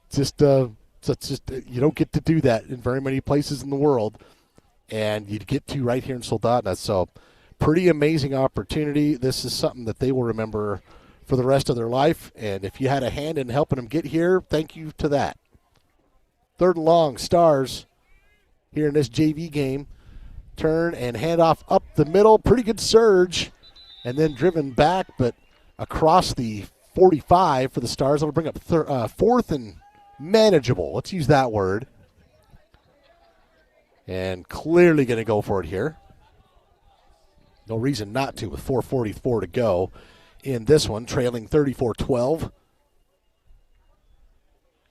It's just you don't get to do that in very many places in the world, and you get to right here in Soldotna. So, pretty amazing opportunity. This is something that they will remember for the rest of their life. And if you had a hand in helping them get here, thank you to that. 3rd and long, Stars here in this JV game. Turn and hand off up the middle. Pretty good surge. And then driven back, but across the 45 for the Stars. That'll bring up 4th and manageable. Let's use that word. And clearly going to go for it here. No reason not to with 4:44 to go in this one, trailing 34-12.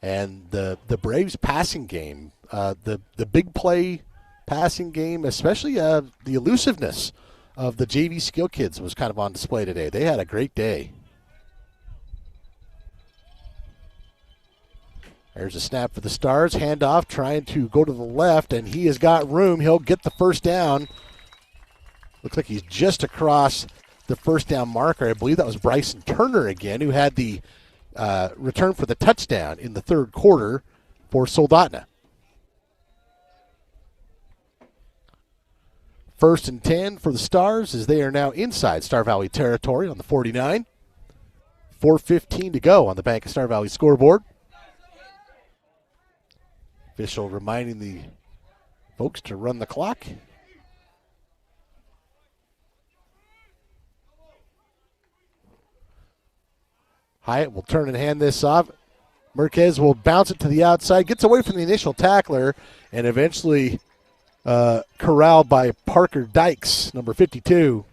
And the Braves passing game, the big play passing game, especially the elusiveness of the JV skill kids was kind of on display today. They had a great day. There's a snap for the Stars. Handoff trying to go to the left, and he has got room. He'll get the first down. Looks like he's just across the first down marker. I believe that was Bryson Turner again, who had the return for the touchdown in the 3rd quarter for Soldotna. 1st and 10 for the Stars as they are now inside Star Valley territory on the 49. 4:15 to go on the Bank of Star Valley scoreboard. Official reminding the folks to run the clock. Hyatt will turn and hand this off. Marquez will bounce it to the outside, gets away from the initial tackler, and eventually corralled by Parker Dykes, number 52.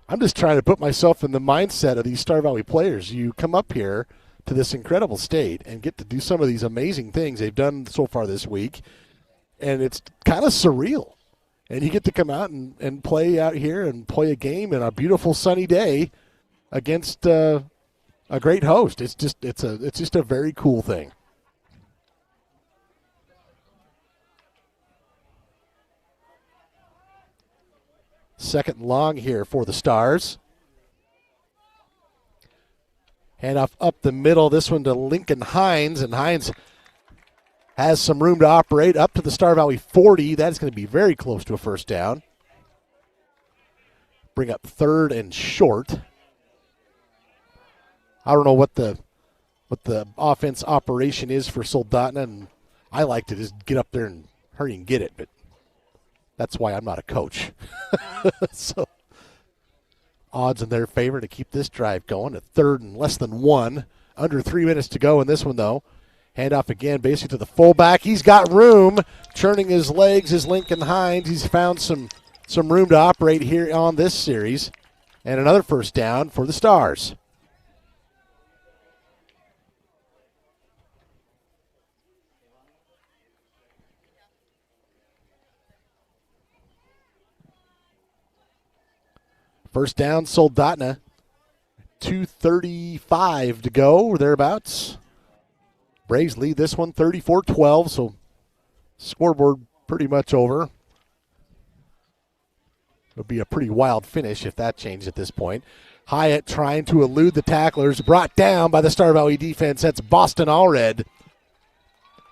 I'm just trying to put myself in the mindset of these Star Valley players. You come up here to this incredible state and get to do some of these amazing things they've done so far this week, and it's kind of surreal. And you get to come out and play out here and play a game in a beautiful sunny day against a great host. It's just a very cool thing. Second and long here for the Stars. Handoff up the middle. This one to Lincoln Hines, and Hines has some room to operate up to the Star Valley 40. That's going to be very close to a first down. Bring up 3rd and short. I don't know what the offense operation is for Soldotna, and I like to just get up there and hurry and get it, but that's why I'm not a coach. So odds in their favor to keep this drive going at 3rd and less than 1. Under 3 minutes to go in this one, though. Handoff again, basically to the fullback. He's got room, churning his legs is Lincoln Hines. He's found some room to operate here on this series. And another first down for the Stars. First down, Soldotna. 2:35 to go, or thereabouts. Braves lead this one 34-12, so scoreboard pretty much over. It'll be a pretty wild finish if that changed at this point. Hyatt trying to elude the tacklers, brought down by the Star Valley defense. That's Boston Allred.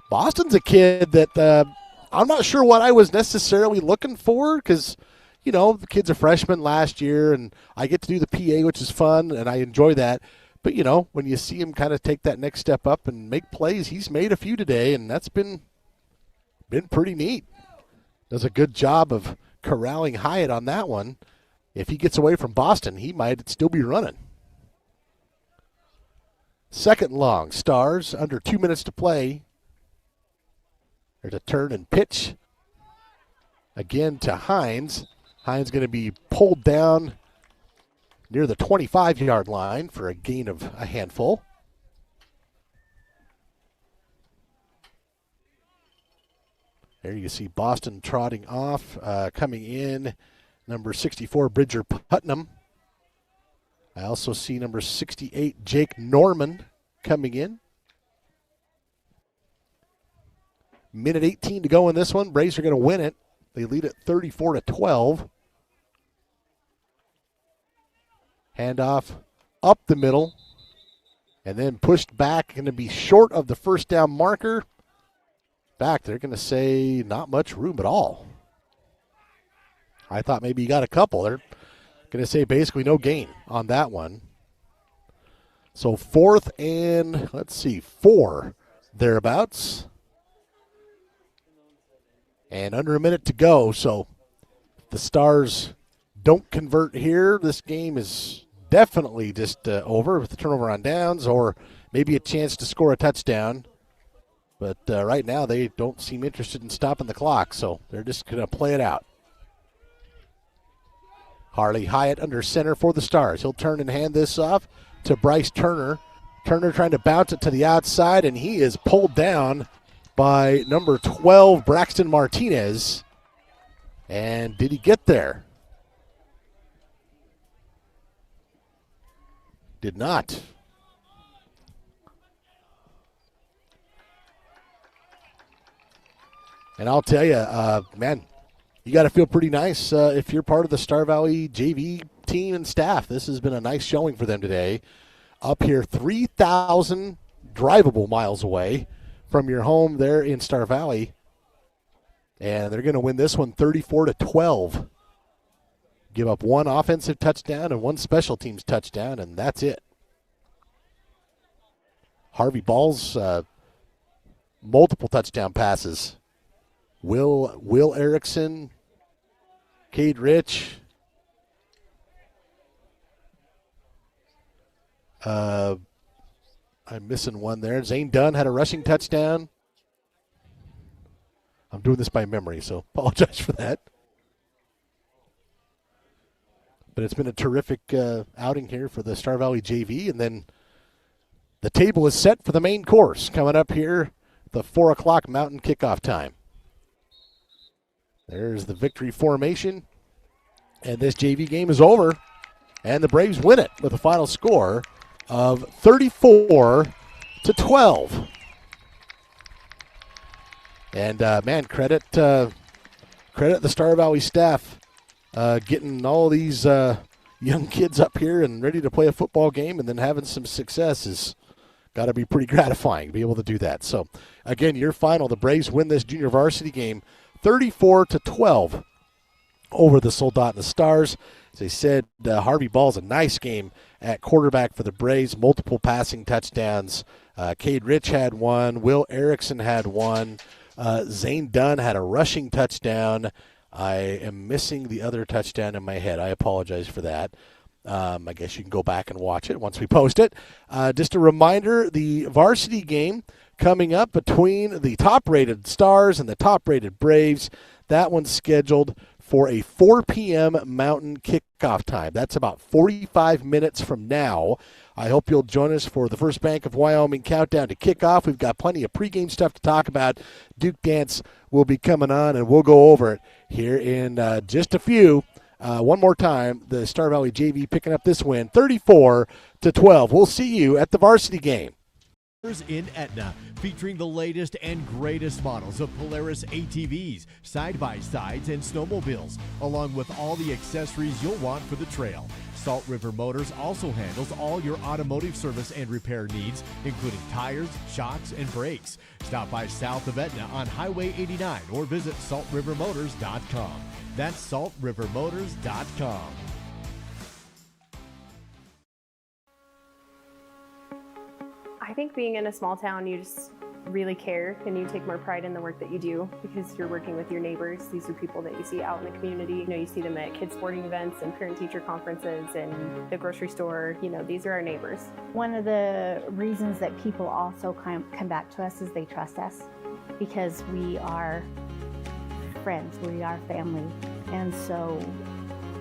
Boston's a kid that I'm not sure what I was necessarily looking for because, you know, the kid's a freshman last year, and I get to do the PA, which is fun, and I enjoy that. But, you know, when you see him kind of take that next step up and make plays, he's made a few today, and that's been pretty neat. Does a good job of corralling Hyatt on that one. If he gets away from Boston, he might still be running. Second long, Stars, under 2 minutes to play. There's a turn and pitch. Again to Hines. Hines going to be pulled down near the 25-yard line for a gain of a handful. There you see Boston trotting off, coming in, number 64, Bridger Putnam. I also see number 68, Jake Norman, coming in. Minute 18 to go in this one. Braves are going to win it. They lead it 34-12. Handoff up the middle, and then pushed back, going to be short of the first down marker. Back, they're going to say not much room at all. I thought maybe you got a couple. They're going to say basically no gain on that one. So 4th and, 4 thereabouts. And under a minute to go, so if the Stars don't convert here, this game is definitely just over with the turnover on downs or maybe a chance to score a touchdown. But right now they don't seem interested in stopping the clock, so they're just going to play it out. Harley Hyatt under center for the Stars. He'll turn and hand this off to Bryce Turner. Turner trying to bounce it to the outside, and he is pulled down by number 12, Braxton Martinez. And did he get there? Did not. And I'll tell you, man, you got to feel pretty nice if you're part of the Star Valley JV team and staff. This has been a nice showing for them today. Up here, 3,000 drivable miles away from your home there in Star Valley. And they're going to win this one 34-12. Give up one offensive touchdown and one special teams touchdown, and that's it. Harvey Balls, multiple touchdown passes. Will Erickson, Cade Rich, I'm missing one there. Zane Dunn had a rushing touchdown. I'm doing this by memory, so apologize for that. But it's been a terrific outing here for the Star Valley JV, and then the table is set for the main course coming up here, the 4 o'clock Mountain kickoff time. There's the victory formation, and this JV game is over, and the Braves win it with a final score of 34-12. And, man, credit the Star Valley staff getting all these young kids up here and ready to play a football game and then having some success is got to be pretty gratifying to be able to do that. So, again, your final, the Braves win this junior varsity game 34-12 over the Soldotna Stars. As I said, Harvey Ball's a nice game at quarterback for the Braves, multiple passing touchdowns. Cade Rich had one. Will Erickson had one. Zane Dunn had a rushing touchdown. I am missing the other touchdown in my head. I apologize for that. I guess you can go back and watch it once we post it. Just a reminder, the varsity game coming up between the top-rated Stars and the top-rated Braves. That one's scheduled for a 4 p.m. Mountain kickoff time. That's about 45 minutes from now. I hope you'll join us for the First Bank of Wyoming countdown to kickoff. We've got plenty of pregame stuff to talk about. Duke Dance will be coming on, and we'll go over it here in just a few. One more time, the Star Valley JV picking up this win, 34-12. We'll see you at the varsity game. In Etna, featuring the latest and greatest models of Polaris ATVs, side-by-sides, and snowmobiles, along with all the accessories you'll want for the trail. Salt River Motors also handles all your automotive service and repair needs, including tires, shocks, and brakes. Stop by south of Etna on Highway 89 or visit saltrivermotors.com. That's saltrivermotors.com. I think being in a small town, you just really care and you take more pride in the work that you do because you're working with your neighbors. These are people that you see out in the community. You see them at kids sporting events and parent-teacher conferences and the grocery store. These are our neighbors. One of the reasons that people also come back to us is they trust us because we are friends, we are family. And so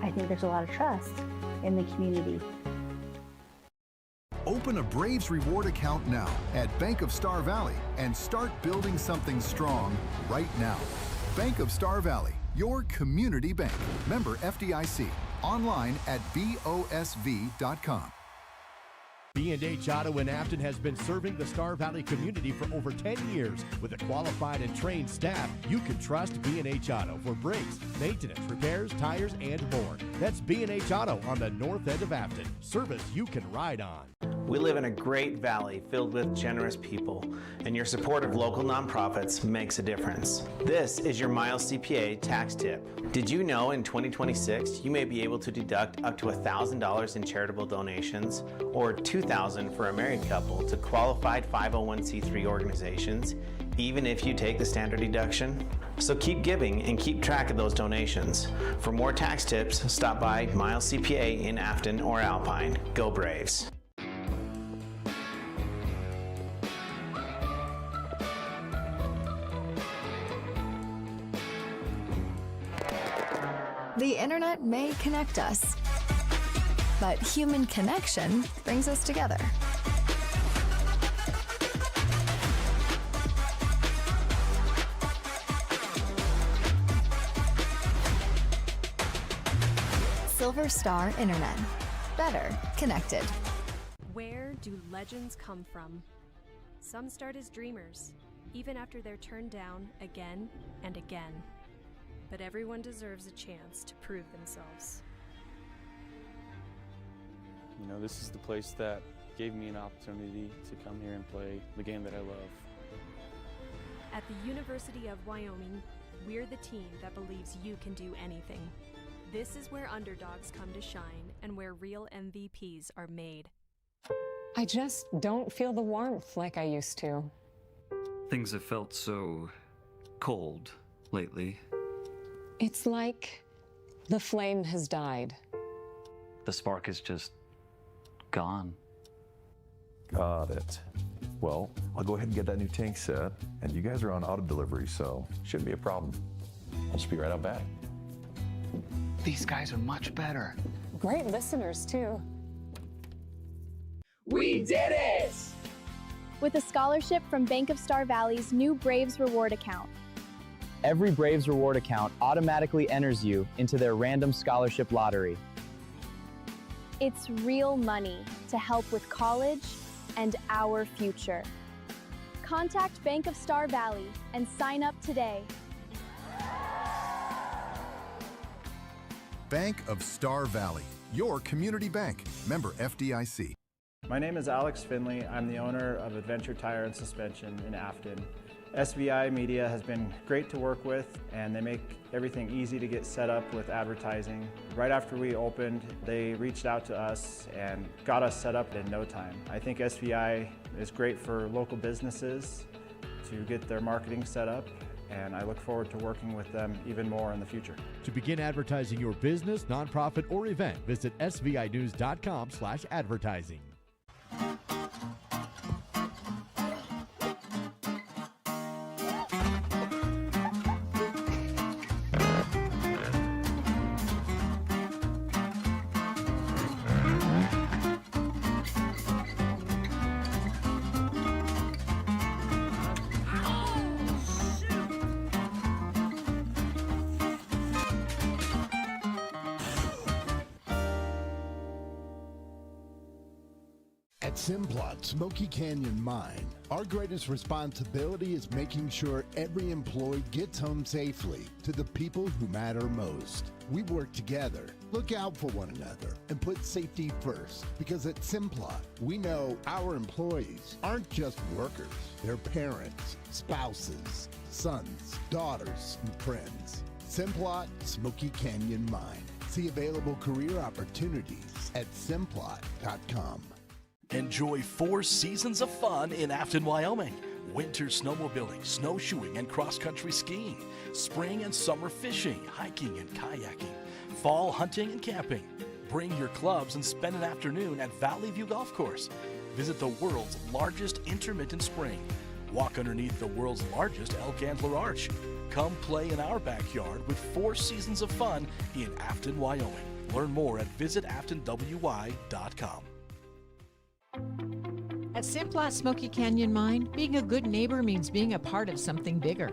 I think there's a lot of trust in the community. Open a Braves reward account now at Bank of Star Valley and start building something strong right now. Bank of Star Valley, your community bank. Member FDIC. Online at BOSV.com. B&H Auto in Afton has been serving the Star Valley community for over 10 years. With a qualified and trained staff, you can trust B&H Auto for brakes, maintenance, repairs, tires, and more. That's B&H Auto on the north end of Afton. Service you can ride on. We live in a great valley filled with generous people, and your support of local nonprofits makes a difference. This is your Miles CPA tax tip. Did you know in 2026 you may be able to deduct up to $1,000 in charitable donations or $2,000 for a married couple to qualified 501c3 organizations, even if you take the standard deduction? So keep giving and keep track of those donations. For more tax tips, stop by Miles CPA in Afton or Alpine. Go Braves! The internet may connect us, but human connection brings us together. Silver Star Internet. Better connected. Where do legends come from? Some start as dreamers, even after they're turned down again and again. But everyone deserves a chance to prove themselves. This is the place that gave me an opportunity to come here and play the game that I love. At the University of Wyoming, we're the team that believes you can do anything. This is where underdogs come to shine and where real MVPs are made. I just don't feel the warmth like I used to. Things have felt so cold lately. It's like the flame has died. The spark is just gone. Got it. Well, I'll go ahead and get that new tank set, and you guys are on auto delivery, so shouldn't be a problem. I'll just be right out back. These guys are much better. Great listeners, too. We did it! With a scholarship from Bank of Star Valley's new Braves reward account. Every Braves reward account automatically enters you into their random scholarship lottery. It's real money to help with college and our future. Contact Bank of Star Valley and sign up today. Bank of Star Valley, your community bank. Member FDIC. My name is Alex Finley. I'm the owner of Adventure Tire and Suspension in Afton. SVI Media has been great to work with, and they make everything easy to get set up with advertising. Right after we opened, they reached out to us and got us set up in no time. I think SVI is great for local businesses to get their marketing set up, and I look forward to working with them even more in the future. To begin advertising your business, nonprofit, or event, visit svinews.com/advertising. At Simplot Smoky Canyon Mine, our greatest responsibility is making sure every employee gets home safely to the people who matter most. We work together, look out for one another, and put safety first. Because at Simplot, we know our employees aren't just workers. They're parents, spouses, sons, daughters, and friends. Simplot Smoky Canyon Mine. See available career opportunities at simplot.com. Enjoy 4 seasons of fun in Afton, Wyoming. Winter snowmobiling, snowshoeing, and cross-country skiing. Spring and summer fishing, hiking, and kayaking. Fall hunting and camping. Bring your clubs and spend an afternoon at Valley View Golf Course. Visit the world's largest intermittent spring. Walk underneath the world's largest elk antler arch. Come play in our backyard with 4 seasons of fun in Afton, Wyoming. Learn more at visitaftonwy.com. At Simplot Smoky Canyon Mine, being a good neighbor means being a part of something bigger.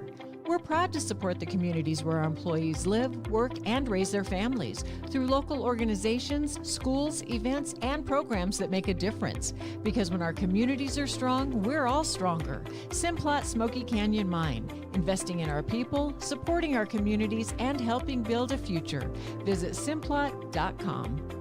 We're proud to support the communities where our employees live, work, and raise their families through local organizations, schools, events, and programs that make a difference. Because when our communities are strong, we're all stronger. Simplot Smoky Canyon Mine, investing in our people, supporting our communities, and helping build a future. Visit simplot.com.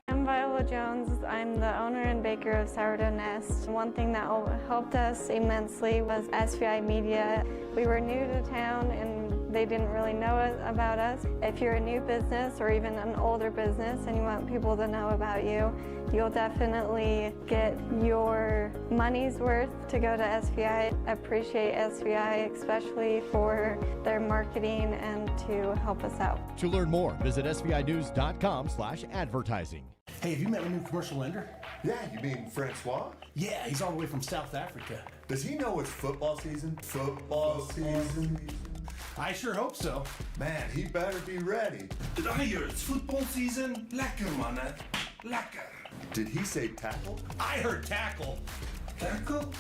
I'm Viola Jones. I'm the owner and baker of Sourdough Nest. One thing that helped us immensely was SVI Media. We were new to town and they didn't really know about us. If you're a new business or even an older business and you want people to know about you, you'll definitely get your money's worth to go to SVI. Appreciate SVI, especially for their marketing and to help us out. To learn more, visit svinews.com/advertising. Hey, have you met my new commercial lender? Yeah, you mean Francois? Yeah, he's all the way from South Africa. Does he know it's football season? Football season? I sure hope so. Man, he better be ready. Did I hear it's football season? Lekker, manne. Lekker. Did he say tackle? I heard tackle. Tackle?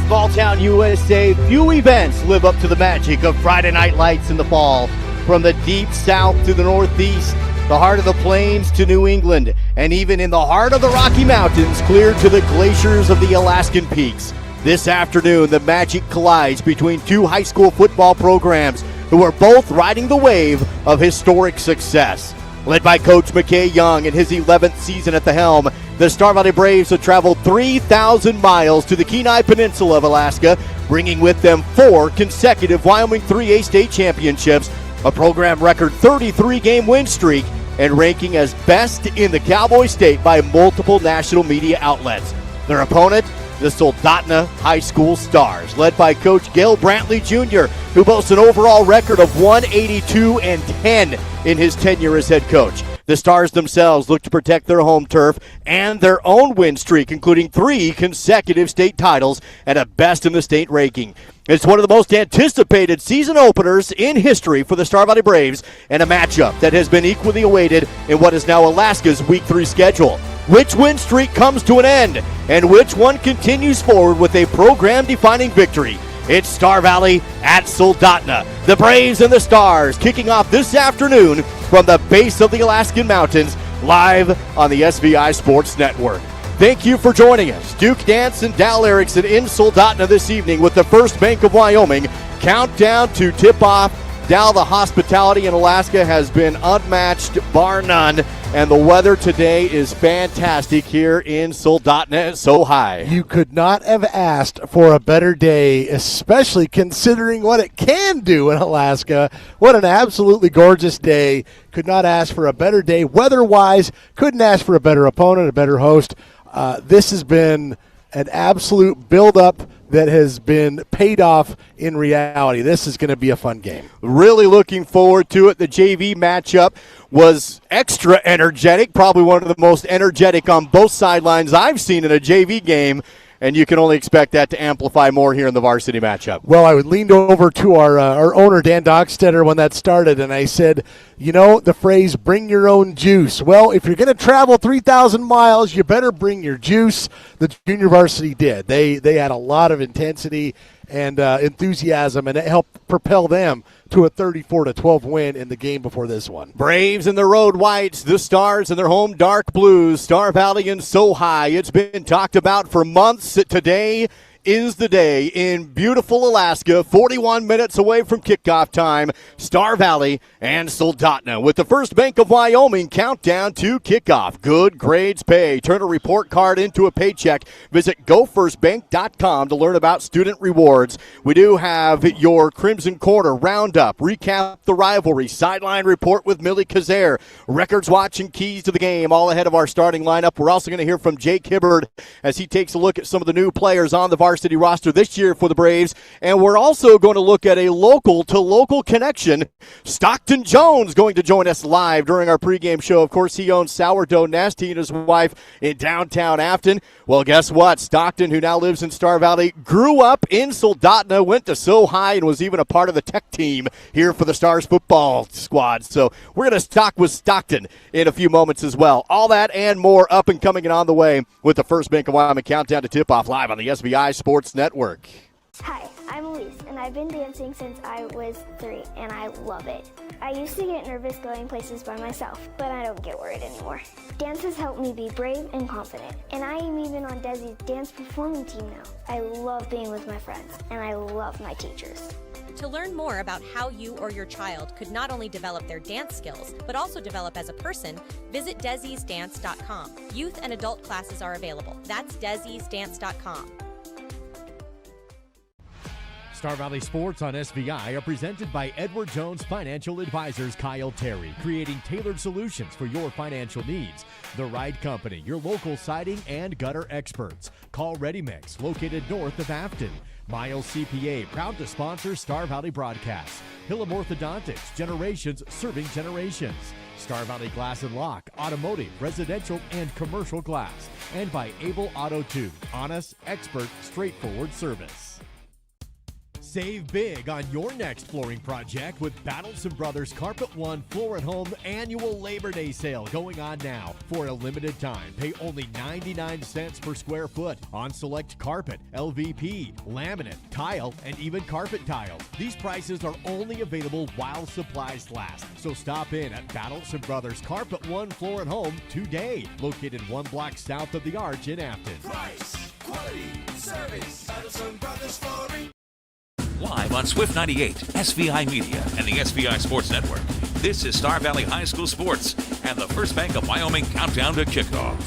Small Town USA, few events live up to the magic of Friday night lights in the fall. From the deep south to the northeast, the heart of the plains to New England, and even in the heart of the Rocky Mountains, clear to the glaciers of the Alaskan peaks. This afternoon, the magic collides between 2 high school football programs who are both riding the wave of historic success. Led by Coach McKay Young in his 11th season at the helm, the Star Valley Braves have traveled 3,000 miles to the Kenai Peninsula of Alaska, bringing with them 4 consecutive Wyoming 3A state championships, a program record 33-game win streak, and ranking as best in the Cowboy State by multiple national media outlets. Their opponent, the Soldotna High School Stars, led by Coach Gail Brantley Jr., who boasts an overall record of 182-10 in his tenure as head coach. The Stars themselves look to protect their home turf and their own win streak, including 3 consecutive state titles and a best in the state ranking. It's one of the most anticipated season openers in history for the Star Valley Braves, and a matchup that has been equally awaited in what is now Alaska's Week 3 schedule. Which win streak comes to an end, and which one continues forward with a program-defining victory? It's Star Valley at Soldotna. The Braves and the Stars kicking off this afternoon from the base of the Alaskan Mountains, live on the SVI Sports Network. Thank you for joining us. Duke Dance and Dal Erickson in Soldotna this evening with the First Bank of Wyoming. Countdown to tip-off. Dal, the hospitality in Alaska has been unmatched, bar none, and the weather today is fantastic here in Soldotna. It's so high. You could not have asked for a better day, especially considering what it can do in Alaska. What an absolutely gorgeous day. Could not ask for a better day weather-wise. Couldn't ask for a better opponent, a better host. This has been an absolute build-up that has been paid off in reality. This is going to be a fun game. Really looking forward to it. The JV matchup was extra energetic, probably one of the most energetic on both sidelines I've seen in a JV game, and you can only expect that to amplify more here in the varsity matchup. Well, I leaned over to our owner, Dan Dockstetter, when that started, and I said, you know, the phrase, bring your own juice. Well, if you're going to travel 3,000 miles, you better bring your juice. The junior varsity did. They had a lot of intensity and enthusiasm, and it helped propel them to a 34-12 win in the game before this one. Braves in the road whites, the Stars in their home dark blues. Star Valley and So High. It's been talked about for months. Today is the day in beautiful Alaska, 41 minutes away from kickoff time. Star Valley and Soldotna with the First Bank of Wyoming countdown to kickoff. Good grades pay. Turn a report card into a paycheck. Visit gofirstbank.com to learn about student rewards. We do have your Crimson Corner roundup, recap the rivalry, sideline report with Millie Kazare, records watch and keys to the game, all ahead of our starting lineup. We're also going to hear from Jake Hibbard as he takes a look at some of the new players on the varsity roster this year for the Braves. And we're also going to look at a local-to-local connection. Stockton Jones going to join us live during our pregame show. Of course, he owns Sourdough Nest, he and his wife in downtown Afton. Well, guess what? Stockton, who now lives in Star Valley, grew up in Soldotna, went to So High, and was even a part of the tech team here for the Stars football squad. So we're going to talk with Stockton in a few moments as well. All that and more up and coming and on the way with the First Bank of Wyoming countdown to tip-off live on the SBI Sports Network. Hi, I'm Elise, and I've been dancing since I was 3, and I love it. I used to get nervous going places by myself, but I don't get worried anymore. Dance has helped me be brave and confident, and I am even on Desi's dance performing team now. I love being with my friends, and I love my teachers. To learn more about how you or your child could not only develop their dance skills, but also develop as a person, visit desisdance.com. Youth and adult classes are available. That's desisdance.com. Star Valley Sports on SVI are presented by Edward Jones Financial Advisors Kyle Terry, creating tailored solutions for your financial needs. The Right Company, your local siding and gutter experts. Call Ready Mix, located north of Afton. Miles CPA, proud to sponsor Star Valley broadcasts. Hillam Orthodontics, generations serving generations. Star Valley Glass and Lock, automotive, residential, and commercial glass. And by Able Auto 2, honest, expert, straightforward service. Save big on your next flooring project with Battleson Brothers Carpet One Floor and Home annual Labor Day sale going on now. For a limited time, pay only 99 cents per square foot on select carpet, LVP, laminate, tile, and even carpet tiles. These prices are only available while supplies last. So stop in at Battleson Brothers Carpet One Floor and Home today. Located 1 block south of the Arch in Afton. Price, quality, service. Battleson Brothers Flooring. Live on Swift 98, SVI Media, and the SVI Sports Network. This is Star Valley High School Sports and the First Bank of Wyoming countdown to kickoff.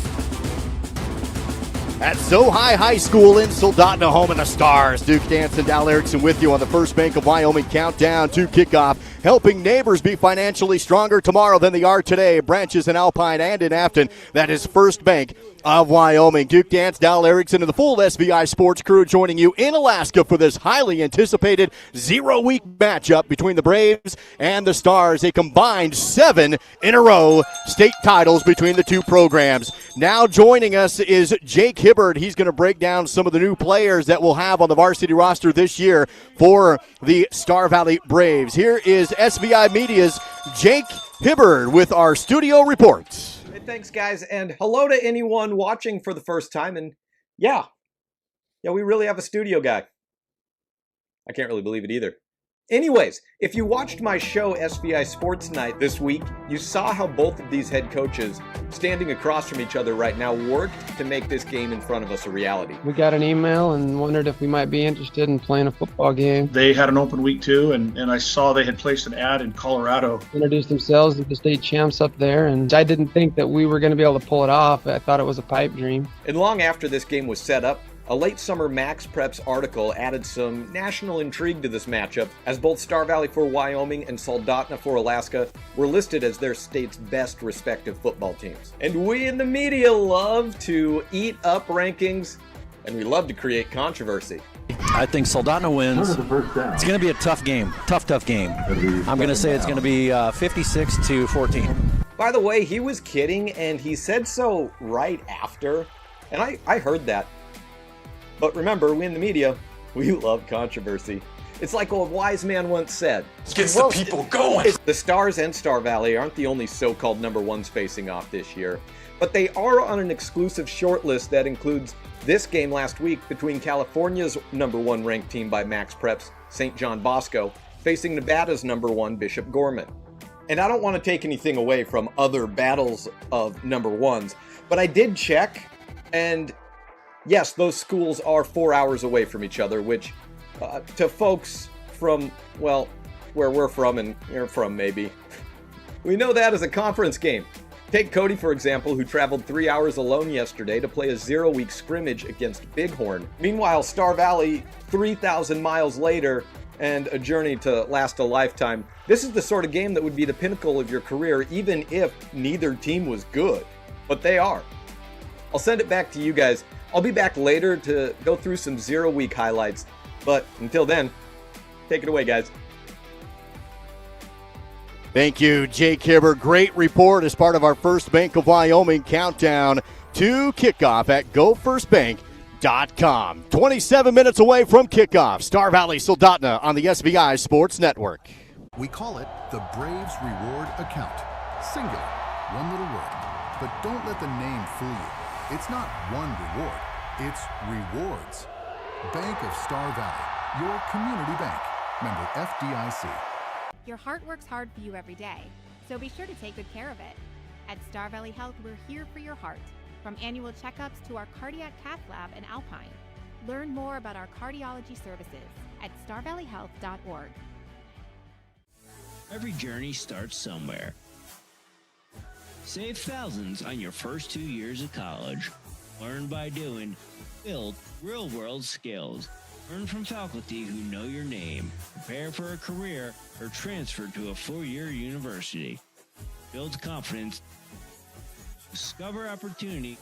At So High School in Soldotna, home of the Stars. Duke Danson, Dal Erickson with you on the First Bank of Wyoming countdown to kickoff. Helping neighbors be financially stronger tomorrow than they are today. Branches in Alpine and in Afton. That is First Bank of Wyoming. Duke Dance, Dal Erickson, and the full SVI Sports crew joining you in Alaska for this highly anticipated 0-week matchup between the Braves and the Stars. A combined 7 in a row state titles between the two programs. Now joining us is Jake Hibbard. He's going to break down some of the new players that we'll have on the varsity roster this year for the Star Valley Braves. Here is SVI Media's Jake Hibbard with our studio reports. Hey, thanks, guys, and hello to anyone watching for the first time. And yeah, we really have a studio guy. I can't really believe it either. Anyways, if you watched my show SVI Sports Night this week, you saw how both of these head coaches, standing across from each other right now, worked to make this game in front of us a reality. We got an email and wondered if we might be interested in playing a football game. They had an open week too, and I saw they had placed an ad in Colorado. Introduced themselves as the state champs up there, and I didn't think that we were going to be able to pull it off. I thought it was a pipe dream. And long after this game was set up, a late summer Max Preps article added some national intrigue to this matchup, as both Star Valley for Wyoming and Soldotna for Alaska were listed as their state's best respective football teams. And we in the media love to eat up rankings, and we love to create controversy. I think Soldotna wins. It's going to be a tough game. Tough game. I'm going to say it's going to be 56-14. By the way, he was kidding, and he said so right after. And I heard that. But remember, we in the media, we love controversy. It's like a wise man once said. Gets the people going. The Stars and Star Valley aren't the only so-called number ones facing off this year. But they are on an exclusive shortlist that includes this game last week between California's number one ranked team by Max Preps, St. John Bosco, facing Nevada's number one Bishop Gorman. And I don't want to take anything away from other battles of number ones, but I did check, and yes, those schools are 4 hours away from each other, which to folks from, well, where we're from and you're from maybe, we know that as a conference game. Take Cody, for example, who traveled 3 hours alone yesterday to play a 0-week scrimmage against Bighorn. Meanwhile, Star Valley, 3,000 miles later, and a journey to last a lifetime. This is the sort of game that would be the pinnacle of your career, even if neither team was good. But they are. I'll send it back to you guys. I'll be back later to go through some 0-week highlights. But until then, take it away, guys. Thank you, Jake Hibber. Great report as part of our First Bank of Wyoming countdown to kickoff at GoFirstBank.com. 27 minutes away from kickoff. Star Valley Soldotna on the SVI Sports Network. We call it the Braves Reward Account. Singular, one little word. But don't let the name fool you. It's not one reward, it's rewards. Bank of Star Valley, your community bank. Member FDIC. Your heart works hard for you every day, so be sure to take good care of it. At Star Valley Health, we're here for your heart, from annual checkups to our cardiac cath lab in Alpine. Learn more about our cardiology services at starvalleyhealth.org. Every journey starts somewhere. Save thousands on your first 2 years of college. Learn by doing. Build real-world skills. Learn from faculty who know your name. Prepare for a career or transfer to a 4-year university. Build confidence. Discover opportunity.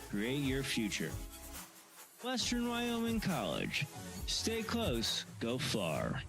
Create your future. Western Wyoming College. Stay close, go far.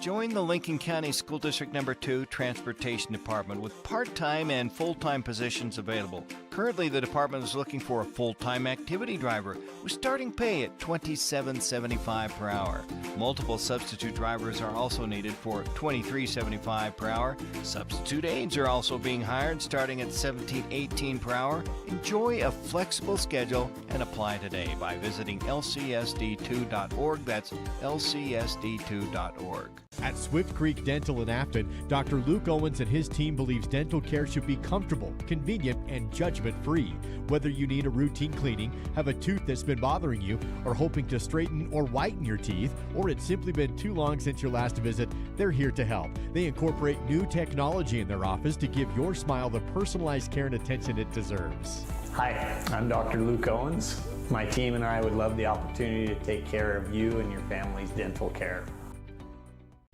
Join the Lincoln County School District No. 2 Transportation Department with part-time and full-time positions available. Currently, the department is looking for a full-time activity driver with starting pay at $27.75 per hour. Multiple substitute drivers are also needed for $23.75 per hour. Substitute aides are also being hired starting at $17.18 per hour. Enjoy a flexible schedule and apply today by visiting lcsd2.org. That's lcsd2.org. At Swift Creek Dental in Afton, Dr. Luke Owens and his team believes dental care should be comfortable, convenient, and judgment-free. Whether you need a routine cleaning, have a tooth that's been bothering you, or hoping to straighten or whiten your teeth, or it's simply been too long since your last visit, they're here to help. They incorporate new technology in their office to give your smile the personalized care and attention it deserves. Hi, I'm Dr. Luke Owens. My team and I would love the opportunity to take care of you and your family's dental care.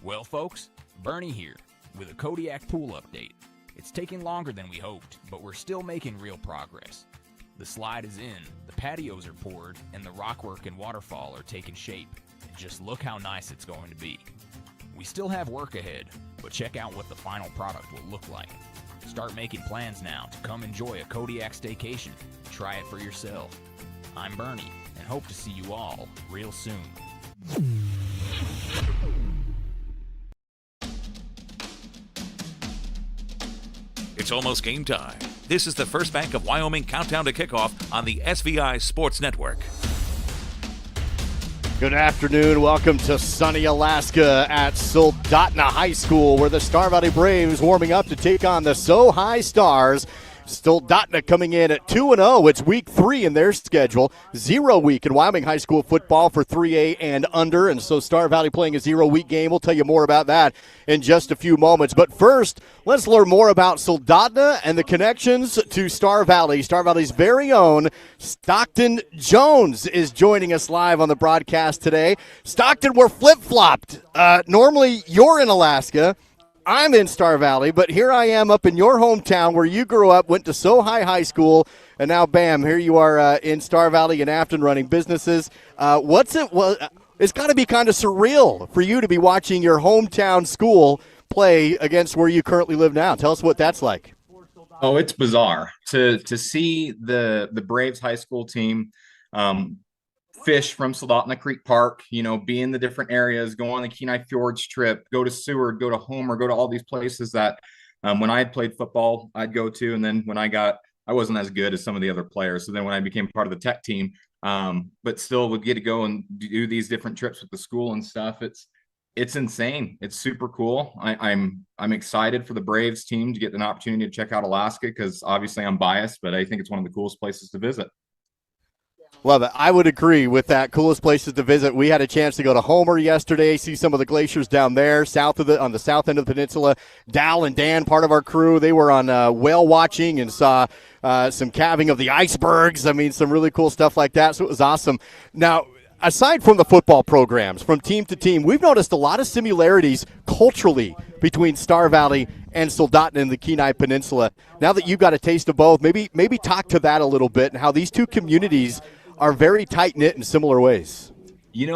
Well, folks, Bernie here with a Kodiak pool update. It's taking longer than we hoped, but we're still making real progress. The slide is in, the patios are poured, and the rockwork and waterfall are taking shape. And just look how nice it's going to be. We still have work ahead, but check out what the final product will look like. Start making plans now to come enjoy a Kodiak staycation. Try it for yourself. I'm Bernie, and hope to see you all real soon. It's almost game time. This is the First Bank of Wyoming countdown to kickoff on the SVI Sports Network. Good afternoon. Welcome to sunny Alaska at Soldotna High School, where the Star Valley Braves warming up to take on the So High Stars. Soldotna coming in at 2-0. It's week 3 in their schedule. 0 week in Wyoming high school football for 3A and under. And so Star Valley playing a 0-week game. We'll tell you more about that in just a few moments. But first, let's learn more about Soldotna and the connections to Star Valley. Star Valley's very own Stockton Jones is joining us live on the broadcast today. Stockton, we're flip-flopped. Normally you're in Alaska. I'm in Star Valley, but here I am up in your hometown where you grew up, went to High School, and now, bam, here you are in Star Valley and Afton running businesses. What's it? Well, it's got to be kind of surreal for you to be watching your hometown school play against where you currently live now. Tell us what that's like. Oh, it's bizarre to see the Braves high school team fish from Soldotna Creek Park, be in the different areas, go on the Kenai Fjords trip, go to Seward, go to Homer, go to all these places that when I had played football, I'd go to. And then when I wasn't as good as some of the other players. So then when I became part of the tech team, but still would get to go and do these different trips with the school and stuff. It's insane. It's super cool. I'm excited for the Braves team to get an opportunity to check out Alaska because obviously I'm biased, but I think it's one of the coolest places to visit. Love it. I would agree with that. Coolest places to visit. We had a chance to go to Homer yesterday, see some of the glaciers down there, on the south end of the peninsula. Dal and Dan, part of our crew, they were on whale watching and saw some calving of the icebergs. I mean, some really cool stuff like that. So it was awesome. Now, aside from the football programs, from team to team, we've noticed a lot of similarities culturally between Star Valley and Soldotna in the Kenai Peninsula. Now that you've got a taste of both, maybe talk to that a little bit and how these two communities are very tight-knit in similar ways.